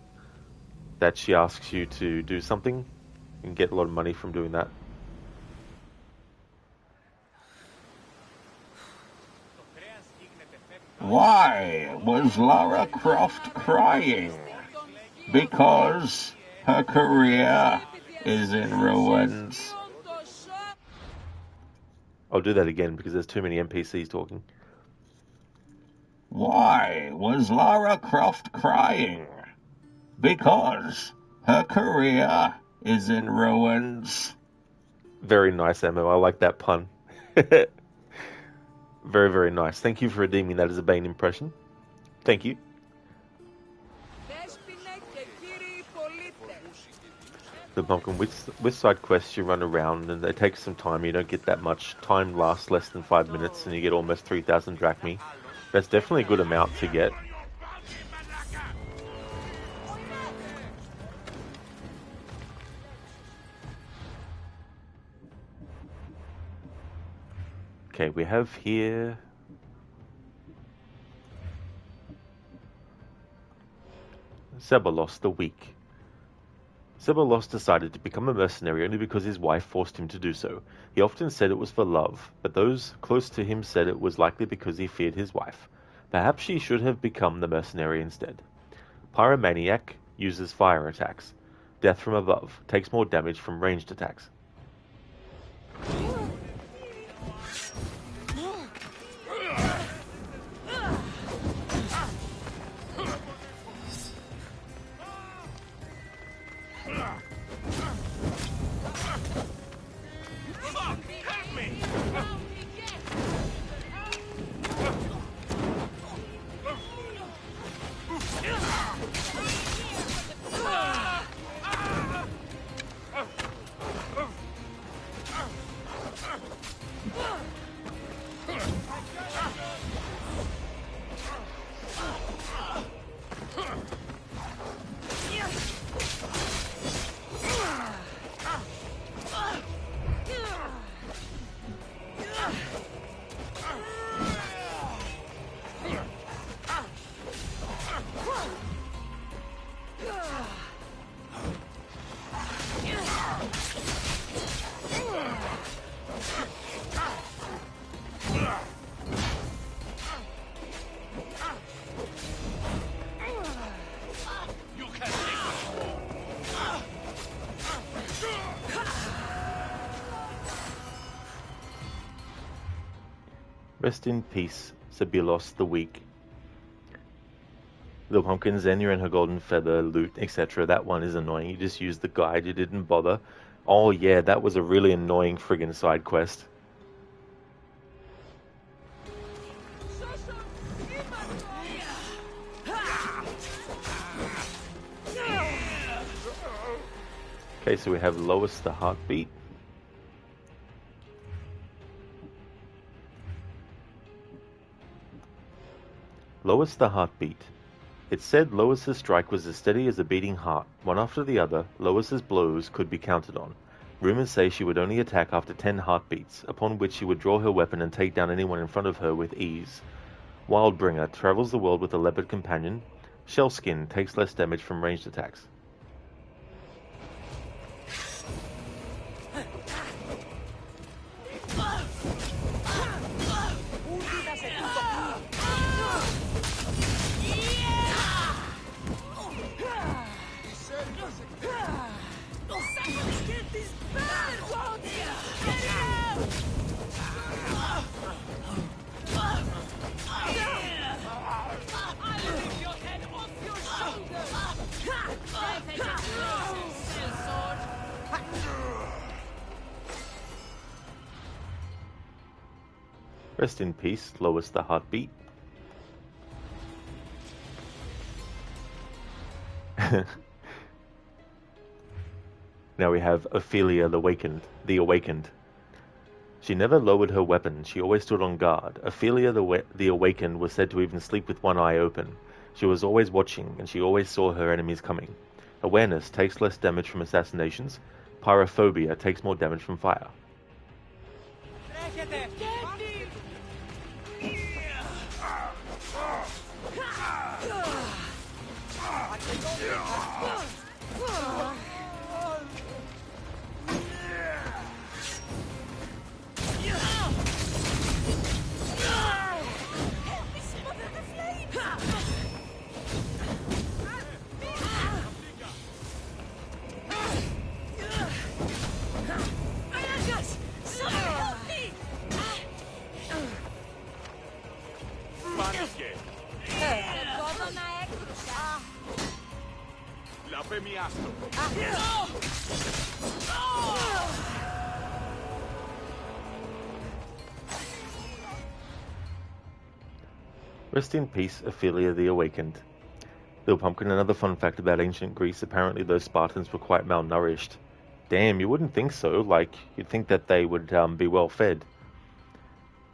that she asks you to do something and get a lot of money from doing that. Why was Lara Croft crying? Because her career is in ruins. I'll do that again because there's too many NPCs talking. Why was Lara Croft crying? Because her career is in ruins. Very nice, Emma. I like that pun. Very, very nice. Thank you for redeeming that as a Bane impression. Thank you. The pumpkin, with side quests you run around and they take some time. You don't get that much. Time lasts less than 5 minutes and you get almost 3,000 drachmi. That's definitely a good amount to get. Okay, we have here Zebalos the Weak. Zebalos decided to become a mercenary only because his wife forced him to do so. He often said it was for love, but those close to him said it was likely because he feared his wife. Perhaps she should have become the mercenary instead. Pyromaniac uses fire attacks. Death from above takes more damage from ranged attacks. Rest in peace, Sabilos the Weak. The pumpkin, Xenia and her golden feather, loot, etc. That one is annoying. You just used the guide, you didn't bother. Oh yeah, that was a really annoying friggin' side quest. Okay, so we have Lois the Heartbeat. Lois the Heartbeat. It said Lois's strike was as steady as a beating heart. One after the other, Lois's blows could be counted on. Rumors say she would only attack after 10 heartbeats, upon which she would draw her weapon and take down anyone in front of her with ease. Wildbringer travels the world with a leopard companion. Shellskin takes less damage from ranged attacks. Rest in peace, Lois the Heartbeat. Now we have Ophelia the Awakened. She never lowered her weapon, she always stood on guard. Ophelia the Awakened was said to even sleep with one eye open. She was always watching, and she always saw her enemies coming. Awareness takes less damage from assassinations. Pyrophobia takes more damage from fire. Rest in peace, Ophelia the Awakened. Little Pumpkin, another fun fact about ancient Greece, apparently those Spartans were quite malnourished. Damn, you wouldn't think so, like, you'd think that they would be well fed.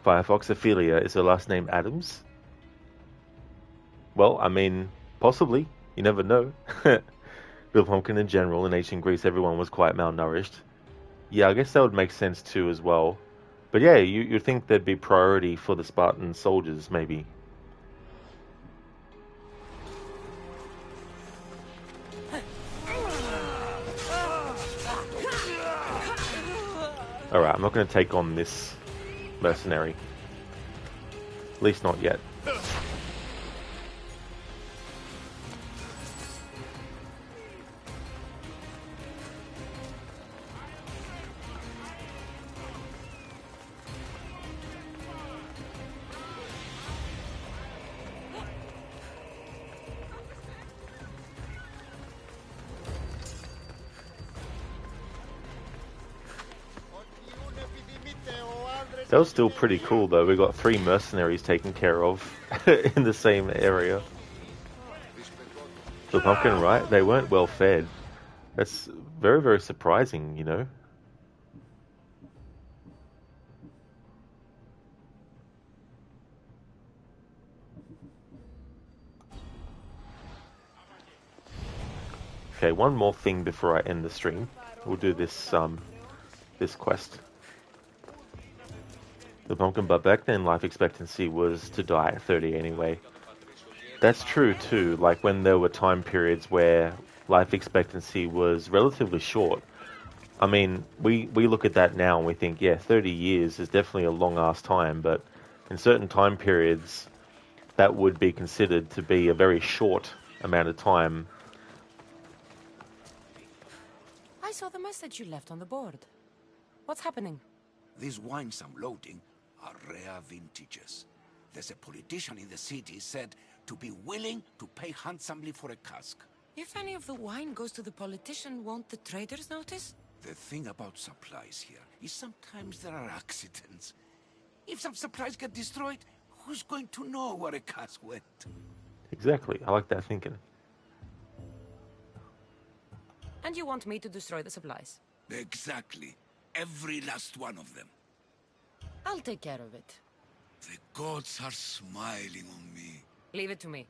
Firefox, Ophelia, is her last name Adams? Well, I mean, possibly, you never know. Little Pumpkin in general, in ancient Greece, everyone was quite malnourished. Yeah, I guess that would make sense too as well. But yeah, you'd think there'd be priority for the Spartan soldiers, maybe. Alright, I'm not going to take on this mercenary. At least not yet. That was still pretty cool though. We got 3 mercenaries taken care of in the same area. The Pumpkin, right? They weren't well fed. That's very, very surprising, you know. Okay, one more thing before I end the stream. We'll do this this quest. The Pumpkin, but back then life expectancy was to die at 30 anyway. That's true too, like when there were time periods where life expectancy was relatively short. I mean, we look at that now and we think, yeah, 30 years is definitely a long-ass time, but in certain time periods, that would be considered to be a very short amount of time. I saw the message you left on the board. What's happening? These wines I'm loading are rare vintages. There's a politician in the city said to be willing to pay handsomely for a cask. If any of the wine goes to the politician, won't the traders notice? The thing about supplies here is sometimes there are accidents. If some supplies get destroyed, who's going to know where a cask went? Exactly. I like that thinking. And you want me to destroy the supplies? Exactly. Every last one of them. I'll take care of it. The gods are smiling on me. Leave it to me.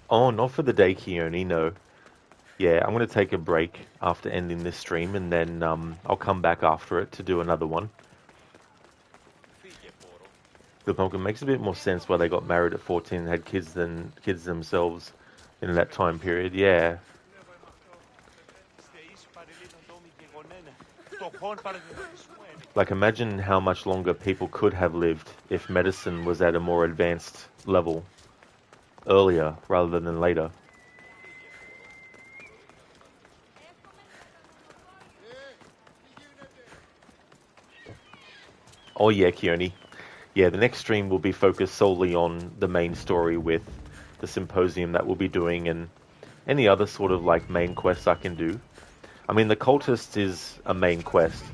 Oh, not for the day, Keone, no. Yeah, I'm going to take a break after ending this stream, and then I'll come back after it to do another one. The pumpkin makes a bit more sense why they got married at 14 and had kids than kids themselves in that time period. Yeah. Like, imagine how much longer people could have lived if medicine was at a more advanced level earlier rather than later. Oh yeah, Keone. Yeah, the next stream will be focused solely on the main story with the symposium that we'll be doing and any other sort of like main quests I can do. I mean, the cultist is a main quest,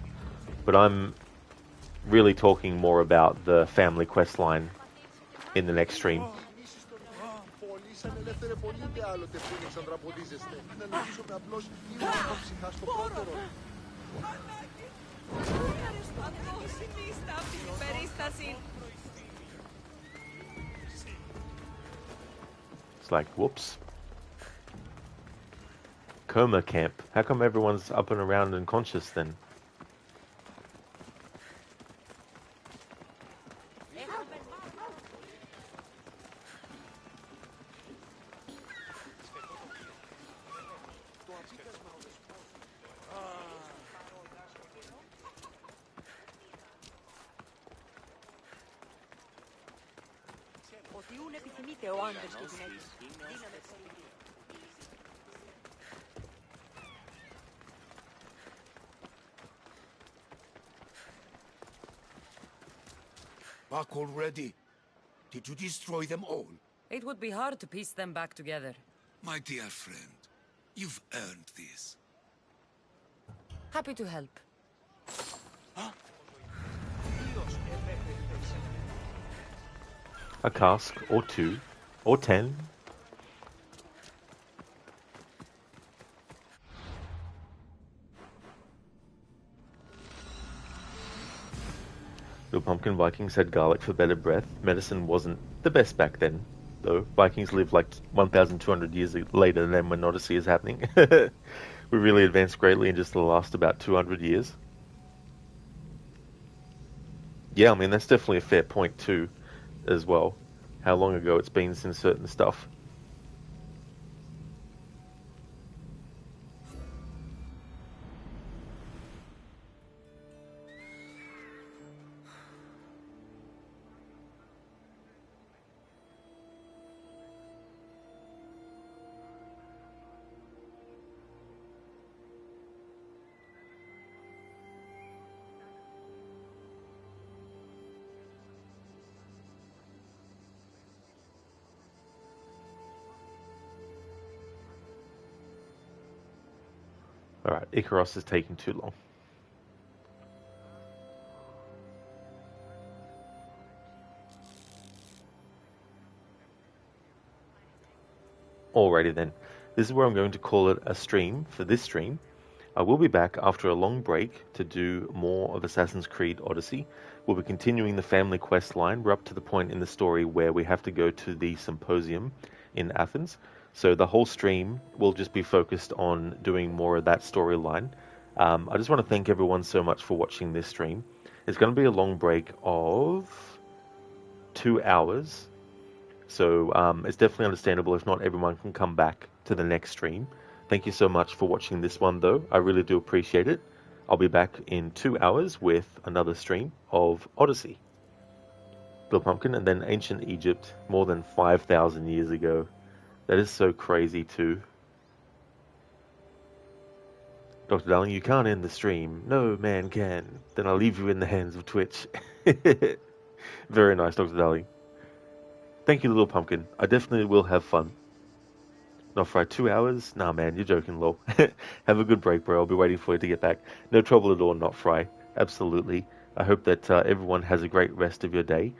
but I'm really talking more about the family quest line in the next stream. It's like, whoops. Coma camp. How come everyone's up and around and conscious then? Back already? Did you destroy them all? It would be hard to piece them back together. My dear friend, you've earned this. Happy to help. A cask, or 2, or 10. The pumpkin Vikings had garlic for better breath. Medicine wasn't the best back then, though. Vikings lived like 1,200 years later than when Odyssey is happening. We really advanced greatly in just the last about 200 years. Yeah, I mean, that's definitely a fair point too, as well. How long ago it's been since certain stuff. Alright, Icaros is taking too long. Alrighty then, this is where I'm going to call it a stream for this stream. I will be back after a long break to do more of Assassin's Creed Odyssey. We'll be continuing the family quest line. We're up to the point in the story where we have to go to the symposium in Athens. So the whole stream will just be focused on doing more of that storyline. I just want to thank everyone so much for watching this stream. It's going to be a long break of 2 hours. So it's definitely understandable if not everyone can come back to the next stream. Thank you so much for watching this one though. I really do appreciate it. I'll be back in 2 hours with another stream of Odyssey. Blue Pumpkin and then Ancient Egypt more than 5,000 years ago. That is so crazy too. Dr. Darling, you can't end the stream. No man can. Then I'll leave you in the hands of Twitch. Very nice, Dr. Darling. Thank you, little pumpkin. I definitely will have fun. Not for 2 hours? Nah, man, you're joking, lol. Have a good break, bro. I'll be waiting for you to get back. No trouble at all, not fry. Absolutely. I hope that everyone has a great rest of your day.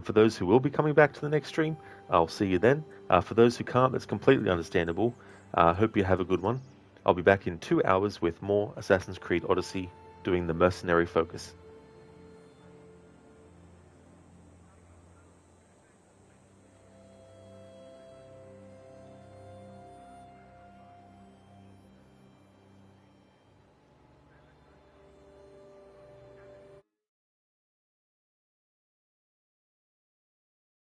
For those who will be coming back to the next stream, I'll see you then. For those who can't, that's completely understandable. Hope you have a good one. I'll be back in 2 hours with more Assassin's Creed Odyssey doing the Mercenary Focus.